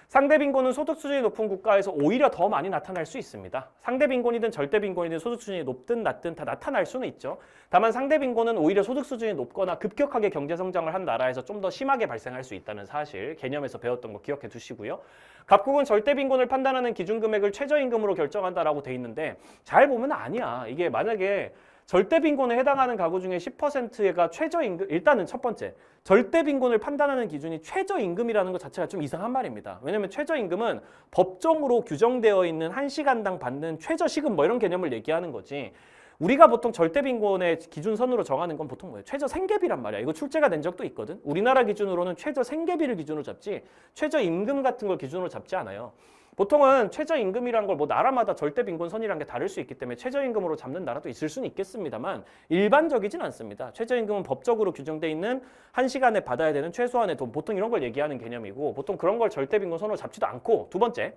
상대빈곤은 소득 수준이 높은 국가에서 오히려 더 많이 나타날 수 있습니다. 상대빈곤이든 절대빈곤이든 소득 수준이 높든 낮든 다 나타날 수는 있죠. 다만 상대빈곤은 오히려 소득 수준이 높거나 급격하게 경제성장을 한 나라에서 좀 더 심하게 발생할 수 있다는 사실 개념에서 배웠던 거 기억해 두시고요. 각국은 절대빈곤을 판단하는 기준금액을 최저임금으로 결정한다라고 돼 있는데 잘 보면 아니야. 이게 만약에 절대빈곤에 해당하는 가구 중에 10%가 최저임금, 일단은 첫 번째, 절대빈곤을 판단하는 기준이 최저임금이라는 것 자체가 좀 이상한 말입니다. 왜냐면 최저임금은 법정으로 규정되어 있는 1시간당 받는 최저시급 뭐 이런 개념을 얘기하는 거지. 우리가 보통 절대빈곤의 기준선으로 정하는 건 보통 뭐예요? 최저생계비란 말이야. 이거 출제가 된 적도 있거든. 우리나라 기준으로는 최저생계비를 기준으로 잡지 최저임금 같은 걸 기준으로 잡지 않아요. 보통은 최저임금이라는 걸 뭐 나라마다 절대빈곤선이라는 게 다를 수 있기 때문에 최저임금으로 잡는 나라도 있을 수는 있겠습니다만 일반적이진 않습니다. 최저임금은 법적으로 규정돼 있는 1시간에 받아야 되는 최소한의 돈, 보통 이런 걸 얘기하는 개념이고 보통 그런 걸 절대빈곤선으로 잡지도 않고. 두 번째,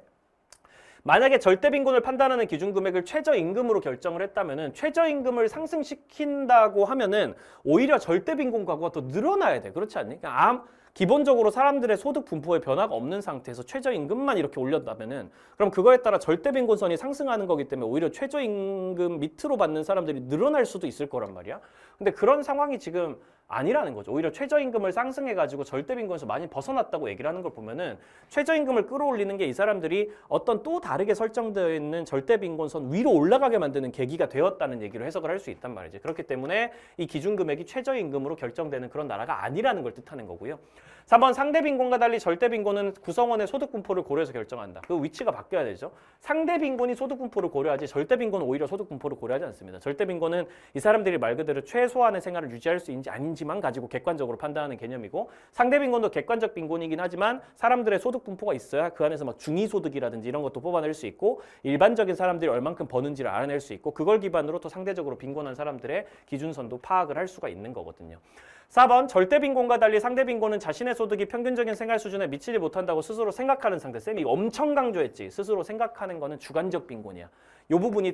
만약에 절대빈곤을 판단하는 기준금액을 최저임금으로 결정을 했다면은 최저임금을 상승시킨다고 하면은 오히려 절대빈곤 가구가 더 늘어나야 돼. 그렇지 않니? 그러니까 기본적으로 사람들의 소득 분포에 변화가 없는 상태에서 최저임금만 이렇게 올렸다면은 그럼 그거에 따라 절대빈곤선이 상승하는 거기 때문에 오히려 최저임금 밑으로 받는 사람들이 늘어날 수도 있을 거란 말이야. 근데 그런 상황이 지금 아니라는 거죠. 오히려 최저임금을 상승해가지고 절대빈곤에서 많이 벗어났다고 얘기를 하는 걸 보면은 최저임금을 끌어올리는 게 이 사람들이 어떤 또 다르게 설정되어 있는 절대빈곤선 위로 올라가게 만드는 계기가 되었다는 얘기를 해석을 할 수 있단 말이지. 그렇기 때문에 이 기준금액이 최저임금으로 결정되는 그런 나라가 아니라는 걸 뜻하는 거고요. 3번 상대빈곤과 달리 절대빈곤은 구성원의 소득분포를 고려해서 결정한다. 그 위치가 바뀌어야 되죠. 상대빈곤이 소득분포를 고려하지 절대빈곤은 오히려 소득분포를 고려하지 않습니다. 절대빈곤은 이 사람들이 말 그대로 최소한의 생활을 유지할 수 있는지 아닌지만 가지고 객관적으로 판단하는 개념이고 상대빈곤도 객관적 빈곤이긴 하지만 사람들의 소득분포가 있어야 그 안에서 막 중위소득이라든지 이런 것도 뽑아낼 수 있고 일반적인 사람들이 얼만큼 버는지를 알아낼 수 있고 그걸 기반으로 또 상대적으로 빈곤한 사람들의 기준선도 파악을 할 수가 있는 거거든요. 4번 절대빈곤과 달리 상대빈곤은 자신의 소득이 평균적인 생활 수준에 미치지 못한다고 스스로 생각하는 상태. 쌤이 엄청 강조했지. 스스로 생각하는 거는 주관적 빈곤이야. 이 부분이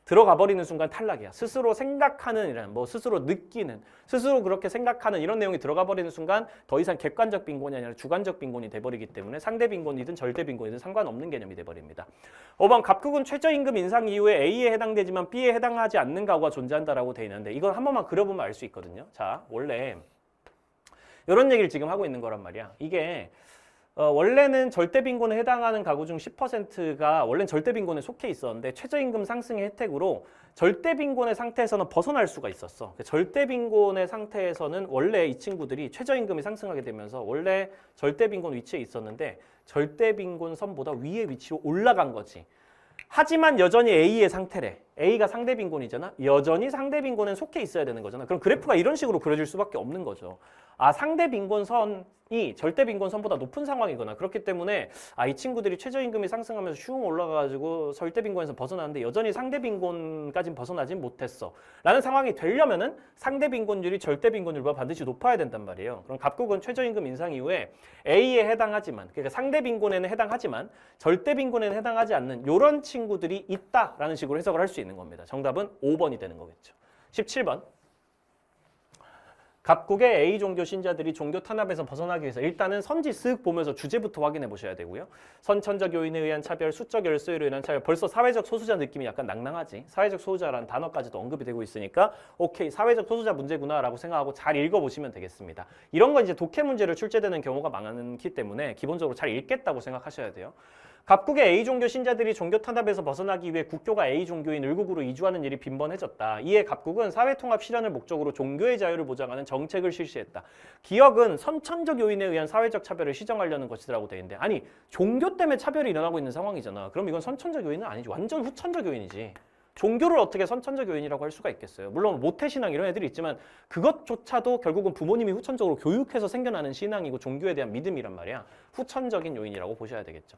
들어가 버리는 순간 탈락이야. 스스로 생각하는 이란 뭐 스스로 느끼는, 스스로 그렇게 생각하는 이런 내용이 들어가 버리는 순간 더 이상 객관적 빈곤이 아니라 주관적 빈곤이 돼버리기 때문에 상대 빈곤이든 절대 빈곤이든 상관없는 개념이 돼버립니다. 5번 각국은 최저임금 인상 이후에 A에 해당되지만 B에 해당하지 않는 가구가 존재한다라고 돼 있는데 이건 한 번만 그려보면 알 수 있거든요. 자, 원래 이런 얘기를 지금 하고 있는 거란 말이야. 이게 원래는 절대빈곤에 해당하는 가구 중 10%가 원래는 절대빈곤에 속해 있었는데 최저임금 상승의 혜택으로 절대빈곤의 상태에서는 벗어날 수가 있었어. 절대빈곤의 상태에서는 원래 이 친구들이 최저임금이 상승하게 되면서 원래 절대빈곤 위치에 있었는데 절대빈곤 선보다 위에 위치로 올라간 거지. 하지만 여전히 A의 상태래. A가 상대 빈곤이잖아. 여전히 상대 빈곤엔 속해 있어야 되는 거잖아. 그럼 그래프가 이런 식으로 그려질 수밖에 없는 거죠. 아, 상대 빈곤선이 절대 빈곤선보다 높은 상황이거나 그렇기 때문에 이 친구들이 최저임금이 상승하면서 슝 올라가가지고 절대 빈곤에서 벗어나는데 여전히 상대 빈곤까지는 벗어나진 못했어. 라는 상황이 되려면은 상대 빈곤율이 절대 빈곤율보다 반드시 높아야 된단 말이에요. 그럼 갑국은 최저임금 인상 이후에 A에 해당하지만, 그러니까 상대 빈곤에는 해당하지만 절대 빈곤에는 해당하지 않는 이런 친구들이 있다라는 식으로 해석을 할 수 있는 겁니다. 정답은 5번이 되는 거겠죠. 17번. 각국의 A 종교 신자들이 종교 탄압에서 벗어나기 위해서 일단은 선지 쓱 보면서 주제부터 확인해 보셔야 되고요. 선천적 요인에 의한 차별, 수적 열쇠로 인한 차별. 벌써 사회적 소수자 느낌이 약간 낭낭하지. 사회적 소수자라는 단어까지도 언급이 되고 있으니까 오케이, 사회적 소수자 문제구나라고 생각하고 잘 읽어보시면 되겠습니다. 이런 건 이제 독해 문제로 출제되는 경우가 많기 때문에 기본적으로 잘 읽겠다고 생각하셔야 돼요. 각국의 A 종교 신자들이 종교 탄압에서 벗어나기 위해 국교가 A 종교인 을국으로 이주하는 일이 빈번해졌다. 이에 각국은 사회통합 실현을 목적으로 종교의 자유를 보장하는 정책을 실시했다. 기억은 선천적 요인에 의한 사회적 차별을 시정하려는 것이라고 되어 있는데, 아니 종교 때문에 차별이 일어나고 있는 상황이잖아. 그럼 이건 선천적 요인은 아니지. 완전 후천적 요인이지. 종교를 어떻게 선천적 요인이라고 할 수가 있겠어요. 물론 모태신앙 이런 애들이 있지만 그것조차도 결국은 부모님이 후천적으로 교육해서 생겨나는 신앙이고 종교에 대한 믿음이란 말이야. 후천적인 요인이라고 보셔야 되겠죠.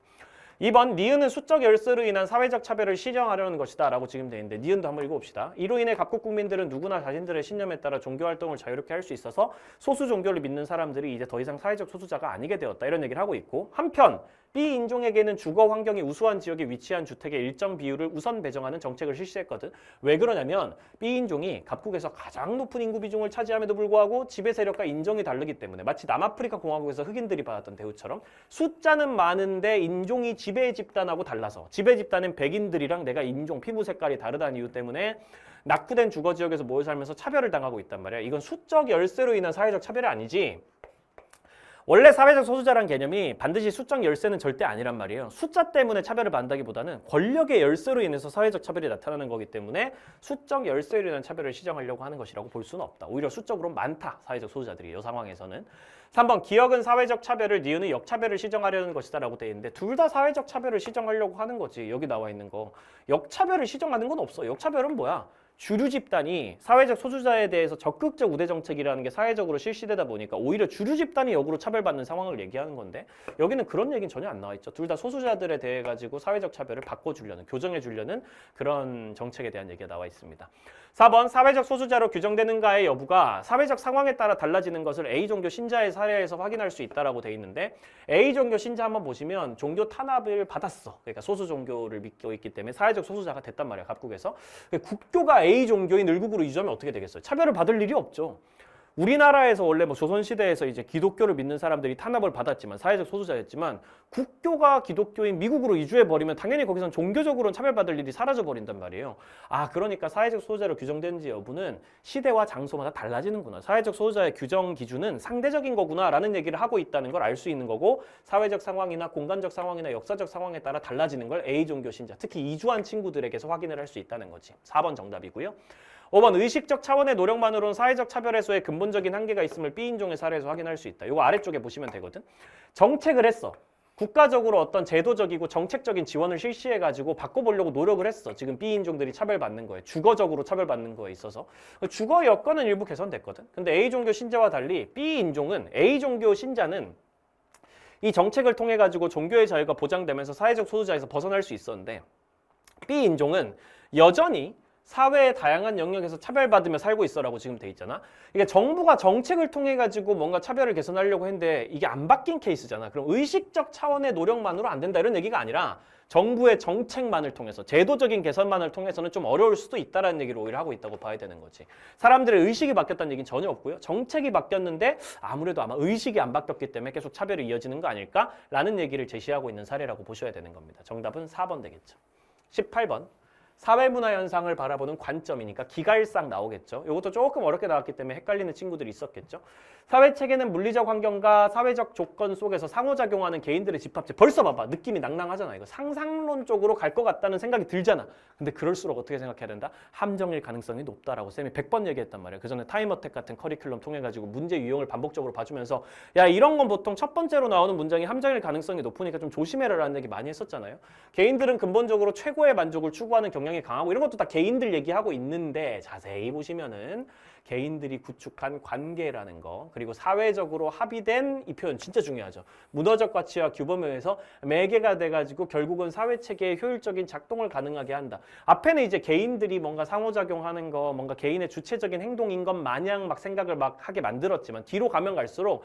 2번, 니은은 수적 열세로 인한 사회적 차별을 시정하려는 것이다 라고 지금 되어 있는데 니은도 한번 읽어봅시다. 이로 인해 각국 국민들은 누구나 자신들의 신념에 따라 종교활동을 자유롭게 할 수 있어서 소수 종교를 믿는 사람들이 이제 더 이상 사회적 소수자가 아니게 되었다 이런 얘기를 하고 있고, 한편 B 인종에게는 주거 환경이 우수한 지역에 위치한 주택의 일정 비율을 우선 배정하는 정책을 실시했거든. 왜 그러냐면 B 인종이 각국에서 가장 높은 인구 비중을 차지함에도 불구하고 지배 세력과 인종이 다르기 때문에, 마치 남아프리카 공화국에서 흑인들이 받았던 대우처럼 숫자는 많은데 인종이 지배 집단하고 달라서, 지배 집단은 백인들이랑 내가 인종, 피부 색깔이 다르다는 이유 때문에 낙후된 주거 지역에서 모여 살면서 차별을 당하고 있단 말이야. 이건 수적 열세로 인한 사회적 차별이 아니지. 원래 사회적 소수자란 개념이 반드시 수적 열세는 절대 아니란 말이에요. 숫자 때문에 차별을 받는다기보다는 권력의 열세로 인해서 사회적 차별이 나타나는 거기 때문에 수적 열세로 인한 차별을 시정하려고 하는 것이라고 볼 수는 없다. 오히려 수적으로 많다, 사회적 소수자들이 이 상황에서는. 3번, 기억은 사회적 차별을, 니은은 역차별을 시정하려는 것이다 라고 되어 있는데 둘 다 사회적 차별을 시정하려고 하는 거지. 여기 나와 있는 거. 역차별을 시정하는 건 없어. 역차별은 뭐야? 주류 집단이 사회적 소수자에 대해서 적극적 우대 정책이라는 게 사회적으로 실시되다 보니까 오히려 주류 집단이 역으로 차별받는 상황을 얘기하는 건데, 여기는 그런 얘기는 전혀 안 나와 있죠. 둘 다 소수자들에 대해 가지고 사회적 차별을 바꿔주려는, 교정해주려는 그런 정책에 대한 얘기가 나와 있습니다. 4번, 사회적 소수자로 규정되는가의 여부가 사회적 상황에 따라 달라지는 것을 A 종교 신자의 사례에서 확인할 수 있다라고 돼 있는데, A 종교 신자 한번 보시면 종교 탄압을 받았어. 그러니까 소수 종교를 믿고 있기 때문에 사회적 소수자가 됐단 말이야, 각국에서. 국교가 A 종교인 을국으로 이주하면 어떻게 되겠어요? 차별을 받을 일이 없죠. 우리나라에서 원래 뭐 조선시대에서 이제 기독교를 믿는 사람들이 탄압을 받았지만 사회적 소수자였지만, 국교가 기독교인 미국으로 이주해버리면 당연히 거기선 종교적으로는 차별받을 일이 사라져버린단 말이에요. 그러니까 사회적 소수자로 규정되는지 여부는 시대와 장소마다 달라지는구나. 사회적 소수자의 규정 기준은 상대적인 거구나 라는 얘기를 하고 있다는 걸 알 수 있는 거고, 사회적 상황이나 공간적 상황이나 역사적 상황에 따라 달라지는 걸 A 종교 신자, 특히 이주한 친구들에게서 확인을 할 수 있다는 거지. 4번 정답이고요. 5번, 의식적 차원의 노력만으로는 사회적 차별 해소에 근본적인 한계가 있음을 B인종의 사례에서 확인할 수 있다. 이거 아래쪽에 보시면 되거든. 정책을 했어. 국가적으로 어떤 제도적이고 정책적인 지원을 실시해가지고 바꿔보려고 노력을 했어. 지금 B인종들이 차별받는 거에, 주거적으로 차별받는 거에 있어서. 주거 여건은 일부 개선됐거든. 근데 A종교 신자와 달리 B인종은, A종교 신자는 이 정책을 통해 가지고 종교의 자유가 보장되면서 사회적 소수자에서 벗어날 수 있었는데, B인종은 여전히 사회의 다양한 영역에서 차별받으며 살고 있어라고 지금 돼 있잖아. 이게 정부가 정책을 통해 가지고 뭔가 차별을 개선하려고 했는데 이게 안 바뀐 케이스잖아. 그럼 의식적 차원의 노력만으로 안 된다 이런 얘기가 아니라 정부의 정책만을 통해서, 제도적인 개선만을 통해서는 좀 어려울 수도 있다라는 얘기를 오히려 하고 있다고 봐야 되는 거지. 사람들의 의식이 바뀌었다는 얘기는 전혀 없고요. 정책이 바뀌었는데 아무래도 아마 의식이 안 바뀌었기 때문에 계속 차별이 이어지는 거 아닐까라는 얘기를 제시하고 있는 사례라고 보셔야 되는 겁니다. 정답은 4번 되겠죠. 18번. 사회문화 현상을 바라보는 관점이니까 기갈상 나오겠죠. 이것도 조금 어렵게 나왔기 때문에 헷갈리는 친구들이 있었겠죠. 사회체계는 물리적 환경과 사회적 조건 속에서 상호작용하는 개인들의 집합체. 벌써 봐봐. 느낌이 낭낭하잖아. 이거 상상론 쪽으로 갈 것 같다는 생각이 들잖아. 근데 그럴수록 어떻게 생각해야 된다? 함정일 가능성이 높다라고 쌤이 100번 얘기했단 말이에요. 그전에 타임어택 같은 커리큘럼 통해 가지고 문제 유형을 반복적으로 봐주면서 야, 이런 건 보통 첫 번째로 나오는 문장이 함정일 가능성이 높으니까 좀 조심해라 라는 얘기 많이 했었잖아요. 개인들은 근본적으로 최고의 만족을 추구하는 경향 영향이 강하고 이런 것도 다 개인들 얘기하고 있는데 자세히 보시면은 개인들이 구축한 관계라는 거 그리고 사회적으로 합의된 이 표현 진짜 중요하죠. 문화적 가치와 규범에 의해서 매개가 돼가지고 결국은 사회체계의 효율적인 작동을 가능하게 한다. 앞에는 이제 개인들이 뭔가 상호작용하는 거 뭔가 개인의 주체적인 행동인 것 마냥 막 생각을 막 하게 만들었지만 뒤로 가면 갈수록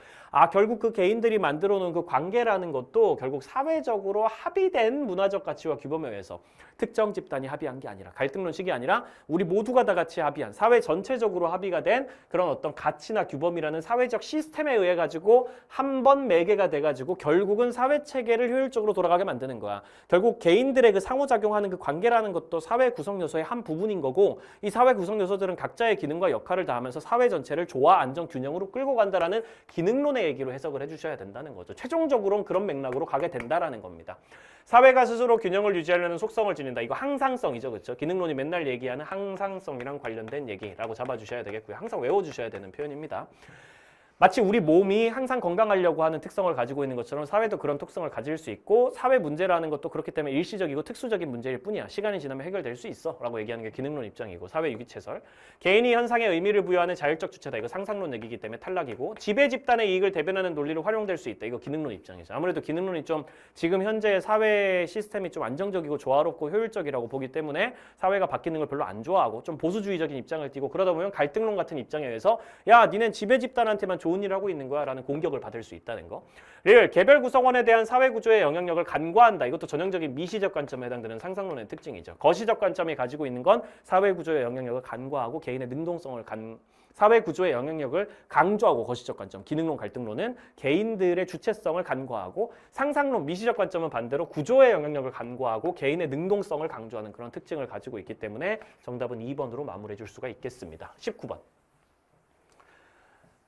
결국 그 개인들이 만들어 놓은 그 관계라는 것도 결국 사회적으로 합의된 문화적 가치와 규범에 의해서 특정 집단이 합의한 게 아니라 갈등론식이 아니라 우리 모두가 다 같이 합의한 사회 전체적으로 합의가 된 그런 어떤 가치나 규범이라는 사회적 시스템에 의해 가지고 한 번 매개가 돼 가지고 결국은 사회 체계를 효율적으로 돌아가게 만드는 거야. 결국 개인들의 그 상호작용하는 그 관계라는 것도 사회 구성 요소의 한 부분인 거고 이 사회 구성 요소들은 각자의 기능과 역할을 다하면서 사회 전체를 조화, 안정, 균형으로 끌고 간다라는 기능론의 얘기로 해석을 해주셔야 된다는 거죠. 최종적으로는 그런 맥락으로 가게 된다라는 겁니다. 사회가 스스로 균형을 유지하려는 속성을 지닌다. 이거 항상성이죠. 그렇죠? 기능론이 맨날 얘기하는 항상성이랑 관련된 얘기라고 잡아주셔야 되겠고요. 항상 외워주셔야 되는 표현입니다. 마치 우리 몸이 항상 건강하려고 하는 특성을 가지고 있는 것처럼 사회도 그런 특성을 가질 수 있고 사회 문제라는 것도 그렇기 때문에 일시적이고 특수적인 문제일 뿐이야. 시간이 지나면 해결될 수 있어 라고 얘기하는 게 기능론 입장이고 사회 유기체설. 개인이 현상에 의미를 부여하는 자율적 주체다. 이거 상상론 얘기이기 때문에 탈락이고 지배 집단의 이익을 대변하는 논리로 활용될 수 있다. 이거 기능론 입장이죠. 아무래도 기능론이 좀 지금 현재 사회 시스템이 좀 안정적이고 조화롭고 효율적이라고 보기 때문에 사회가 바뀌는 걸 별로 안 좋아하고 좀 보수주의적인 입장을 띠고 그러다 보면 갈등론 같은 입장에 의해서 야 니넨 지배 집단한테만 좋은 일 하고 있는 거야 라는 공격을 받을 수 있다는 거. 개별 구성원에 대한 사회 구조의 영향력을 간과한다. 이것도 전형적인 미시적 관점에 해당되는 상상론의 특징이죠. 거시적 관점이 가지고 있는 건 사회 구조의 영향력을 간과하고 개인의 능동성을 사회 구조의 영향력을 강조하고 거시적 관점, 기능론 갈등론은 개인들의 주체성을 간과하고 상상론 미시적 관점은 반대로 구조의 영향력을 간과하고 개인의 능동성을 강조하는 그런 특징을 가지고 있기 때문에 정답은 2번으로 마무리해 줄 수가 있겠습니다. 19번.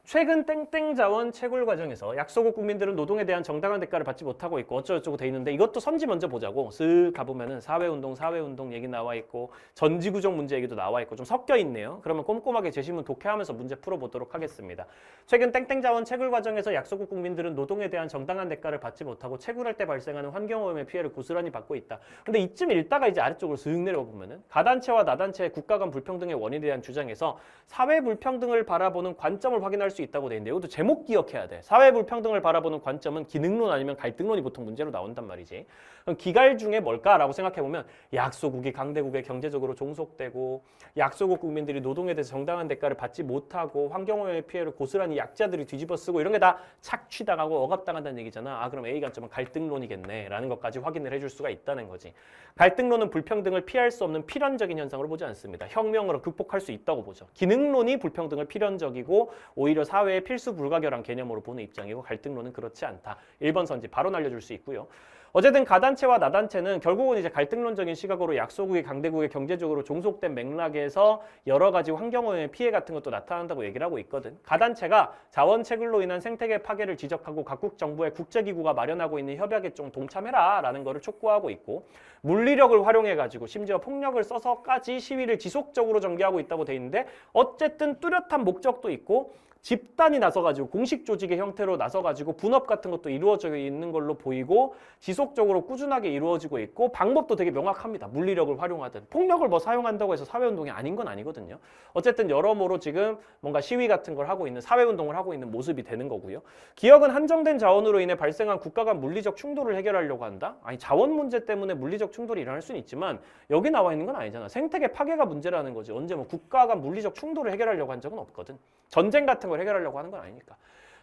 최근 땡땡 자원 채굴 과정에서 약소국 국민들은 노동에 대한 정당한 대가를 받지 못하고 있고 어쩌고저쩌고 돼 있는데 이것도 선지 먼저 보자고. 쓱 가보면은 사회운동 얘기 나와 있고 전지구적 문제 얘기도 나와 있고 좀 섞여 있네요. 그러면 꼼꼼하게 제시문 독해하면서 문제 풀어보도록 하겠습니다. 최근 땡땡 자원 채굴 과정에서 약소국 국민들은 노동에 대한 정당한 대가를 받지 못하고 채굴할 때 발생하는 환경오염의 피해를 고스란히 받고 있다. 근데 이쯤 읽다가 이제 아래쪽으로 쓱 내려보면은 가단체와 나단체의 국가 간 불평등의 원인에 대한 주장에서 사회 불평등을 바라보는 관점을 확인할 수 있다고 돼 있는데 이것도 제목 기억해야 돼. 사회 불평등을 바라보는 관점은 기능론 아니면 갈등론이 보통 문제로 나온단 말이지. 그럼 기갈 중에 뭘까라고 생각해보면 약소국이 강대국에 경제적으로 종속되고 약소국 국민들이 노동에 대해서 정당한 대가를 받지 못하고 환경오염의 피해를 고스란히 약자들이 뒤집어쓰고 이런 게 다 착취당하고 억압당한다는 얘기잖아. 그럼 A 관점은 갈등론이겠네 라는 것까지 확인을 해줄 수가 있다는 거지. 갈등론은 불평등을 피할 수 없는 필연적인 현상으로 보지 않습니다. 혁명으로 극복할 수 있다고 보죠. 기능론이 불평등을 필연적이고 오히려 사회의 필수 불가결한 개념으로 보는 입장이고 갈등론은 그렇지 않다. 1번 선지 바로 날려줄 수 있고요. 어쨌든 가단체와 나단체는 결국은 이제 갈등론적인 시각으로 약소국이 강대국에 경제적으로 종속된 맥락에서 여러 가지 환경오염의 피해 같은 것도 나타난다고 얘기를 하고 있거든. 가단체가 자원 채굴로 인한 생태계 파괴를 지적하고 각국 정부의 국제기구가 마련하고 있는 협약에 좀 동참해라 라는 거를 촉구하고 있고 물리력을 활용해가지고 심지어 폭력을 써서까지 시위를 지속적으로 전개하고 있다고 돼 있는데 어쨌든 뚜렷한 목적도 있고 집단이 나서가지고 공식 조직의 형태로 나서가지고 분업 같은 것도 이루어져 있는 걸로 보이고 지속적으로 꾸준하게 이루어지고 있고 방법도 되게 명확합니다. 물리력을 활용하든 폭력을 뭐 사용한다고 해서 사회운동이 아닌 건 아니거든요. 어쨌든 여러모로 지금 뭔가 시위 같은 걸 하고 있는 사회운동을 하고 있는 모습이 되는 거고요. 기업은 한정된 자원으로 인해 발생한 국가 간 물리적 충돌을 해결하려고 한다? 아니 자원 문제 때문에 물리적 충돌이 일어날 수는 있지만 여기 나와 있는 건 아니잖아. 생태계 파괴가 문제라는 거지. 언제 뭐 국가 간 물리적 충돌을 해결하려고 한 적은 없거든. 전쟁 같은 걸 해결하려고 하는 건 아니니까.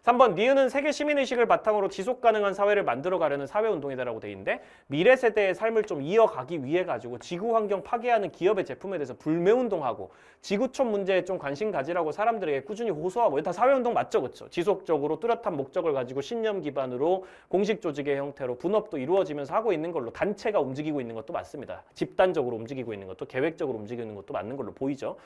3번 니은은 세계 시민의식을 바탕으로 지속 가능한 사회를 만들어가려는 사회운동이다라고 돼 있는데 미래 세대의 삶을 좀 이어가기 위해 가지고 지구 환경 파괴하는 기업의 제품에 대해서 불매운동하고 지구촌 문제에 좀 관심 가지라고 사람들에게 꾸준히 호소하고 다 사회운동 맞죠? 그렇죠? 지속적으로 뚜렷한 목적을 가지고 신념 기반으로 공식 조직의 형태로 분업도 이루어지면서 하고 있는 걸로 단체가 움직이고 있는 것도 맞습니다. 집단적으로 움직이고 있는 것도 계획적으로 움직이는 것도 맞는 걸로 보이죠.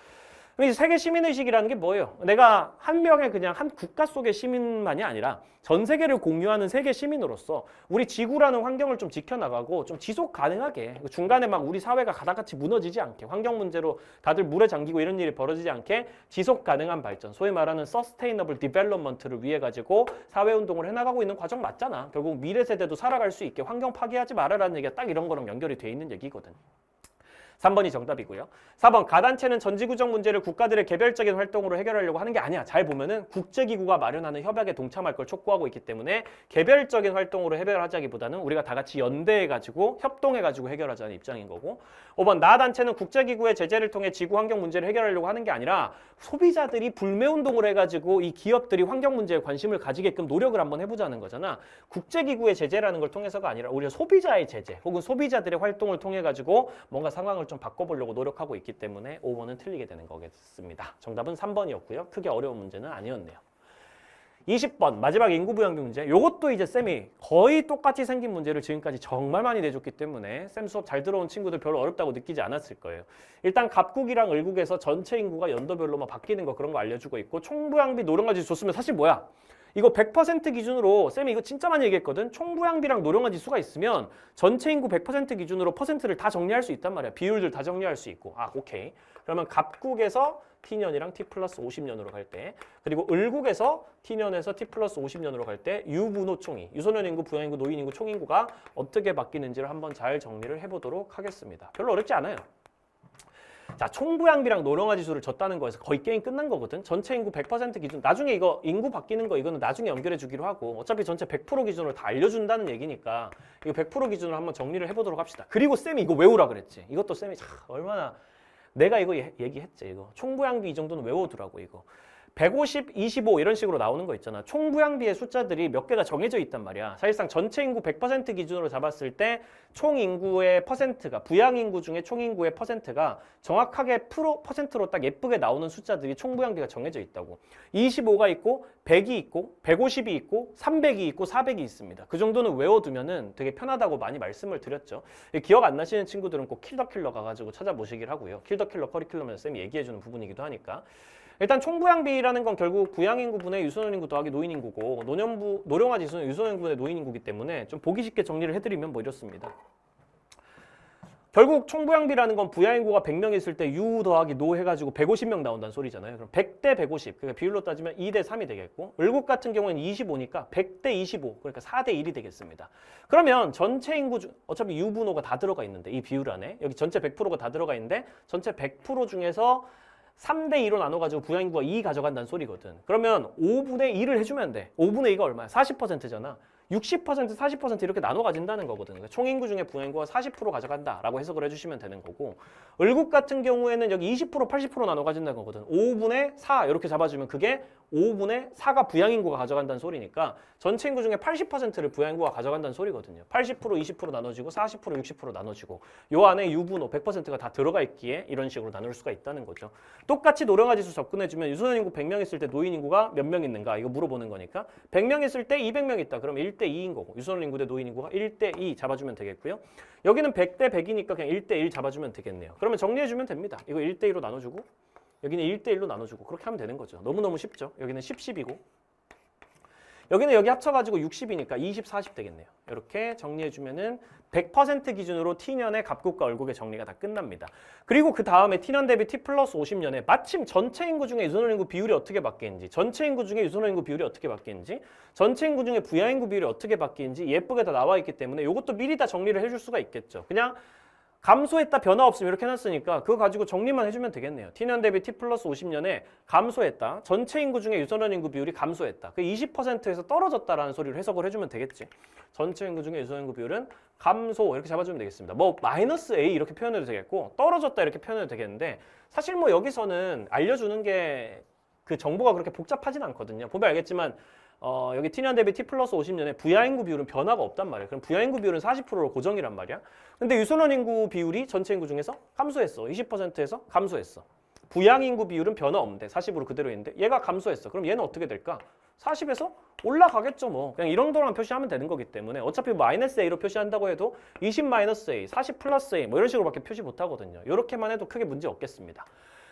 세계 시민의식이라는 게 뭐예요? 내가 한 명의 그냥 한 국가 속의 시민만이 아니라 전 세계를 공유하는 세계 시민으로서 우리 지구라는 환경을 좀 지켜나가고 좀 지속 가능하게 중간에 막 우리 사회가 가다같이 무너지지 않게 환경 문제로 다들 물에 잠기고 이런 일이 벌어지지 않게 지속 가능한 발전 소위 말하는 Sustainable Development를 위해 가지고 사회운동을 해나가고 있는 과정 맞잖아. 결국 미래 세대도 살아갈 수 있게 환경 파괴하지 말아라는 얘기가 딱 이런 거랑 연결이 돼 있는 얘기거든. 3번이 정답이고요. 4번 가단체는 전지구적 문제를 국가들의 개별적인 활동으로 해결하려고 하는 게 아니야. 잘 보면은 국제기구가 마련하는 협약에 동참할 걸 촉구하고 있기 때문에 개별적인 활동으로 해결하자기보다는 우리가 다 같이 연대해가지고 협동해가지고 해결하자는 입장인 거고 5번 나단체는 국제기구의 제재를 통해 지구 환경 문제를 해결하려고 하는 게 아니라 소비자들이 불매운동을 해가지고 이 기업들이 환경 문제에 관심을 가지게끔 노력을 한번 해보자는 거잖아. 국제기구의 제재라는 걸 통해서가 아니라 우리가 소비자의 제재 혹은 소비자들의 활동을 통해가지고 뭔가 상황을 좀 바꿔보려고 노력하고 있기 때문에 5번은 틀리게 되는 거겠습니다. 정답은 3번이었고요. 크게 어려운 문제는 아니었네요. 20번 마지막 인구 부양비 문제. 요것도 이제 쌤이 거의 똑같이 생긴 문제를 지금까지 정말 많이 내줬기 때문에 쌤 수업 잘 들어온 친구들 별로 어렵다고 느끼지 않았을 거예요. 일단 갑국이랑 을국에서 전체 인구가 연도별로 막 바뀌는 거 그런 거 알려주고 있고 총부양비 노령화지수 줬으면 사실 뭐야? 이거 100% 기준으로 쌤이 이거 진짜 많이 얘기했거든. 총부양비랑 노령화 지수가 있으면 전체 인구 100% 기준으로 퍼센트를 다 정리할 수 있단 말이야. 비율들 다 정리할 수 있고. 아, 오케이. 그러면 갑국에서 T년이랑 T 플러스 50년으로 갈 때, 그리고 을국에서 T년에서 T 플러스 50년으로 갈 때 유부노 총이, 유소년 인구, 부양 인구, 노인 인구, 총 인구가 어떻게 바뀌는지를 한번 잘 정리를 해보도록 하겠습니다. 별로 어렵지 않아요. 자, 총부양비랑 노령화 지수를 줬다는 거에서 거의 게임 끝난 거거든. 전체 인구 100% 기준. 나중에 이거 인구 바뀌는 거 이거는 나중에 연결해 주기로 하고 어차피 전체 100% 기준으로 다 알려준다는 얘기니까 이거 100% 기준으로 한번 정리를 해보도록 합시다. 그리고 쌤이 이거 외우라 그랬지. 이것도 쌤이 얼마나 내가 이거 얘기했지. 이거 총부양비 이 정도는 외워두라고 이거. 150, 25 이런 식으로 나오는 거 있잖아. 총부양비의 숫자들이 몇 개가 정해져 있단 말이야. 사실상 전체 인구 100% 기준으로 잡았을 때 총 인구의 퍼센트가 부양 인구 중에 총 인구의 퍼센트가 정확하게 퍼센트로 딱 예쁘게 나오는 숫자들이 총부양비가 정해져 있다고. 25가 있고 100이 있고 150이 있고 300이 있고 400이 있습니다. 그 정도는 외워두면은 되게 편하다고 많이 말씀을 드렸죠. 기억 안 나시는 친구들은 꼭 킬더킬러 가가지고 찾아보시길 하고요. 킬더킬러 커리큘럼에서 쌤이 얘기해주는 부분이기도 하니까. 일단 총부양비라는 건 결국 부양인구분의 유소년인구 더하기 노인인구고 노령화 지수는 유소년인구분의 노인인구이기 때문에 좀 보기 쉽게 정리를 해드리면 뭐 이렇습니다. 결국 총부양비라는 건 부양인구가 100명 있을 때 유 더하기 노 해가지고 150명 나온다는 소리잖아요. 그럼 100대 150, 그러니까 비율로 따지면 2대 3이 되겠고 을국 같은 경우에는 25니까 100대 25, 그러니까 4대 1이 되겠습니다. 그러면 전체 인구 중 어차피 유분호가 다 들어가 있는데 이 비율 안에 여기 전체 100%가 다 들어가 있는데 전체 100% 중에서 3대 2로 나눠가지고 부양인구가 2 가져간다는 소리거든. 그러면 5분의 2를 해주면 돼. 5분의 2가 얼마야? 40%잖아. 60%, 40% 이렇게 나눠 가진다는 거거든. 그러니까 총인구 중에 부양인구가 40% 가져간다라고 해석을 해주시면 되는 거고 을국 같은 경우에는 여기 20%, 80% 나눠 가진다는 거거든. 5분의 4 이렇게 잡아주면 그게 5분의 4가 부양인구가 가져간다는 소리니까 전체 인구 중에 80%를 부양인구가 가져간다는 소리거든요. 80%, 20% 나눠지고 40%, 60% 나눠지고 요 안에 유분호 100%가 다 들어가 있기에 이런 식으로 나눌 수가 있다는 거죠. 똑같이 노령화 지수 접근해주면 유소년 인구 100명 있을 때 노인 인구가 몇 명 있는가 이거 물어보는 거니까 100명 있을 때 200명 있다. 그럼 1대 2인 거고 유소년 인구 대 노인 인구가 1대 2 잡아주면 되겠고요. 여기는 100대 100이니까 그냥 1대 1 잡아주면 되겠네요. 그러면 정리해주면 됩니다. 이거 1대 2로 나눠주고 여기는 1대 1로 나눠주고 그렇게 하면 되는 거죠. 너무너무 쉽죠. 여기는 10, 10이고 여기는 여기 합쳐가지고 60이니까 20, 40 되겠네요. 이렇게 정리해주면은 100% 기준으로 T년의 갑국과 을국의 정리가 다 끝납니다. 그리고 그 다음에 T년 대비 T 플러스 50년에 마침 전체 인구 중에 유소년 인구 비율이 어떻게 바뀌는지 전체 인구 중에 유소년 인구 비율이 어떻게 바뀌는지 전체 인구 중에 부양 인구 비율이 어떻게 바뀌는지 예쁘게 다 나와 있기 때문에 이것도 미리 다 정리를 해줄 수가 있겠죠. 그냥 감소했다 변화 없음 이렇게 해놨으니까 그거 가지고 정리만 해주면 되겠네요. T년 대비 T 플러스 50년에 감소했다. 전체 인구 중에 유소년 인구 비율이 감소했다. 그 20%에서 떨어졌다라는 소리를 해석을 해주면 되겠지. 전체 인구 중에 유소년 인구 비율은 감소 이렇게 잡아주면 되겠습니다. 뭐 마이너스 A 이렇게 표현해도 되겠고 떨어졌다 이렇게 표현해도 되겠는데 사실 뭐 여기서는 알려주는 게 그 정보가 그렇게 복잡하진 않거든요. 보면 알겠지만 여기 T년 대비 T 플러스 50년에 부양인구 비율은 변화가 없단 말이에요. 그럼 부양인구 비율은 40%로 고정이란 말이야. 근데 유소년 인구 비율이 전체 인구 중에서 감소했어. 20%에서 감소했어. 부양인구 비율은 변화 없는데 40으로 그대로 있는데 얘가 감소했어. 그럼 얘는 어떻게 될까? 40에서 올라가겠죠 뭐. 그냥 이런 정도만 표시하면 되는 거기 때문에 어차피 마이너스 A로 표시한다고 해도 20 마이너스 A, 40 플러스 A 뭐 이런 식으로밖에 표시 못하거든요. 이렇게만 해도 크게 문제 없겠습니다.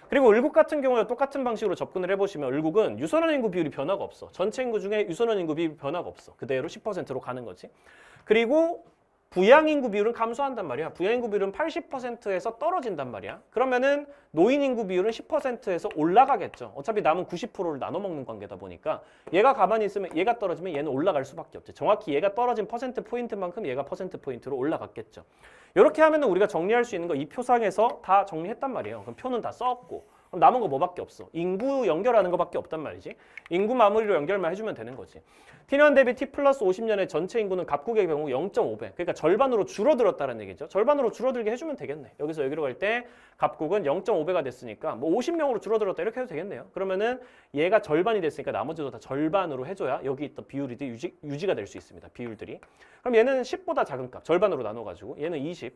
그리고 을국 같은 경우에 똑같은 방식으로 접근을 해보시면 을국은 유소년 인구 비율이 변화가 없어. 전체 인구 중에 유소년 인구 비율이 변화가 없어. 그대로 10%로 가는 거지. 그리고 부양인구 비율은 감소한단 말이야. 부양인구 비율은 80%에서 떨어진단 말이야. 그러면은 노인인구 비율은 10%에서 올라가겠죠. 어차피 남은 90%를 나눠 먹는 관계다 보니까 얘가 가만히 있으면 얘가 떨어지면 얘는 올라갈 수밖에 없죠. 정확히 얘가 떨어진 퍼센트 포인트만큼 얘가 퍼센트 포인트로 올라갔겠죠. 이렇게 하면은 우리가 정리할 수 있는 거 이 표상에서 다 정리했단 말이에요. 그럼 표는 다 썼고. 그럼 남은 거 뭐밖에 없어? 인구 연결하는 거밖에 없단 말이지. 인구 마무리로 연결만 해주면 되는 거지. T년 대비 T 플러스 50년의 전체 인구는 갑국의 경우 0.5배. 그러니까 절반으로 줄어들었다는 얘기죠. 절반으로 줄어들게 해주면 되겠네. 여기서 여기로 갈 때 갑국은 0.5배가 됐으니까 뭐 50명으로 줄어들었다 이렇게 해도 되겠네요. 그러면은 얘가 절반이 됐으니까 나머지도 다 절반으로 해줘야 여기 있던 비율이 유지가 될 수 있습니다. 비율들이. 그럼 얘는 10보다 작은 값, 절반으로 나눠가지고 얘는 20.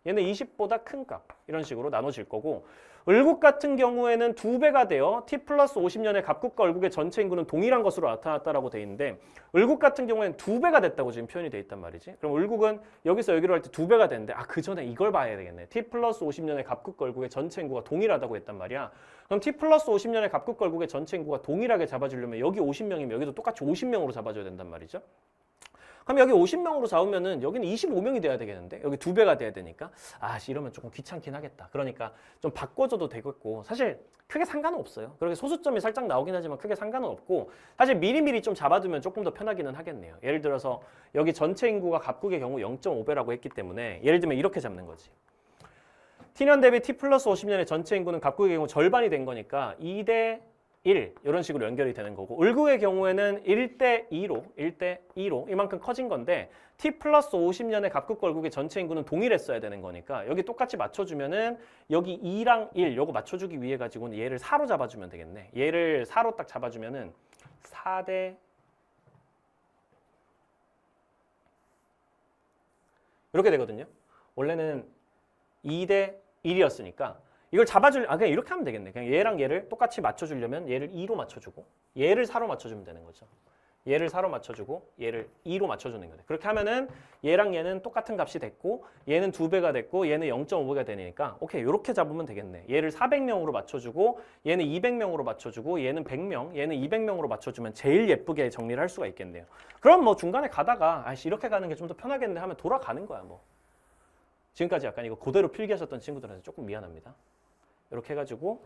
얘는 20보다 큰 값 이런 식으로 나눠질 거고 을국 같은 경우에는 2배가 되어 T 플러스 50년의 갑국과 을국의 전체 인구는 동일한 것으로 나타났다라고 돼 있는데 을국 같은 경우에는 2배가 됐다고 지금 표현이 돼 있단 말이지. 그럼 을국은 여기서 여기로 할 때 2배가 되는데 그 전에 이걸 봐야 되겠네. T 플러스 50년의 갑국과 을국의 전체 인구가 동일하다고 했단 말이야. 그럼 T 플러스 50년의 갑국과 을국의 전체 인구가 동일하게 잡아주려면 여기 50명이면 여기도 똑같이 50명으로 잡아줘야 된단 말이죠. 그럼 여기 50명으로 잡으면은 여기는 25명이 돼야 되겠는데 여기 2배가 돼야 되니까 이러면 조금 귀찮긴 하겠다. 그러니까 좀 바꿔줘도 되겠고 사실 크게 상관은 없어요. 그렇게 소수점이 살짝 나오긴 하지만 크게 상관은 없고 사실 미리미리 좀 잡아두면 조금 더 편하기는 하겠네요. 예를 들어서 여기 전체 인구가 갑국의 경우 0.5배라고 했기 때문에 예를 들면 이렇게 잡는 거지. T년 대비 T 플러스 50년의 전체 인구는 갑국의 경우 절반이 된 거니까 2대 1 이런 식으로 연결이 되는 거고 을국의 경우에는 1대 2로 이만큼 커진 건데 T 플러스 50년의 갑국과 을국의 전체 인구는 동일했어야 되는 거니까 여기 똑같이 맞춰주면은 여기 2랑 1 요거 맞춰주기 위해 가지고는 얘를 4로 잡아주면 되겠네. 얘를 4로 딱 잡아주면은 4대 이렇게 되거든요. 원래는 2대 1이었으니까 이걸 그냥 이렇게 하면 되겠네. 그냥 얘랑 얘를 똑같이 맞춰주려면 얘를 2로 맞춰주고 얘를 4로 맞춰주면 되는 거죠. 얘를 4로 맞춰주고 얘를 2로 맞춰주는 거네. 그렇게 하면은 얘랑 얘는 똑같은 값이 됐고 얘는 2배가 됐고 얘는 0.5배가 되니까 오케이 이렇게 잡으면 되겠네. 얘를 400명으로 맞춰주고 얘는 200명으로 맞춰주고 얘는 100명, 얘는 200명으로 맞춰주면 제일 예쁘게 정리를 할 수가 있겠네요. 그럼 뭐 중간에 가다가 이렇게 가는 게 좀 더 편하겠네 하면 돌아가는 거야 뭐. 지금까지 약간 이거 그대로 필기하셨던 친구들한테 조금 미안합니다. 이렇게 해가지고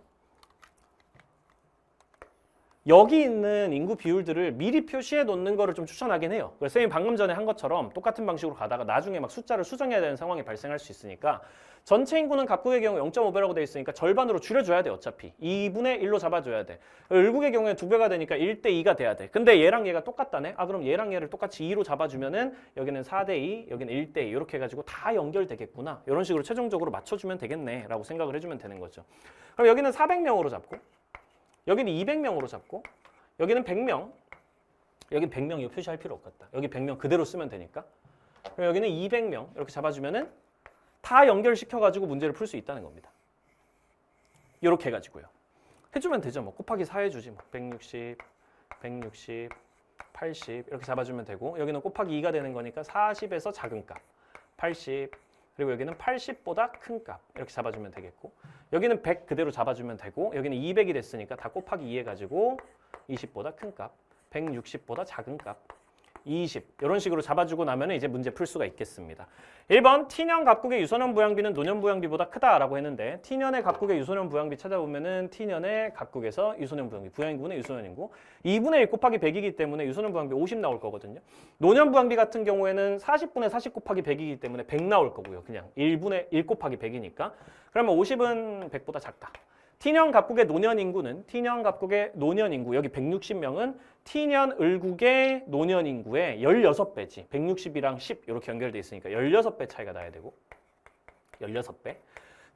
여기 있는 인구 비율들을 미리 표시해 놓는 거를 좀 추천하긴 해요. 그래서 선생님이 방금 전에 한 것처럼 똑같은 방식으로 가다가 나중에 막 숫자를 수정해야 되는 상황이 발생할 수 있으니까 전체 인구는 갑국의 경우 0.5배라고 돼 있으니까 절반으로 줄여줘야 돼. 어차피 2분의 1로 잡아줘야 돼. 을국의 경우에 2배가 되니까 1대 2가 돼야 돼. 근데 얘랑 얘가 똑같다네. 그럼 얘랑 얘를 똑같이 2로 잡아주면은 여기는 4대 2, 여기는 1대 2 이렇게 해가지고 다 연결되겠구나. 이런 식으로 최종적으로 맞춰주면 되겠네 라고 생각을 해주면 되는 거죠. 그럼 여기는 400명으로 잡고 여기는 200명으로 잡고 여기는 100명 여기 100명 이거 표시할 필요 없겠다. 여기 100명 그대로 쓰면 되니까 그럼 여기는 200명 이렇게 잡아주면은 다 연결시켜가지고 문제를 풀 수 있다는 겁니다. 이렇게 해가지고요. 해주면 되죠. 뭐 곱하기 4 해주지. 뭐 160, 160, 80 이렇게 잡아주면 되고 여기는 곱하기 2가 되는 거니까 40에서 작은 값 80 그리고 여기는 80보다 큰 값 이렇게 잡아주면 되겠고 여기는 100 그대로 잡아주면 되고 여기는 200이 됐으니까 다 곱하기 2 해가지고 20보다 큰 값 160보다 작은 값 20 이런 식으로 잡아주고 나면 이제 문제 풀 수가 있겠습니다. 1번 T년 갑국의 유소년 부양비는 노년 부양비보다 크다라고 했는데 T년의 갑국의 유소년 부양비 찾아보면은 T년의 갑국에서 유소년 부양비 부양인구는 유소년 인구 2분의 1 곱하기 100이기 때문에 유소년 부양비 50 나올 거거든요. 노년 부양비 같은 경우에는 40분의 40 곱하기 100이기 때문에 100 나올 거고요. 그냥 1분의 1 곱하기 100이니까 그러면 50은 100보다 작다. T년 갑국의 노년 인구는 T년 갑국의 노년 인구 여기 160명은 T년 을국의 노년 인구의 16배지. 160이랑 10 이렇게 연결돼 있으니까 16배 차이가 나야 되고 16배.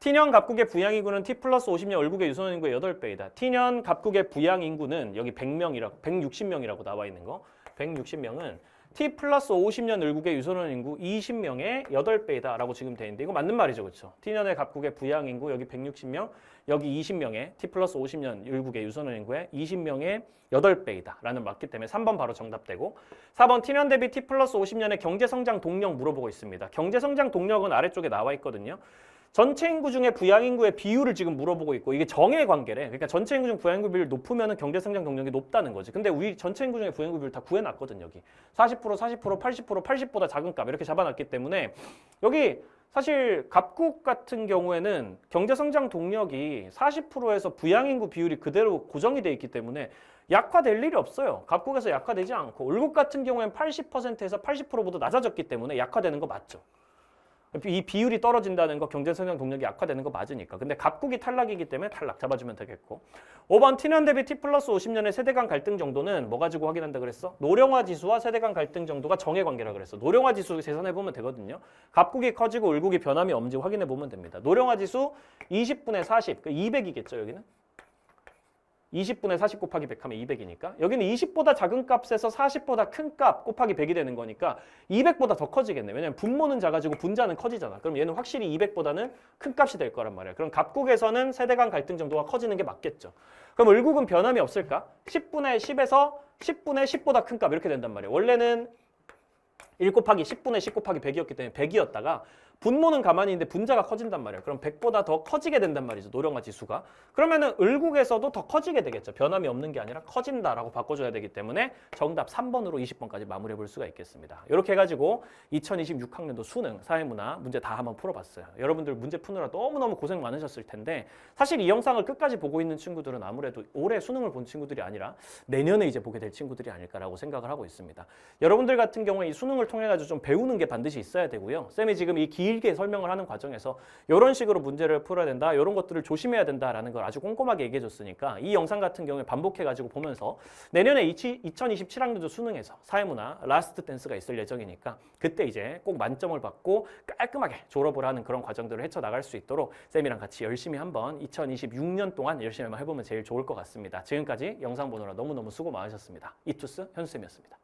T년 갑국의 부양인구는 T 플러스 50년 을국의 유소년 인구의 8배이다. T년 갑국의 부양인구는 여기 160명이라고 나와 있는 거 160명은 T 플러스 50년 을국의 유소년 인구 20명의 8배이다 라고 지금 돼 있는데 이거 맞는 말이죠. 그렇죠? T년의 갑국의 부양 인구 여기 160명 여기 20명의 T 플러스 50년 을국의 유소년 인구의 20명의 8배이다 라는 맞기 때문에 3번 바로 정답되고 4번 T년 대비 T 플러스 50년의 경제성장 동력 물어보고 있습니다. 경제성장 동력은 아래쪽에 나와 있거든요. 전체 인구 중에 부양 인구의 비율을 지금 물어보고 있고 이게 정의 관계래. 그러니까 전체 인구 중 부양 인구 비율 높으면 경제 성장 동력이 높다는 거지. 근데 우리 전체 인구 중에 부양 인구 비율 다 구해놨거든 여기. 40%, 40%, 80%, 80보다 작은 값 이렇게 잡아놨기 때문에 여기 사실 갑국 같은 경우에는 경제 성장 동력이 40%에서 부양 인구 비율이 그대로 고정이 돼 있기 때문에 약화될 일이 없어요. 갑국에서 약화되지 않고 을국 같은 경우에는 80%에서 80%보다 낮아졌기 때문에 약화되는 거 맞죠. 이 비율이 떨어진다는 거 경제 성장 동력이 약화되는 거 맞으니까. 근데 갑국이 탈락이기 때문에 탈락 잡아주면 되겠고. 5번 T년 대비 T 플러스 50년의 세대 간 갈등 정도는 뭐 가지고 확인한다 그랬어? 노령화 지수와 세대 간 갈등 정도가 정의 관계라 그랬어. 노령화 지수 계산해 보면 되거든요. 갑국이 커지고 을국이 변함이 없는지 확인해 보면 됩니다. 노령화 지수 20분의 40, 200이겠죠 여기는? 20분의 40 곱하기 100 하면 200이니까 여기는 20보다 작은 값에서 40보다 큰 값 곱하기 100이 되는 거니까 200보다 더 커지겠네. 왜냐면 분모는 작아지고 분자는 커지잖아. 그럼 얘는 확실히 200보다는 큰 값이 될 거란 말이야. 그럼 갑국에서는 세대 간 갈등 정도가 커지는 게 맞겠죠. 그럼 을국은 변함이 없을까? 10분의 10에서 10분의 10보다 큰 값 이렇게 된단 말이야. 원래는 1 곱하기 10분의 10 곱하기 100이었기 때문에 100이었다가 분모는 가만히 있는데 분자가 커진단 말이에요. 그럼 100보다 더 커지게 된단 말이죠. 노령화 지수가. 그러면은 을국에서도 더 커지게 되겠죠. 변함이 없는 게 아니라 커진다라고 바꿔줘야 되기 때문에 정답 3번으로 20번까지 마무리해 볼 수가 있겠습니다. 이렇게 해가지고 2026학년도 수능, 사회문화 문제 다 한번 풀어봤어요. 여러분들 문제 푸느라 너무너무 고생 많으셨을 텐데 사실 이 영상을 끝까지 보고 있는 친구들은 아무래도 올해 수능을 본 친구들이 아니라 내년에 이제 보게 될 친구들이 아닐까라고 생각을 하고 있습니다. 여러분들 같은 경우에 이 수능을 통해 가지고 좀 배우는 게 반드시 있어야 되고요. 쌤이 지금 이 길게 설명을 하는 과정에서 이런 식으로 문제를 풀어야 된다, 이런 것들을 조심해야 된다라는 걸 아주 꼼꼼하게 얘기해 줬으니까 이 영상 같은 경우에 반복해 가지고 보면서 내년에 2027학년도 수능에서 사회문화 라스트 댄스가 있을 예정이니까 그때 이제 꼭 만점을 받고 깔끔하게 졸업을 하는 그런 과정들을 헤쳐나갈 수 있도록 쌤이랑 같이 열심히 한번 2026년 동안 열심히 한번 해보면 제일 좋을 것 같습니다. 지금까지 영상 보느라 너무너무 수고 많으셨습니다. 이투스 현수쌤이었습니다.